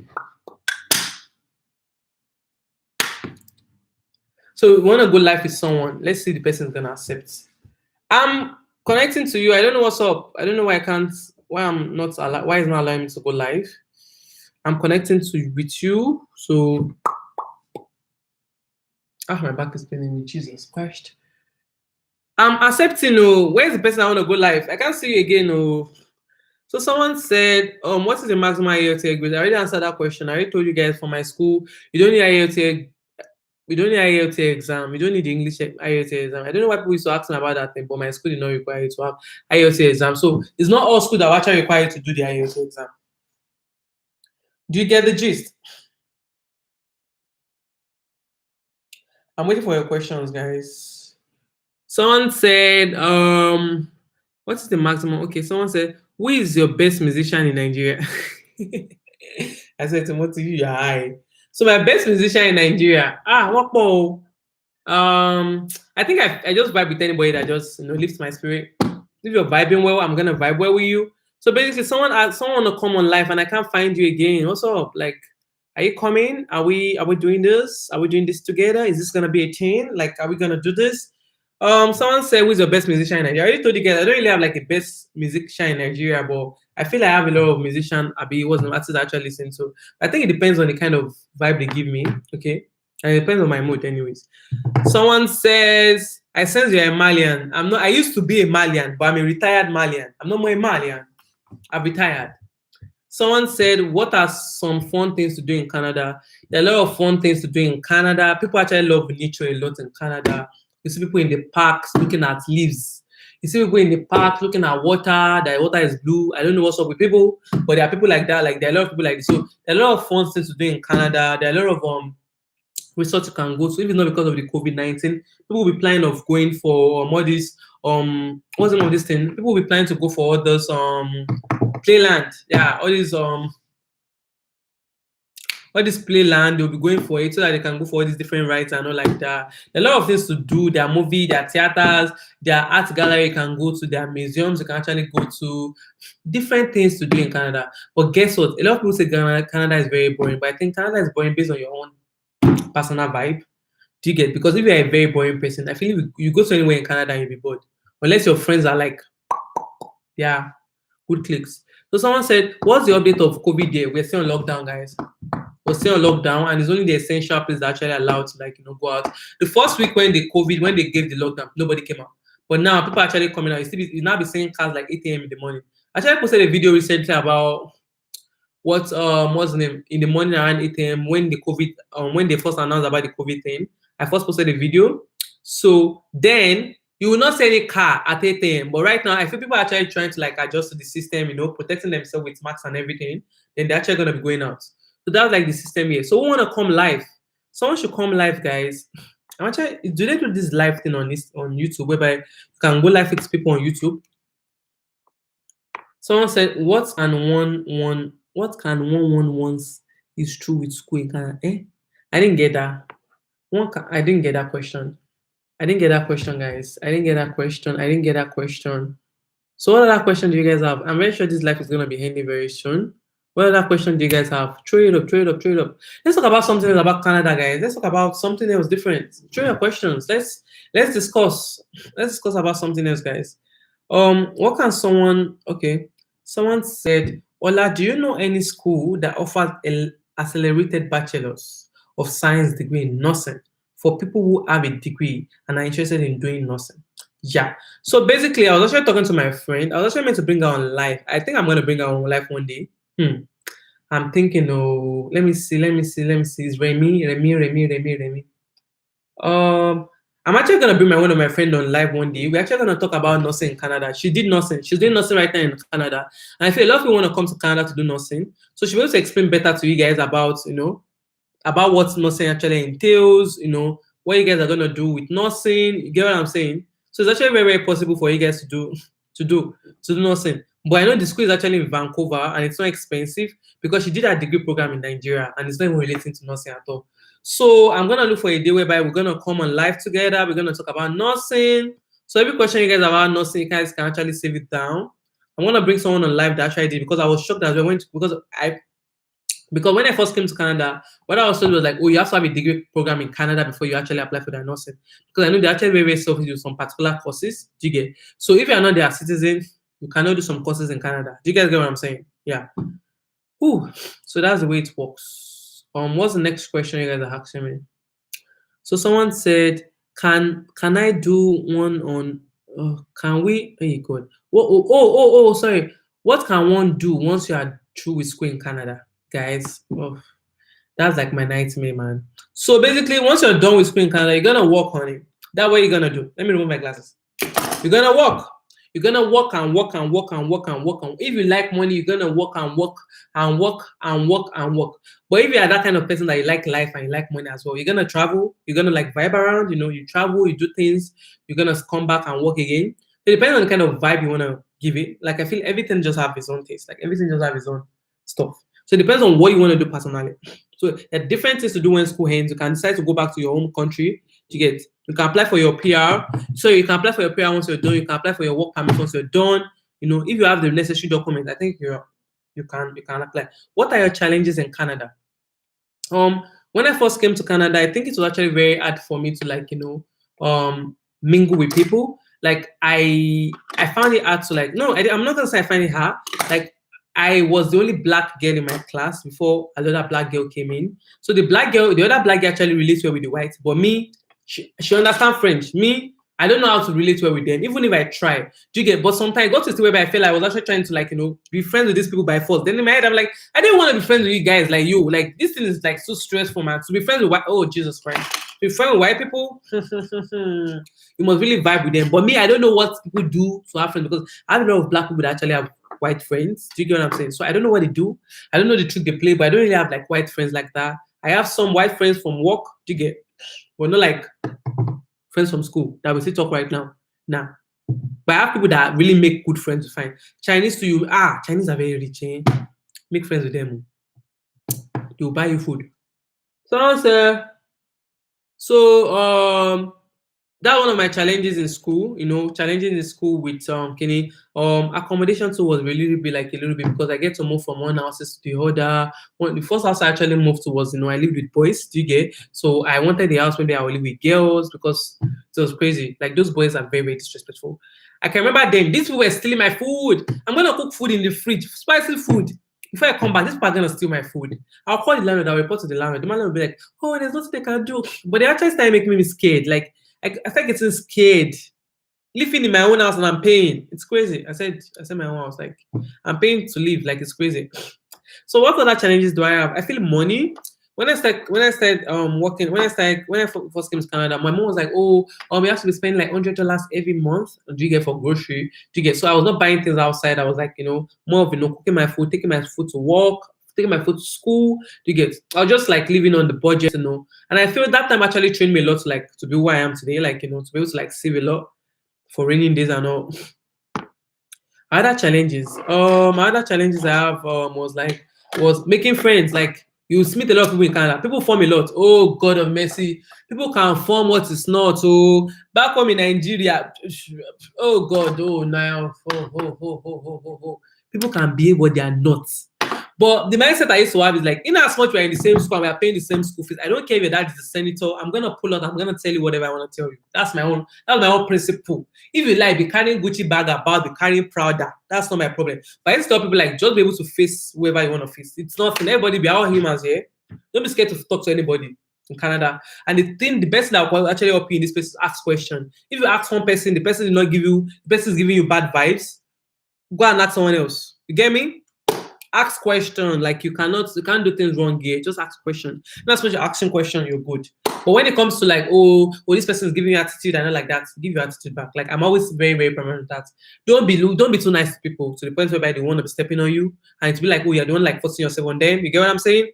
[SPEAKER 1] So we want to go live with someone. Let's see the person is gonna accept. I'm connecting to you. I don't know what's up. I don't know why I can't. Why I'm not allowed. Why it's not allowing me to go live? I'm connecting with you. So my back is paining me. Jesus Christ. I'm accepting. Oh, where's the person I want to go live? I can't see you again. Oh, So someone said, what is the maximum IELTS grade? I already answered that question. I already told you guys for my school, you don't need IELTS. We don't need IELTS exam. We don't need the English IELTS exam. I don't know why people used to ask me about that thing, but my school did not require you to have IELTS exam. So it's not all schools that are actually required to do the IELTS exam. Do you get the gist? I'm waiting for your questions, guys. Someone said, what is the maximum? Okay, someone said, who is your best musician in Nigeria? I said, Timothy, you're high. So my best musician in Nigeria, what more? I think I just vibe with anybody that just lifts my spirit. If you're vibing well, I'm gonna vibe well with you. So basically, someone wanna come on live and I can't find you again. What's up? Like, are you coming? Are we doing this? Are we doing this together? Is this gonna be a chain? Like, are we gonna do this? Someone said, who's your best musician in Nigeria? I already told you guys, I don't really have like a best musician in Nigeria, but I feel like I have a lot of musicians Abi wasn't actually listening to. I think it depends on the kind of vibe they give me. Okay. And it depends on my mood, anyways. Someone says, I sense you're a Malian. I'm not, I used to be a Malian, but I'm a retired Malian. I'm no more a Malian. I've retired. Someone said, what are some fun things to do in Canada? There are a lot of fun things to do in Canada. People actually love nature a lot in Canada. You see people in the parks looking at leaves. You see people in the park looking at water. The water is blue. I don't know what's up with people, but there are people like that. Like there are a lot of people like this. So there are a lot of fun things to do in Canada. There are a lot of resorts you can go to, even not because of the COVID-19. People will be planning of going for all these what's the name of this thing? People will be planning to go for all those playland. Yeah, all these playland, they'll be going for it so that they can go for all these different rides and all like that. There are a lot of things to do. There are movie, there are theaters, there are art gallery you can go to, there are museums you can actually go to, different things to do in Canada. But guess what? A lot of people say Canada is very boring, but I think Canada is boring based on your own personal vibe. Do you get? Because if you're a very boring person, I feel you go to anywhere in Canada and you'll be bored. Unless your friends are like, yeah, good clicks. So someone said, what's the update of COVID there? We're still on lockdown, guys. We're still on lockdown, and it's only the essential place that actually allowed to go out. The first week when they gave the lockdown, nobody came out. But now people are actually coming out. You now be seeing cars like 8 a.m. in the morning. I actually posted a video recently about what's the name in the morning around 8 a.m. when the COVID when they first announced about the COVID thing. I first posted a video. So then you will not see any car at 8 a.m. But right now, I feel people are actually trying to adjust to the system, protecting themselves with masks and everything. Then they're actually gonna be going out. So that's the system here. So we want to come live. Someone should come live, guys. I'm actually, do they do this live thing on YouTube whereby you can go live with people on YouTube? Someone said, what can one once is true with school in Canada? I didn't get that. I didn't get that question. I didn't get that question, guys. I didn't get that question. So what other question do you guys have? I'm very sure this life is gonna be ending very soon. What other question do you guys have? Throw it up. Let's talk about something else about Canada, guys. Let's talk about something else different. Throw your questions. Let's discuss. Let's discuss about something else, guys. What can someone? Okay, someone said, Ola, do you know any school that offers an accelerated bachelor's of science degree in nursing for people who have a degree and are interested in doing nursing? Yeah. So basically, I was actually talking to my friend. I was actually meant to bring her on live. I think I'm going to bring her on live one day. I'm thinking, let me see. It's Remy. I'm actually going to bring one of my friends on live one day. We're actually going to talk about nursing in Canada. She did nursing. She's doing nursing right now in Canada. And I feel a lot of people want to come to Canada to do nursing. So she'll be able to explain better to you guys about, about what nursing actually entails, what you guys are going to do with nursing. You get what I'm saying? So it's actually very, very possible for you guys to do nursing. But I know the school is actually in Vancouver and it's not expensive because she did a degree program in Nigeria and it's not even relating to nursing at all. So I'm gonna look for a day whereby we're gonna come on live together. We're gonna talk about nursing. So every question you guys have about nursing, you guys can actually save it down. I'm gonna bring someone on live that actually did because I was shocked as well because when I first came to Canada, what I was told was you have to have a degree program in Canada before you actually apply for the nursing. Because I know they're actually very, very selfish with some particular courses. Do you get? So if you're not their citizen, you cannot do some courses in Canada. Do you guys get what I'm saying? Yeah. So that's the way it works. What's the next question you guys are asking me? So someone said, can I do one on? Can we? Oh God. Sorry. What can one do once you are through with school in Canada, guys? Oh, that's like my nightmare, man. So basically, once you're done with school in Canada, you're gonna work on it. That's what you're gonna do. Let me remove my glasses. You're gonna work. You're gonna work and work and work and work and work. And if you like money, you're gonna work and work and work and work and work. But if you are that kind of person that you like life and you like money as well, you're gonna travel. You're gonna like vibe around. You know, you travel, you do things. You're gonna come back and work again. So it depends on the kind of vibe you wanna give it. Like I feel everything just have its own taste. Like everything just have its own stuff. So it depends on what you want to do personally. So there are different things to do when school ends. You can decide to go back to your home country. You can apply for your PR. So you can apply for your PR once you're done. You can apply for your work permit once you're done. You know, if you have the necessary documents, I think you can apply. What are your challenges in Canada? When I first came to Canada, I think it was actually very hard for me to mingle with people. Like I found it hard to like no, I'm not gonna say I find it hard. Like I was the only black girl in my class before another black girl came in. So the other black girl actually relates well with the whites, but me, she understands French. Me, I don't know how to relate well with them, even if I try. Do you get? But sometimes I got to the where I feel like I was actually trying to be friends with these people by force. Then in my head, I'm like, I didn't want to be friends with you guys like you. Like this thing is like so stressful, man. To be friends with white, oh Jesus Christ. To be friends with white people, you must really vibe with them. But me, I don't know what people do to have friends because I have a lot of black people that actually have white friends. Do you get what I'm saying? So I don't know what they do. I don't know the trick they play, but I don't really have like white friends like that. I have some white friends from work. Do you get? But not like friends from school that we still talk right now. Nah. But I have people that really make good friends to find. Chinese to you, Chinese are very rich, eh? Make friends with them. They'll buy you food. So that's one of my challenges in school, challenges in school with Kenny. Accommodation too was really be like a little bit because I get to move from one house to the other. The first house I actually moved to was, I lived with boys, do you get? So I wanted the house maybe I would live with girls because it was crazy. Like those boys are very, very disrespectful. I can remember them. These people were stealing my food. I'm gonna cook food in the fridge, spicy food. Before I come back, this people are gonna steal my food. I'll call the landlord, I'll report to the landlord. The landlord will be like, oh, there's nothing they can do. But they actually started making me scared. Like I start getting scared. Living in my own house and I'm paying. It's crazy. I said my own house. Like I'm paying to live. Like it's crazy. So what other challenges do I have? I feel money. When I started working, when I first came to Canada, my mom was like, "Oh, we have to be spending like $100 every month. Do you get for grocery? Do you get?" So I was not buying things outside. I was like, more of cooking my food, taking my food to work, taking my food to school. Do you get? I was just like living on the budget, And I feel that time actually trained me a lot to be who I am today. Like to be able to like save a lot for raining days and all. Other challenges. My other challenges I have was making friends. Like you meet a lot of people in Canada. People form a lot. Oh God of mercy. People can form what is not. So back home in Nigeria, oh God, oh now, people can be what they are not. But the mindset I used to have is like, in as much we're in the same school and we're paying the same school fees, I don't care if your dad is a senator. I'm gonna pull out. I'm gonna tell you whatever I want to tell you. That's my own principle. If you like, be carrying Gucci bag about, be carrying Prada. That's not my problem. But I used to tell people like, just be able to face whoever you want to face. It's nothing. Everybody, be all humans here. Don't be scared to talk to anybody in Canada. And the best that will actually help you in this place is ask questions. If you ask one person, the person did not give you, the person is giving you bad vibes, go and ask someone else. You get me? Ask questions. Like you can't do things wrong here. Just ask questions. That's when you're asking questions, you're good. But when it comes to like, oh, this person is giving you attitude and not like that, give your attitude back. Like I'm always very, very permanent with that. Don't be too nice to people to the point where they want to be stepping on you and to be like, oh, you're the one like forcing yourself on them. You get what I'm saying?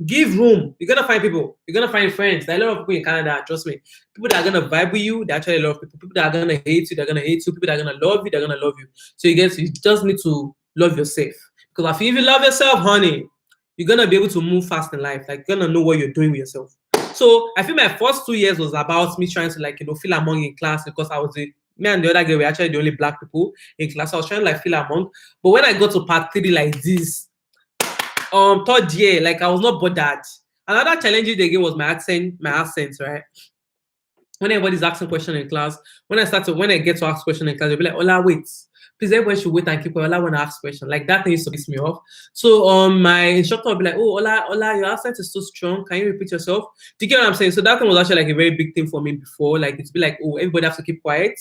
[SPEAKER 1] Give room. You're gonna find people. You're gonna find friends. There are a lot of people in Canada, trust me. People that are gonna vibe with you, they actually love people. People that are gonna hate you, they're gonna hate you. People that are gonna love you, they're gonna love you. So you just need to love yourself. Because if you love yourself, honey, you're gonna be able to move fast in life. Like you're gonna know what you're doing with yourself. So I feel my first 2 years was about me trying to feel among in class because I was me and the other girl were actually the only black people in class. So I was trying to feel among. But when I got to part 3 like this, third year, like I was not bothered. Another challenge they gave was my accent, right? When everybody's asking questions in class, when I get to ask questions in class, they'll be like, Ola, wait. Please, everybody should wait and keep quiet. Ola want to ask questions. Like that thing used to piss me off. So my instructor will be like, oh, Ola, your accent is so strong. Can you repeat yourself? Do you get what I'm saying? So that thing was actually like a very big thing for me before. Like it's be like, oh, everybody has to keep quiet.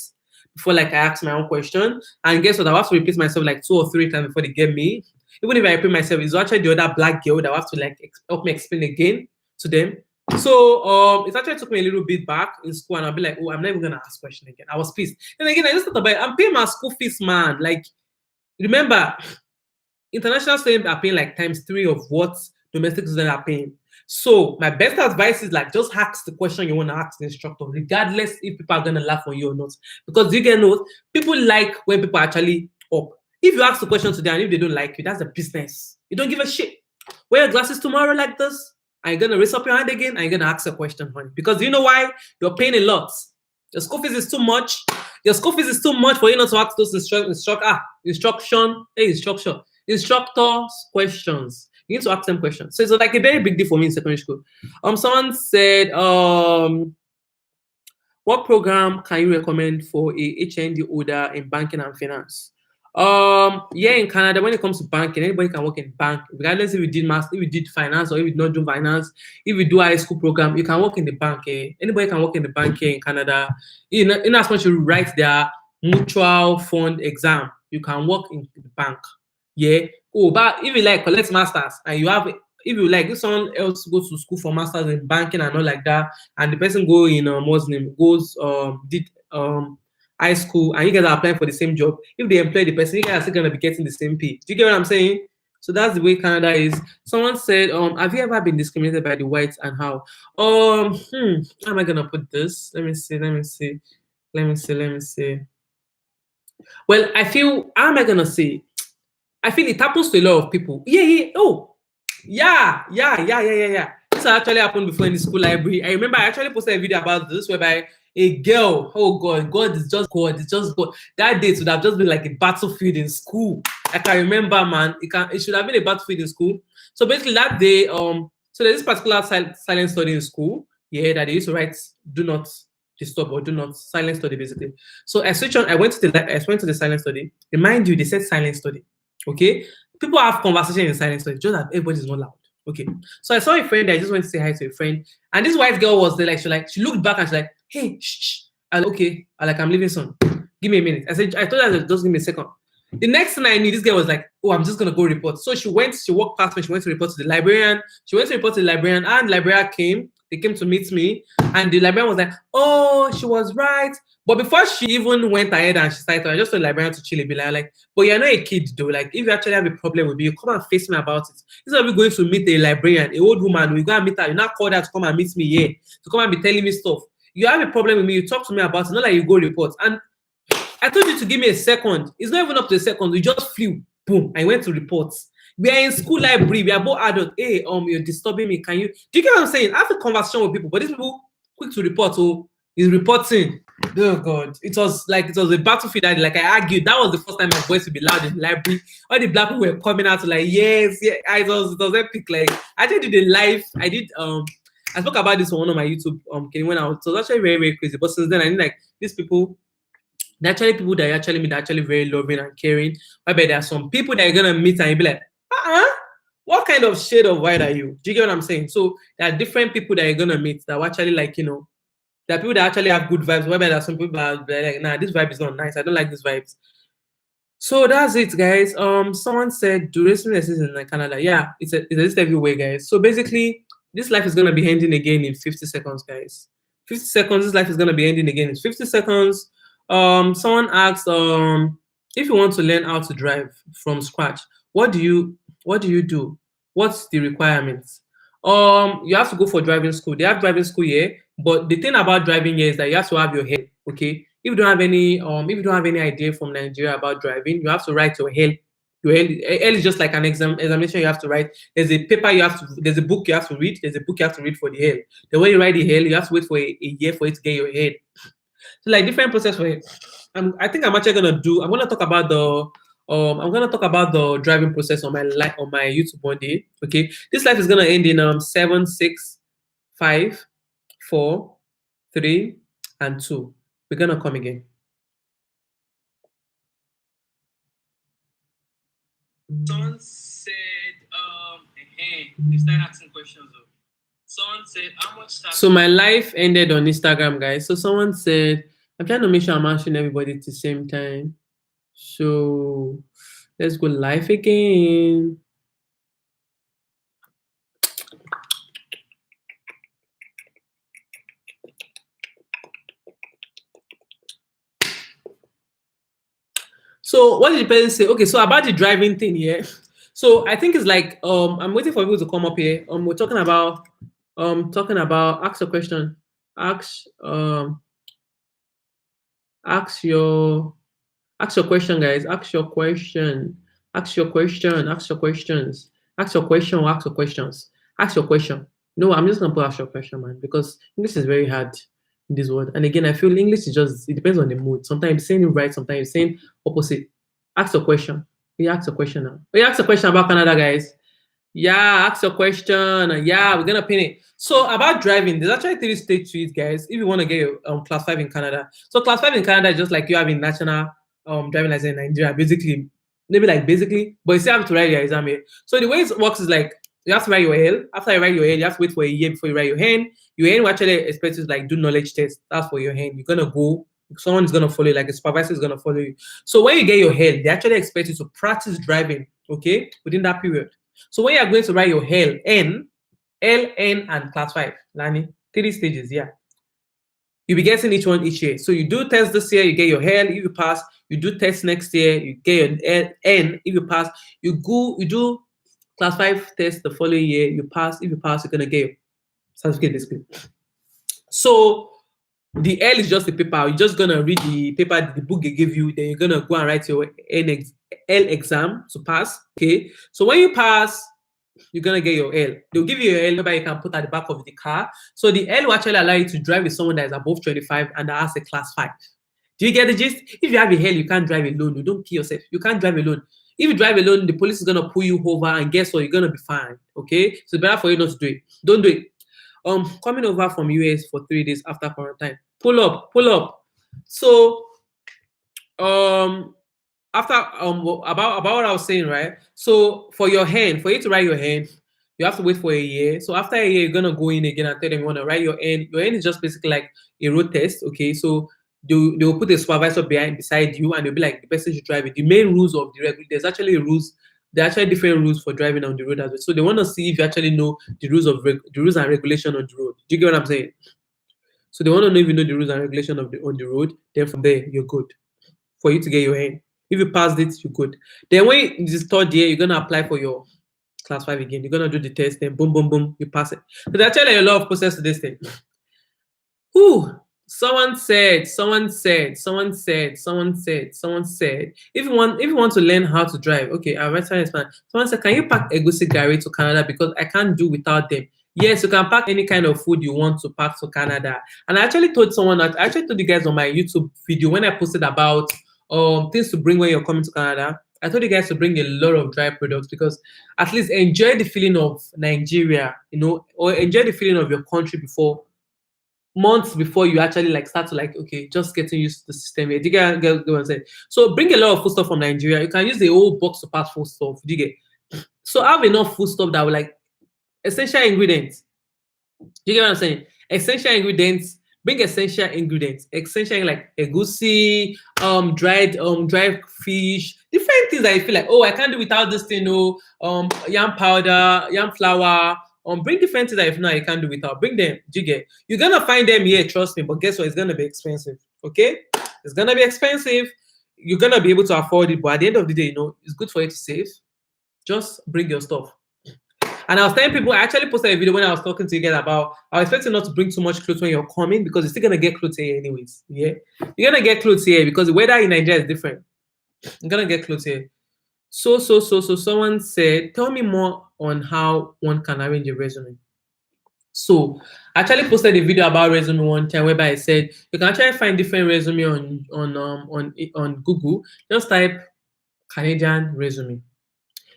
[SPEAKER 1] before like I ask my own question. And guess what? I have to repeat myself like 2 or 3 times before they get me. Even if I repeat myself, it's actually the other black girl that will have to like help me explain again to them. So it actually took me a little bit back in school, and I'll be like, oh, I'm not even gonna ask question again. I was pissed. And again, I just thought about it. I'm paying my school fees, man. Like, remember, international students are paying like ×3 of what domestic students are paying. So my best advice is like just ask the question you want to ask the instructor, regardless if people are gonna laugh on you or not. Because you can know people like when people are actually up. If you ask the question today and if they don't like you, that's a business. You don't give a shit. Wear your glasses tomorrow like this. Are you gonna raise up your hand again? Are you gonna ask a question, honey? Because you know why? You're paying a lot. Your school fees is too much. Your school fees is too much for you not to ask those instructors questions. You need to ask them questions. So it's like a very big deal for me in secondary school. Someone said, what program can you recommend for a HND holder in banking and finance? Yeah, in Canada, when it comes to banking, anybody can work in bank, regardless if you did math, if you did finance, or if you not do finance, if you do high school program, you can work in the bank. Anybody can work in the bank here in Canada. In as much as you write their mutual fund exam, you can work in the bank. Yeah. Oh, but if you like collect masters and you have, if you like, if someone else goes to school for masters in banking and all like that, and the person go in Muslim goes did high school and you guys are applying for the same job, if they employ the person, you guys are still gonna be getting the same pay. Do you get what I'm saying? So that's the way Canada is. Someone said, have you ever been discriminated by the whites and how? How am I gonna put this? Let me see. Well, I feel, how am I gonna say? I feel it happens to a lot of people. Yeah. This actually happened before in the school library. I remember I actually posted a video about this whereby a girl, oh God is just God. That day would have just been like a battlefield in school. I can remember, man. It should have been a battlefield in school. So basically that day, so there's this particular silent study in school, that they used to write do not disturb or do not silent study basically. So I went to the silent study. Remind you, they said silent study. Okay, people have conversation in silence, so it's just that everybody's not loud. Okay, so I saw a friend. I just went to say hi to a friend, and this white girl was there. She looked back and she's like, "Hey, shh." I was like, okay. I'm leaving soon. Give me a minute. I told her just give me a second. The next thing I knew, this girl was like, "Oh, I'm just gonna go report." So she walked past me. She went to report to the librarian. And the librarian came. They came to meet me, and the librarian was like, "Oh, she was right." But before she even went ahead and she started, I just told the librarian to chill a bit. Like, but you're not a kid though. Like, if you actually have a problem with me, you come and face me about it. Instead of going to meet a librarian, a old woman, we go and meet her. You not call her to come and meet me here, to come and be telling me stuff. You have a problem with me, you talk to me about it, not like you go report. And I told you to give me a second. It's not even up to a second. We just flew. Boom. I went to report. We are in school library. We are both adults. Hey, you're disturbing me. Do you get what I'm saying? I have a conversation with people, but these people quick to report. So is reporting. Oh God. It was a battlefield. Like I argued. That was the first time my voice would be loud in the library. All the black people were coming out to like, yes. It was epic. Like I did a live. I spoke about this on one of my YouTube when I was, so it was actually very, very crazy. But since then I knew like these people, they're actually people that actually meet, they're actually very loving and caring. But there are some people that you're gonna meet and you'll be like, what kind of shade of white are you? Do you get what I'm saying? So there are different people that you're gonna meet that are actually like, there are people that actually have good vibes. Whether there are some people that are like, nah, this vibe is not nice. I don't like this vibes. So that's it, guys. Someone said, do racism exist in Canada? Yeah, it exists everywhere, guys. So basically, this life is gonna be ending again in 50 seconds, guys. 50 seconds. This life is gonna be ending again in 50 seconds. Someone asked, if you want to learn how to drive from scratch, what do you do? What's the requirements? You have to go for driving school. They have driving school here, but the thing about driving here is that you have to have your head. Okay, if you don't have any idea from Nigeria about driving, you have to write your head. Your head is just like an examination you have to write. There's a paper there's a book you have to read. There's a book you have to read for the hell. The way you write the hell, you have to wait for a year for it to get your head. So like different process for it. I think I'm actually gonna talk about the driving process on my YouTube one day. Okay, this life is gonna end in 7, 6, 5, 4, 3, and 2. We're gonna come again. Someone said, you start asking questions. Someone said, how much tax? So my life ended on Instagram, guys. So someone said, I'm trying to make sure I'm answering everybody at the same time. So let's go live again. So what did the person say? Okay, so about the driving thing here. So I think it's like I'm waiting for people to come up here. We're talking about ask a question. Ask ask your question, guys. Ask your question. Ask your question. Ask your questions. Ask your question or ask your questions. Ask your question. No, I'm just gonna put ask your question, man, because English is very hard in this word. And again, I feel English is just it depends on the mood. Sometimes saying it right, sometimes saying opposite. Ask your question. We ask a question now. We ask a question about Canada, guys. Yeah, ask your question. Yeah, we're gonna pin it. So about driving, there's actually 3 stages to it, guys. If you want to get your class 5 in Canada, so class 5 in Canada is just like you having national driving license in Nigeria, basically, maybe like basically, but you still have to write your exam here. So the way it works is like you have to write your L. After you write your L, you have to wait for a year before you write your hand. Your hand will actually expect you to like do knowledge test. That's for your hand. You're gonna go. Someone is gonna follow you, like a supervisor is gonna follow you. So when you get your L, they actually expect you to practice driving, okay, within that period. So when you are going to write your LN, and class 5, Lani, 3 stages, yeah. You'll be getting each one each year. So you do test this year, you get your L. If you pass, you do test next year, you get your N. If you pass, you do class 5 test the following year, you pass. If you pass, you're gonna get your certificate basically. So the L is just the paper. You're just gonna read the paper, the book they give you, then you're gonna go and write your L exam to pass. Okay. So when you pass, you're gonna get your L. They'll give you your L number you can put at the back of the car. So the L will actually allow you to drive with someone that is above 25 and that has a class 5. Do you get the gist? If you have a L, you can't drive alone. You don't kill yourself. You can't drive alone. If you drive alone, the police is gonna pull you over, and guess what? You're gonna be fine. Okay. So it's better for you not to do it. Don't do it. Coming over from US for 3 days after quarantine. Pull up. So after about what I was saying, right? So for your hand, for you to write your hand, you have to wait for a year. So after a year, you're gonna go in again and tell them you want to write your hand. Your hand is just basically like a road test. Okay, so they'll put a supervisor beside you, and they'll be like the person should drive it. The main rules of the there's actually rules. There are actually different rules for driving on the road as well. So they want to see if you actually know the rules and regulation on the road. Do you get what I'm saying? So they want to know if you know the rules and regulation on the road. Then from there, you're good for you to get your hand. If you passed it, you're good. Then when in this 3rd year, you're gonna apply for your class 5 again. You're gonna do the test. Then boom, boom, boom, you pass it. So there's actually a lot of process to this thing. Whew. Someone said. If you want to learn how to drive, okay, I'll try to explain. Someone said, can you pack Egusi Gari to Canada because I can't do without them? Yes, you can pack any kind of food you want to pack to Canada. And I actually told someone that I actually told you guys on my YouTube video when I posted about things to bring when you're coming to Canada. I told you guys to bring a lot of dry products because at least enjoy the feeling of Nigeria, or enjoy the feeling of your country months before you actually like start to like, okay, just getting used to the system here. Do you get what I'm saying? So bring a lot of food stuff from Nigeria. You can use the whole box to pack food stuff. Do you get? So have enough food stuff that will like essential ingredients. Do you get what I'm saying? Essential ingredients. Bring essential ingredients. Essential like egusi, dried fish, different things that you feel like, oh, I can't do without this thing. Yam powder, yam flour. Bring different things that if not you can't do without. Bring them. Do you get? You're gonna find them here, trust me. But guess what? It's gonna be expensive. Okay? It's gonna be expensive. You're gonna be able to afford it, but at the end of the day, it's good for you to save. Just bring your stuff. And I was telling people, I actually posted a video when I was talking to you guys about I was expecting not to bring too much clothes when you're coming because you're still gonna get clothes here anyways. Yeah, you're gonna get clothes here because the weather in Nigeria is different. You're gonna get clothes here. So someone said, tell me more on how one can arrange a resume. So I actually posted a video about resume one time whereby I said you can actually find different resume on Google. Just type Canadian resume.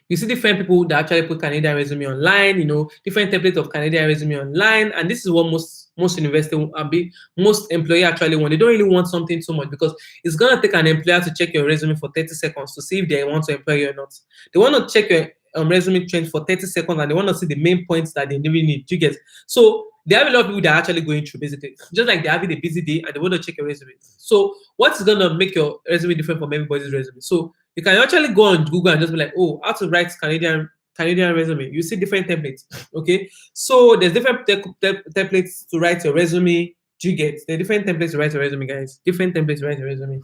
[SPEAKER 1] You see different people that actually put Canadian resume online, different templates of Canadian resume online. And this is what most university most employer actually want. They don't really want something too much because it's gonna take an employer to check your resume for 30 seconds to see if they want to employ you or not. They want to check resume change for 30 seconds and they want to see the main points that they really need. Do you get? So they have a lot of people that are actually going through basically, just like they're having a busy day and they want to check your resume. So what's gonna make your resume different from everybody's resume? So you can actually go on Google and just be like, oh, how to write Canadian resume. You see different templates. Okay, so there's different templates to write your resume. Do you get? There are different templates to write your resume, guys. Different templates to write your resume.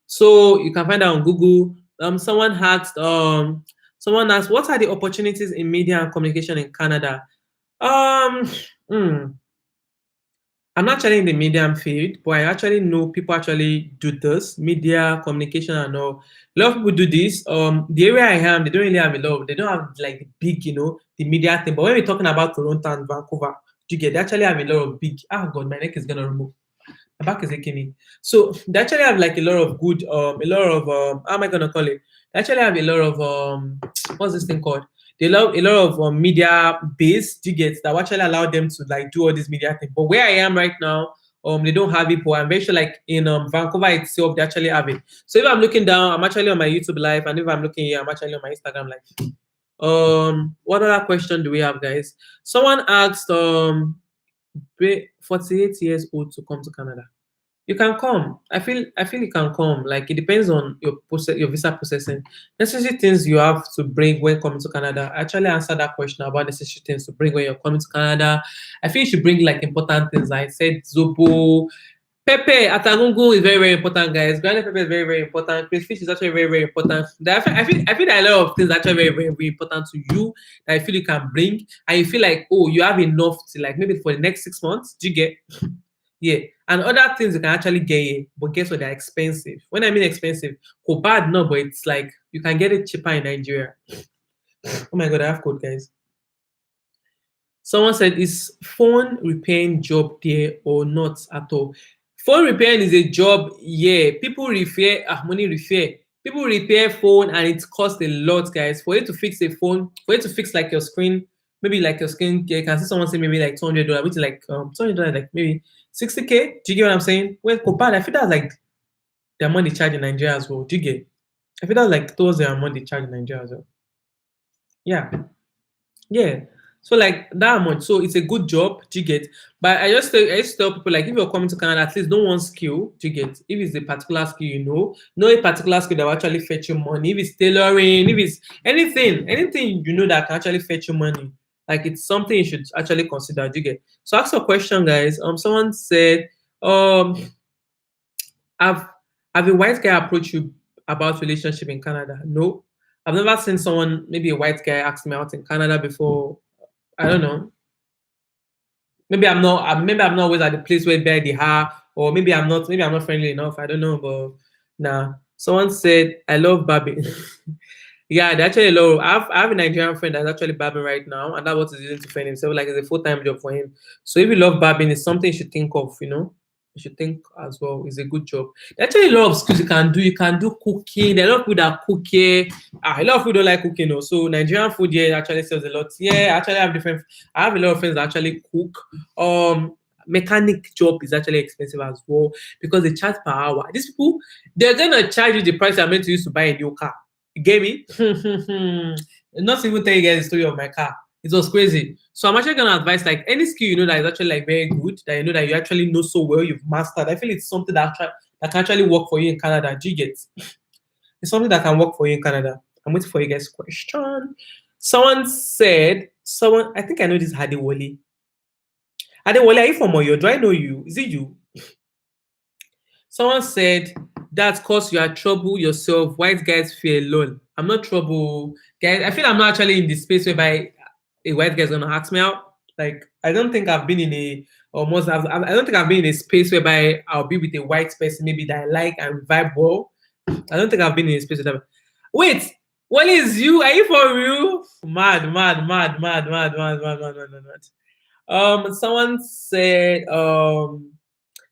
[SPEAKER 1] So you can find that on Google. Someone asked, what are the opportunities in media and communication in Canada? I'm not actually in the media field, but I actually know people actually do this, media, communication, and all. A lot of people do this. The area I am, they don't really have a lot. They don't have like the big, the media thing. But when we're talking about Toronto and Vancouver, they actually have a lot of big. Oh God, my neck is gonna remove. My back is aching me. So they actually have like a lot of good, how am I gonna call it? They actually have a lot of what's this thing called? They love a lot of media base tickets that actually allow them to like do all this media thing. But where I am right now, they don't have it. But I'm very sure like in Vancouver itself, they actually have it. So if I'm looking down, I'm actually on my YouTube live, and if I'm looking here, I'm actually on my Instagram live. What other question do we have, guys? Someone asked 48 years old to come to Canada. You can come. I feel you can come. Like it depends on your visa processing. Necessary things you have to bring when coming to Canada. I actually answered that question about necessary things to bring when you're coming to Canada. I feel you should bring like important things. I said zobo, pepper, atagungu is very, very important, guys. Grounded pepper is very, very important. Crayfish is actually very, very important. I feel that a lot of things are actually very, very, very important to you that I feel you can bring, and you feel like, oh, you have enough to like maybe for the next 6 months. Do you get? Yeah, and other things you can actually get here, but guess what? They're expensive. When I mean expensive, bad no, but it's like you can get it cheaper in Nigeria. Oh my God, I have code, guys. Someone said, is phone repairing job there or not at all? Phone repairing is a job, yeah. People repair, money repair. People repair phone and it costs a lot, guys. For you to fix a phone, for you to fix like your screen, maybe like your screen, you can see someone say maybe like $200, which is like $200, like maybe 60K. Do you get what I'm saying? Well, Copad, I feel that's like the amount they charge in Nigeria as well. Do you get? I feel that's like towards the amount they charge in Nigeria as well. Yeah. Yeah. So like that amount. So it's a good job. Do you get? But I used to tell people like if you're coming to Canada, at least know one skill. Do you get? If it's a particular skill, know a particular skill that will actually fetch you money. If it's tailoring, if it's anything you know that can actually fetch you money. Like it's something you should actually consider. Do you get? So ask a question, guys. Someone said, have a white guy approach you about relationship in Canada? No. I've never seen someone, maybe a white guy, ask me out in Canada before. I don't know. Maybe I'm not always at the place where they are, or maybe I'm not friendly enough. I don't know, but nah. Someone said, I love Barbie. Yeah, they actually love. I have a Nigerian friend that's actually barbing right now, and that's what he's using to find himself. Like it's a full-time job for him. So if you love barbing, it's something you should think of, You should think as well. It's a good job. There's actually a lot of skills you can do. You can do cooking. There are a lot of people that cook here. A lot of people don't like cooking, though. So Nigerian food here actually sells a lot. Yeah, I have a lot of friends that actually cook. Mechanic job is actually expensive as well because they charge per hour. These people, they're gonna charge you the price you're meant to use to buy a new car. You get me? Not even tell you guys the story of my car. It was crazy. So I'm actually gonna advise like any skill that is actually like very good, that that you actually know so well, you've mastered. I feel it's something that can actually work for you in Canada. Do you get? It's something that can work for you in Canada. I'm waiting for you guys' question. Someone said, I think I know this Adewale. Adewale, are you from Oyo? Do I know you? Is it you? Someone said, that's cause you are trouble yourself. White guys feel alone. I'm not trouble. Guys, I feel I'm not actually in the space whereby a white guy is gonna ask me out. Like, I don't think I've been in I don't think I've been in a space whereby I'll be with a white person, maybe that I like and vibe well. I don't think I've been in a space with that. Wait, what is you? Are you for real? Mad. Someone said,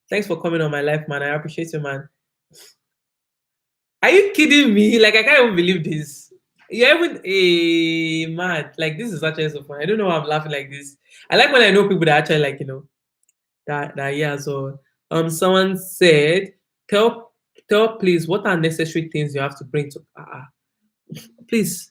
[SPEAKER 1] thanks for coming on my life, man. I appreciate you, man. Are you kidding me? Like, I can't even believe this. You're even mad. Like, this is actually so fun. I don't know why I'm laughing like this. I like when I know people that actually like, that yeah. So someone said, tell please what are necessary things you have to bring to please.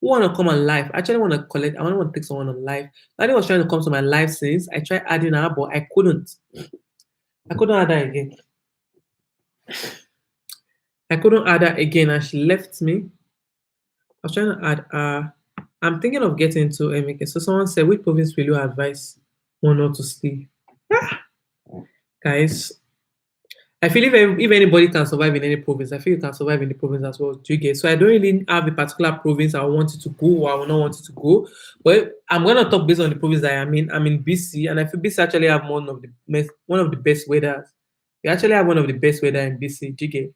[SPEAKER 1] Who want to come on live? I actually want to collect. I want to take someone on live. Daddy was trying to come to my live since I tried adding her, but I couldn't. I couldn't add her again. I couldn't add her again, and she left me. I was trying to add her. I'm thinking of getting to MK. So someone said, which province will you advise one not to stay? Guys, I feel if anybody can survive in any province, I feel you can survive in the province as well. Do you get? So I don't really have a particular province I want you to go or I will not want you to go. But I'm gonna talk based on the province that I'm in. I'm in BC, and I feel BC actually have one of the best weathers. We actually have one of the best weather in BC. Do you get?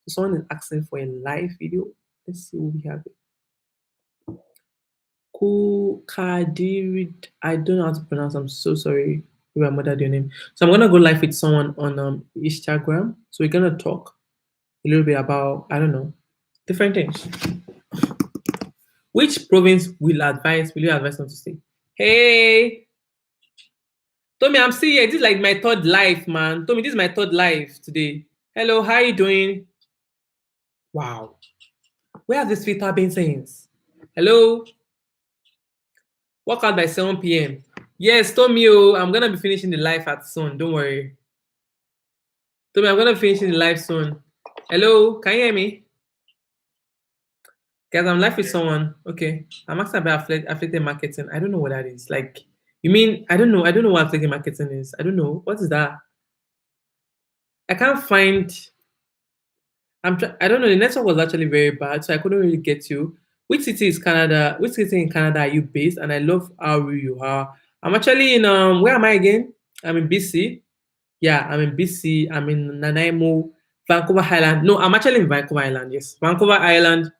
[SPEAKER 1] So someone is asking for a live video. Let's see who we have. Kadirid. I don't know how to pronounce. I'm so sorry. I murdered your name. So I'm gonna go live with someone on Instagram. So we're gonna talk a little bit about, I don't know, different things. Which province will you advise not to stay? Hey, Tommy, I'm still here. This is like my third life, man. Tommy, this is my third life today. Hello, how are you doing? Wow. Where have these filter been since? Hello? Work out by 7 p.m. Yes, Tommy, I'm gonna be finishing the live at soon. Don't worry. Tommy, I'm gonna be finishing the live soon. Hello, can you hear me? Guys, I'm live with someone. Okay. I'm asking about affiliate marketing. I don't know what that is. Like, you mean I don't know what affiliate marketing is. I don't know. What is that? I can't find. I don't know. The network was actually very bad, so I couldn't really get you. Which city is Canada? Which city in Canada are you based? And I love how real you are. I'm actually in where am I again? I'm in BC. Yeah, I'm in BC. I'm in Nanaimo, Vancouver Island. No, I'm actually in Vancouver Island. Yes, Vancouver Island.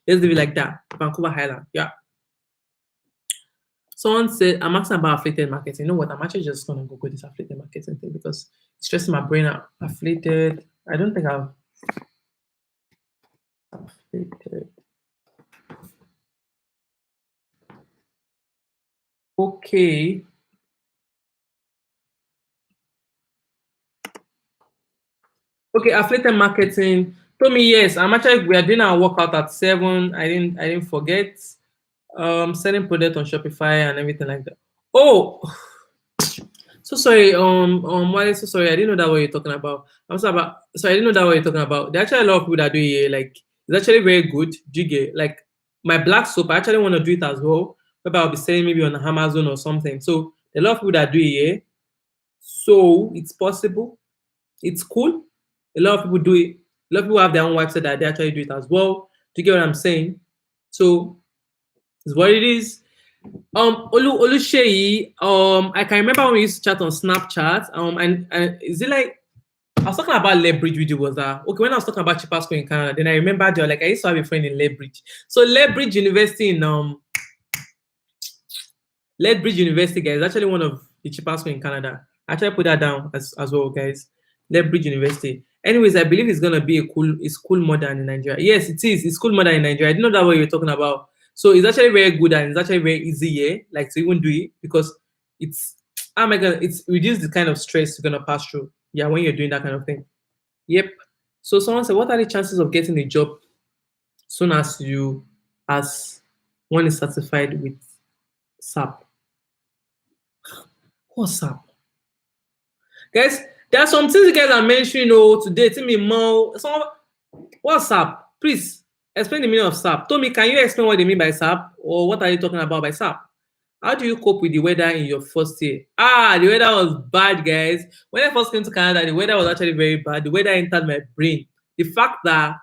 [SPEAKER 1] Let's leave it like that. Vancouver Island. Yeah. Someone said, I'm asking about affiliated marketing. You know what? I'm actually just gonna Google this affiliated marketing thing because it's stressing my brain out. Affiliated. I don't think I've affiliated. Okay. Okay, affiliated marketing. Told me yes. We are doing our workout at 7. I didn't forget. Selling product on Shopify and everything like that. Oh, so sorry. Why so sorry? I didn't know that what you're talking about. I didn't know that what you're talking about. There are actually a lot of people that do it. Like it's actually very good. Do you get like my black soap? I actually want to do it as well. Maybe I'll be selling maybe on Amazon or something. So there are a lot of people that do it. So it's possible. It's cool. A lot of people do it. A lot of people have their own website that they actually do it as well. Do you get what I'm saying? So it's what it is. Olusheyi, I can remember when we used to chat on Snapchat. And is it like I was talking about Lethbridge video was that okay when I was talking about cheaper school in Canada, then I remembered you're like I used to have a friend in Lethbridge. So Lethbridge University guys, is actually one of the cheapest school in Canada. I actually put that down as well, guys. Lethbridge University. Anyways, I believe it's gonna be a school modern in Nigeria. Yes, it is. It's school modern in Nigeria. I didn't know that what you were talking about. So it's actually very good and it's actually very easy, yeah, like to even do it because it's it's reduced the kind of stress you're gonna pass through. Yeah, when you're doing that kind of thing. Yep. So someone said, what are the chances of getting a job soon as one is certified with SAP? What's SAP? Guys, there are some things you guys are mentioning today. Tell me more. What's SAP? Please explain the meaning of SAP. Tommy, can you explain what they mean by SAP? Or what are you talking about by SAP? How do you cope with the weather in your first year? The weather was bad, guys. When I first came to Canada, the weather was actually very bad. The weather entered my brain. The fact that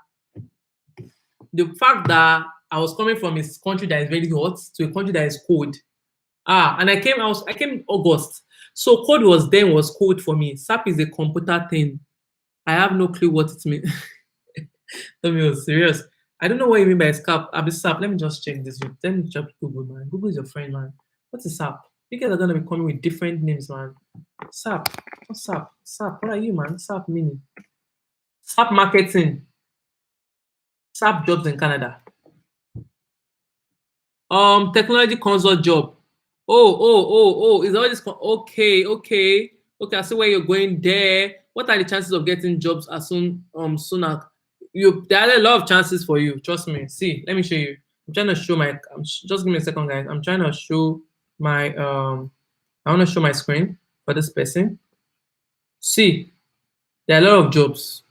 [SPEAKER 1] I was coming from a country that is very hot to a country that is cold. And I came August. So code was code for me. SAP is a computer thing. I have no clue what it means. Tommy was serious. I don't know what you mean by SAP. SAP. Let me just check this. Let me check Google, man. Google is your friend, man. What is SAP? You guys are gonna be coming with different names, man. SAP. What's SAP? SAP. What are you, man? SAP meaning. SAP marketing. SAP jobs in Canada. Technology consult job. Oh. Is all this okay. I see where you're going there. What are the chances of getting jobs as soon as there are a lot of chances for you. Trust me. See, let me show you. I'm trying to show my. Just give me a second, guys. I'm trying to show my. I want to show my screen for this person. See, there are a lot of jobs.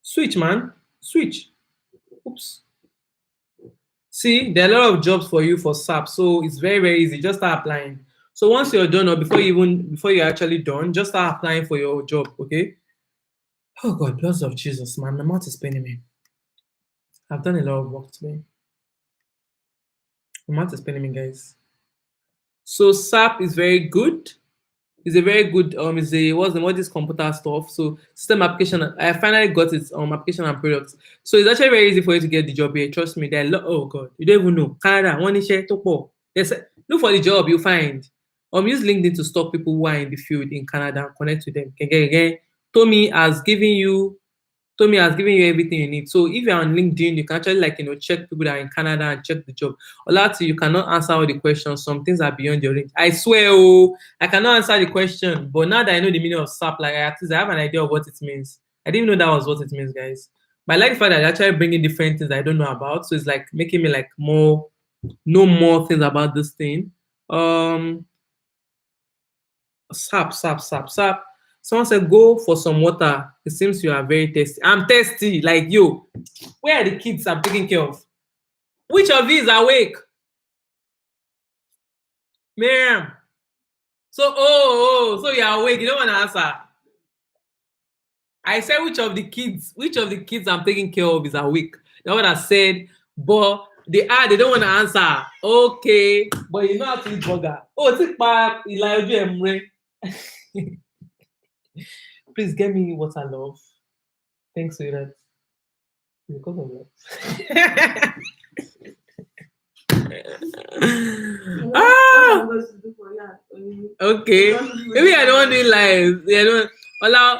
[SPEAKER 1] Switch, man. Switch. Oops. See, there are a lot of jobs for you for SAP, so it's very, very easy. Just start applying. So once you're done, or before you're actually done, just start applying for your job. Okay. Oh God, blood of Jesus, man, my mouth is paining me. I've done a lot of work today. My mouth is paining me, guys. So SAP is very good. It's a very good is a what is computer stuff. So system application. I finally got its application and products. So it's actually very easy for you to get the job here. Trust me. There are oh God, you don't even know. Canada, one share to yes, look for the job you find. Use LinkedIn to stalk people who are in the field in Canada and connect with them. Again, Tommy has given you everything you need. So if you're on LinkedIn, you can actually check people that are in Canada and check the job. Olati, you cannot answer all the questions. Some things are beyond your range. I swear, I cannot answer the question. But now that I know the meaning of SAP, at least I have an idea of what it means. I didn't know that was what it means, guys. But I like the fact that they're actually bringing different things I don't know about. So it's like making me know more things about this thing. SAP. Someone said, go for some water. It seems you are very thirsty. I'm thirsty. Like, yo, where are the kids I'm taking care of? Which of you is awake? Miriam. So, so you're awake. You don't want to answer. I said, which of the kids I'm taking care of is awake? That's what I said. But they don't want to answer. Okay. But you know how to eat burger. Oh, take back Elijah Emre. Please get me what I love. Thanks for that. Because of that. Okay. Maybe I don't want to do live.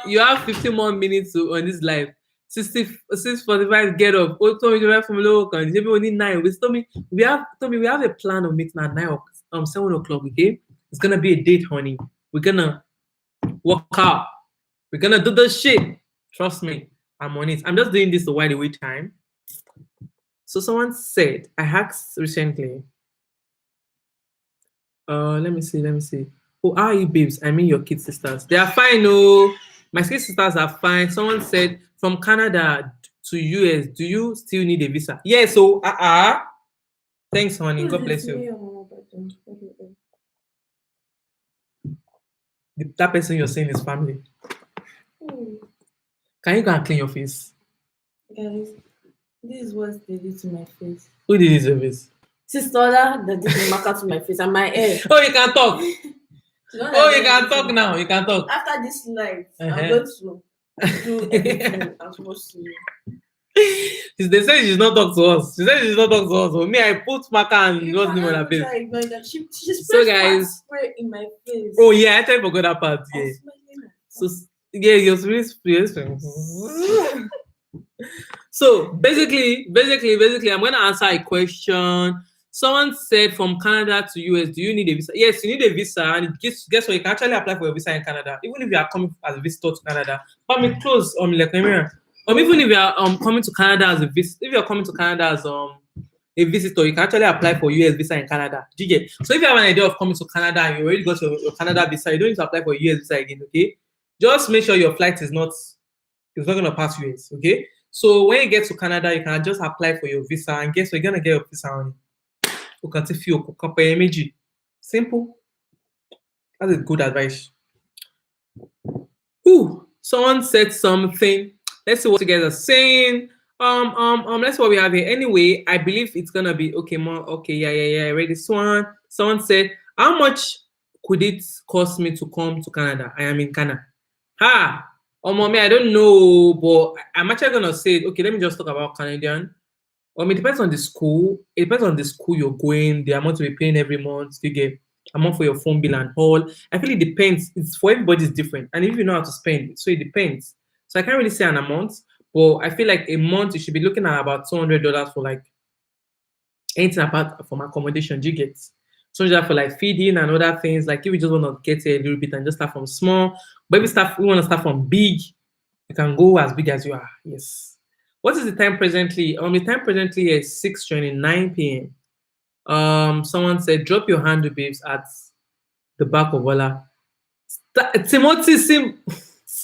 [SPEAKER 1] You have 15 more minutes on this live. 6:45, get up. Oh, Tommy, you from low country. Maybe only 9. We have a plan of meeting at 7 o'clock. Okay, it's gonna be a date, honey. We're gonna work out. We're gonna do this shit. Trust me, I'm on it. I'm just doing this to while away time. So someone said, I asked recently. Let me see. Oh, how are you, babes? I mean your kid sisters. They are fine. Oh, my kid sisters are fine. Someone said, from Canada to US, do you still need a visa? Yeah, so thanks, honey. God bless you. That person you're saying is family. Can you go and clean your face?
[SPEAKER 2] Guys, this is what they did to my face.
[SPEAKER 1] Who did this to your face?
[SPEAKER 2] Sister that did the marker to my face and my hair.
[SPEAKER 1] Oh, you can talk. You can talk now. You can talk.
[SPEAKER 2] After this live, I'm going to do everything I'm supposed to do.
[SPEAKER 1] They say she's not talk to us. But me, I put marker and it wasn't even her face.
[SPEAKER 2] She guys, spray in my face.
[SPEAKER 1] Oh yeah, I actually forgot that part. Yeah. So yeah, you're really So basically, I'm gonna answer a question. Someone said, from Canada to US, do you need a visa? Yes, you need a visa, and guess what? You can actually apply for a visa in Canada, even if you are coming as a visitor to Canada. But me close even if you are coming to Canada as a visitor, if you are coming to Canada as a visitor, you can actually apply for US visa in Canada. Do you get? So if you have an idea of coming to Canada and you already got your Canada visa, you don't need to apply for US visa again. Okay, just make sure your flight is not gonna pass US. Okay. So when you get to Canada, you can just apply for your visa, and guess what? You're gonna get your visa on. Simple. That's a good advice. Ooh, someone said something. Let's see what you guys are saying. Let's see what we have here. Anyway, I believe it's gonna be okay. More okay. Yeah. I read this one. Someone said, how much could it cost me to come to Canada? I am in Canada. Mommy, I don't know, but I'm actually gonna say, okay, let me just talk about Canadian. It depends on the school. It depends on the school you're going, the amount you're paying every month, you get amount for your phone bill and all. I feel it depends. It's for everybody's different. And if you know how to spend, so it depends. So I can't really say an amount, but I feel like a month you should be looking at about $200 for like anything apart from accommodation. Do you get? So for like feeding and other things, like if you just want to get a little bit and just start from small, but if you want to start from big, you can go as big as you are. Yes. What is the time presently? The time presently is 6:29 p.m. Someone said, drop your handle, babes, at the back of Ola. Timothy Sim.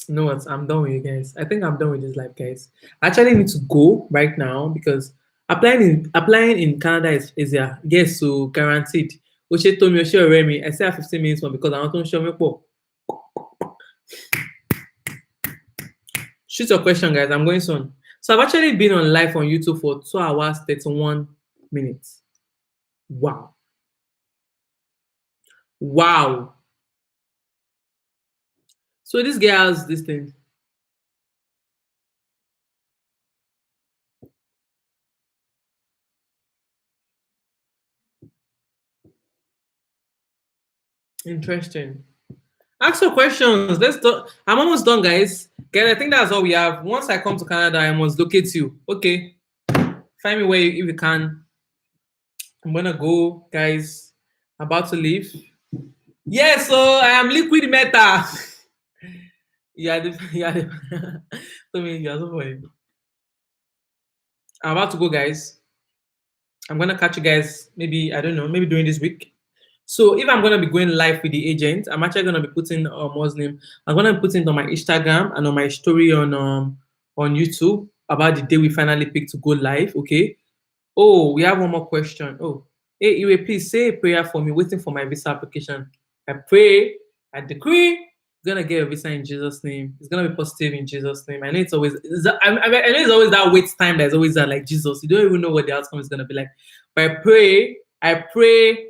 [SPEAKER 1] You know what? I'm done with you guys. I think I'm done with this life, guys. I actually need to go right now because applying in Canada is easier. Yes, so guaranteed. Oche told me, Oche already me. I still have 15 minutes more because I want to show me more. Shoot your question, guys. I'm going soon. So I've actually been on live on YouTube for 2 hours, 31 minutes. Wow. Wow. So this guy has this thing. Interesting. Ask your questions. Let's do. I'm almost done, guys. Guys, I think that's all we have. Once I come to Canada, I must locate you. Okay. Find me where if you can. I'm gonna go, guys. About to leave. Yes, so I am liquid meta. Yeah, yeah. So me, you're so funny. I'm about to go, guys. I'm gonna catch you guys. Maybe I don't know. Maybe during this week. So if I'm gonna be going live with the agent, I'm actually gonna be putting Muslim. I'm gonna put it on my Instagram and on my story on YouTube about the day we finally picked to go live. Okay. Oh, we have one more question. Oh, hey, Iwe, please say a prayer for me. Waiting for my visa application. I pray, I decree. Gonna get a visa in Jesus' name. It's gonna be positive in Jesus' name. I know it's always. I know it's always that wait time. There's always that like Jesus. You don't even know what the outcome is gonna be like. But I pray.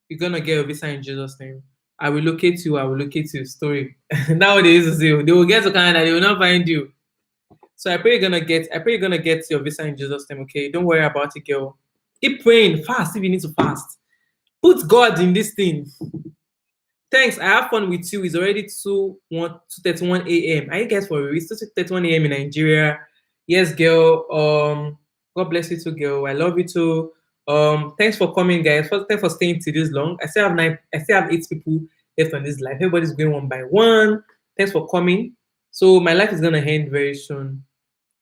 [SPEAKER 1] You're gonna get a visa in Jesus' name. I will locate you. I will locate you. Story. Nowadays, they will get to Canada. They will not find you. So I pray you're gonna get your visa in Jesus' name. Okay, don't worry about it, girl. Keep praying. Fast if you need to fast. Put God in this thing. Thanks. I have fun with you. It's already 2:31 a.m. Are you guys for real? It's 2:31 a.m. in Nigeria. Yes, girl. God bless you too, girl. I love you too. Thanks for coming, guys. Thanks for staying till this long. I still have 8 people left on this live. Everybody's going one by one. Thanks for coming. So my life is gonna end very soon.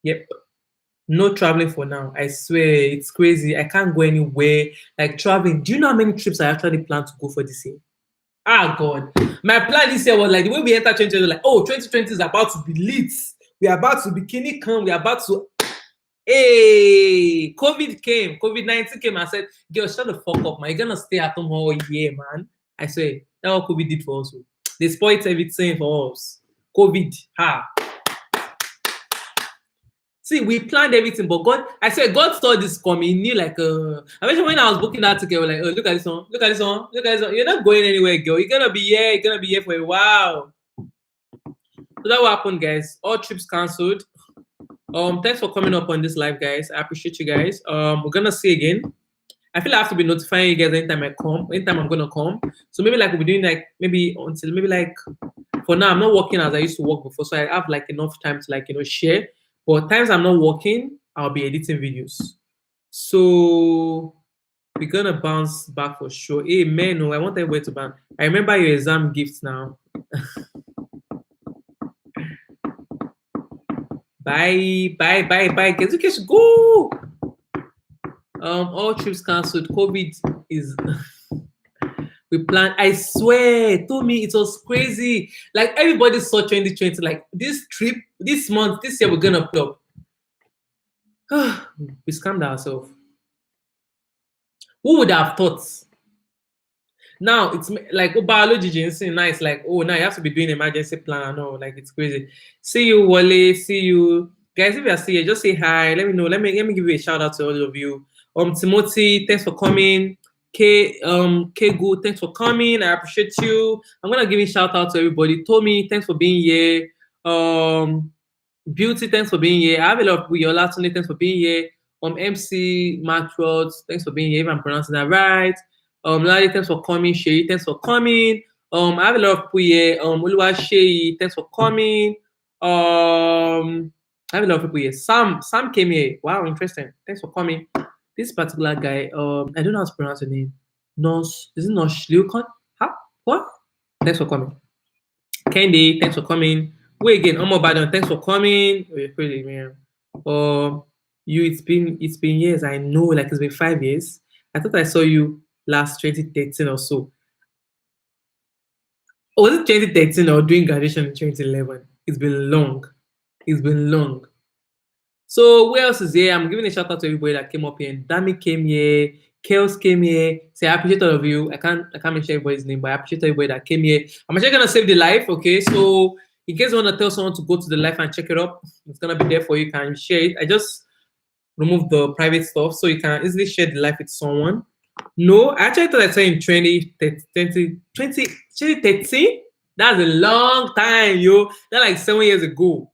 [SPEAKER 1] Yep. No traveling for now. I swear it's crazy. I can't go anywhere. Like traveling. Do you know how many trips I actually plan to go for this year? Ah God. My plan this year was like the way we enter 2020, like, oh, 2020 is about to be lit. We are about to bikini come. We are about to. Hey, COVID-19 came and said, girl, shut the fuck up, man. You're gonna stay at home all year, man. I swear, that's what COVID did for us. They spoiled everything for us. COVID, ha. See, we planned everything, but God, I said, God saw this coming. He knew, like, I mentioned when I was booking that ticket, like, oh, look at this one, look at this one, look at this one. You're not going anywhere, girl. You're gonna be here. You're gonna be here for a while. So that what happened, guys. All trips cancelled. Thanks for coming up on this live, guys. I appreciate you guys. We're gonna see again. I feel I have to be notifying you guys anytime I come, anytime I'm gonna come. So maybe like we'll be doing like maybe until maybe like for now I'm not working as I used to work before, so I have like enough time to like share. But times I'm not working, I'll be editing videos. So we're gonna bounce back for sure. Hey man, no, I want everywhere to bounce. I remember your exam gifts now. Bye. Guys, go. All trips cancelled. COVID is. We planned. I swear, told me it was crazy. Like everybody saw 2020. Like this trip, this month, this year, we're gonna put up. We scammed ourselves. Who would have thought? Now it's like biology nice. Like, oh, now you have to be doing emergency plan and all. Like it's crazy. See you, Wale. See you, guys. If you are still here, just say hi. Let me know. Let me give you a shout out to all of you. Timothy, thanks for coming. K Good, thanks for coming. I appreciate you. I'm gonna give a shout out to everybody. Tommy, thanks for being here. Beauty, thanks for being here. I have a lot of people. Your last thanks for being here. MC Mark Rods, thanks for being here. If I'm pronouncing that right. Ladi, thanks for coming. Shay, thanks for coming. I have a lot of people here. Uluwa Shay, thanks for coming. I have a lot of people here. Sam came here. Wow, interesting. Thanks for coming. This particular guy, I don't know how to pronounce the name. Is it Nosh Liukon? Huh? What? Thanks for coming. Candy, thanks for coming. Wait again, Omo Badon, thanks for coming. Wait, man. Or you, it's been years. I know, like it's been 5 years. I thought I saw you last 2013 or so. Or was it 2013 or doing graduation in 2011? It's been long. It's been long. So who else is here? I'm giving a shout out to everybody that came up here. Dami came here. Kels came here. Say I appreciate all of you. I can't mention everybody's name, but I appreciate everybody that came here. I'm actually gonna save the live. Okay, so in case you want to tell someone to go to the live and check it up, it's gonna be there for you. You can share it. I just removed the private stuff so you can easily share the live with someone. No, I actually thought I saw in 2013. That's a long time, yo. That's like 7 years ago.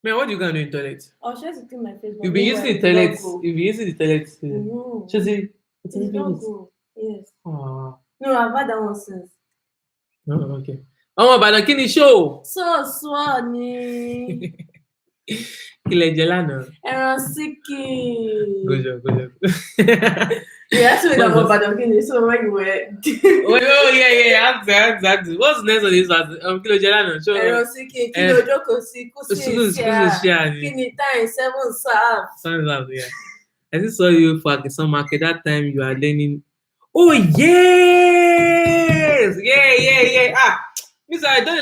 [SPEAKER 1] Man, what are you gonna do in the toilet?
[SPEAKER 2] I was trying to clean my face.
[SPEAKER 1] You've been using the toilet. You've been using the toilet.
[SPEAKER 2] No.
[SPEAKER 1] Chelsea,
[SPEAKER 2] It's not good. Yes.
[SPEAKER 1] oh,
[SPEAKER 2] No, I've had that one since.
[SPEAKER 1] okay. Oh, but the kini show.
[SPEAKER 2] So funny.
[SPEAKER 1] Kile jelano.
[SPEAKER 2] Ẹran síkì.
[SPEAKER 1] Good job.
[SPEAKER 2] Yeah, that's what I'm about to so when you were.
[SPEAKER 1] Oh, yeah. Exactly. What's next on this one? Kilo jelano. Show.
[SPEAKER 2] Ẹran síkì, kí ló jókòó sí, kú sí ìṣíà, kí ni time 7 serve.
[SPEAKER 1] 7 serve, yeah. I just saw you for Akison Market. That time you are learning. Oh, yes! Yeah. Because I did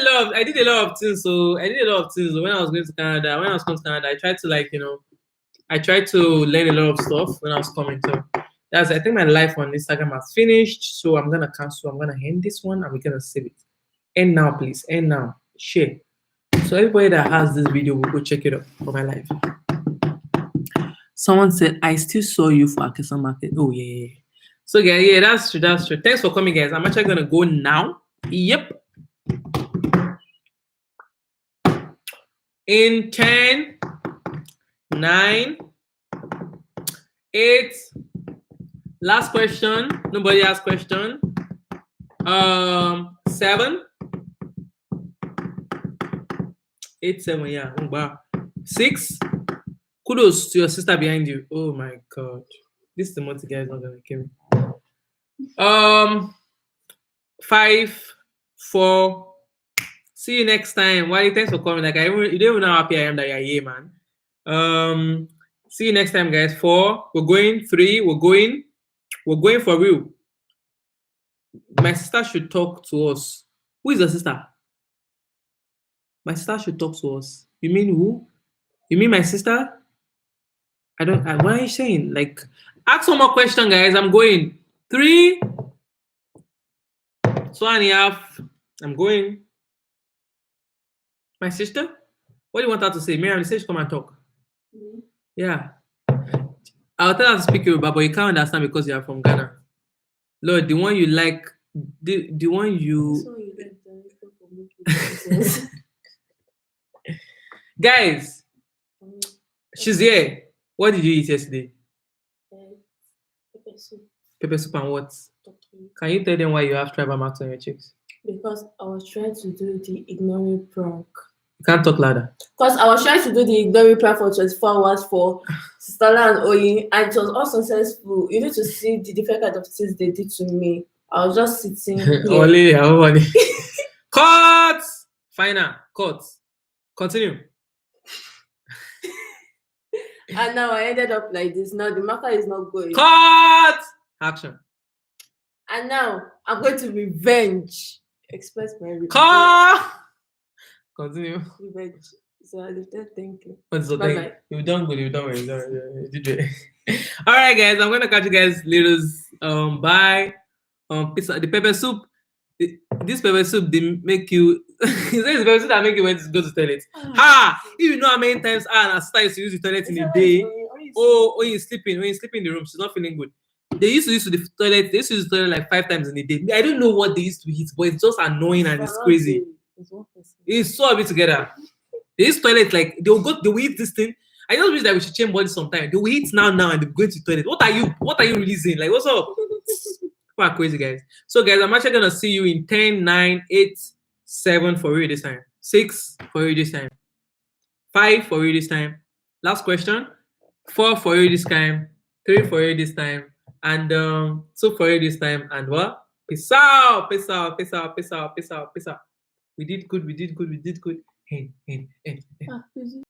[SPEAKER 1] a lot of things. So I did a lot of things when I was going to Canada. When I was coming to Canada, I tried to I tried to learn a lot of stuff when I was coming to. I think my life on Instagram has finished. So I'm gonna cancel. I'm gonna end this one and we're gonna save it. End now, please. End now. Share. So everybody that has this video will go check it out for my life. Someone said, I still saw you for Akison Market. Oh, yeah. So, guys, yeah, that's true. Thanks for coming, guys. I'm actually going to go now. Yep. In 10, 9, 8. Last question. Nobody asked question. 7. 8, 7, yeah. Wow. 6. Kudos to your sister behind you. Oh my god. This Timothy guy is not gonna kill me. 5, 4. See you next time. Wally, thanks for coming. Like you don't even know how happy I am that you're here, man. See you next time, guys. 4. We're going. 3. We're going for real. My sister should talk to us. Who is your sister? My sister should talk to us. You mean who? You mean my sister? What are you saying? Like, ask one more question, guys. I'm going. 3, 2.5. I'm going. My sister? What do you want her to say? Miriam, say she come and talk. Mm-hmm. Yeah. I'll tell her to speak Yoruba, but you can't understand because you are from Ghana. Lord, the one you like, the one you... Guys, she's here. What did you eat yesterday?
[SPEAKER 2] Pepper soup.
[SPEAKER 1] Pepper soup and what?
[SPEAKER 2] Okay.
[SPEAKER 1] Can you tell them why you have tribal marks on your cheeks?
[SPEAKER 2] Because I was trying to do the ignoring prank.
[SPEAKER 1] You can't talk louder.
[SPEAKER 2] Because I was trying to do the ignoring prank for 24 hours for Stella and Oyin, and it was all successful. You need to see the different kind of things they did to me. I was just sitting here.
[SPEAKER 1] Only, cut! Final. Cut. Continue.
[SPEAKER 2] And now I ended up like this. Now the marker is not going.
[SPEAKER 1] Cut! Action.
[SPEAKER 2] And now I'm going to revenge. Express my revenge.
[SPEAKER 1] Cut! Continue.
[SPEAKER 2] Revenge. So I did thank you.
[SPEAKER 1] Bye-bye. You've done good. You've done well. You did it. All right, guys. I'm gonna catch you guys later. Bye. Pizza, the pepper soup. This pepper soup they make you. It's pepper soup that make you want to go to the toilet. If you know how many times Anna starts to use the toilet in a day. When you're sleeping in the room, she's not feeling good. They used to use the toilet. They used to use the toilet like 5 times in a day. I don't know what they used to eat, but it's just annoying and it's crazy. It's so happy together. They use toilet like they will eat this thing. I just wish that we should change body sometime. They will eat now and they go to the toilet. What are you releasing? Like what's up? Quite crazy, guys. So guys, I'm actually gonna see you in 10, 9, 8, 7 for you this time. 6 for you this time. 5 for you this time. Last question. 4 for you this time. 3 for you this time. And 2 for you this time. And what? Peace out. Peace out. Peace out. Peace out. Peace out. Peace out. We did good. We did good. We did good. Hey.
[SPEAKER 2] Ah,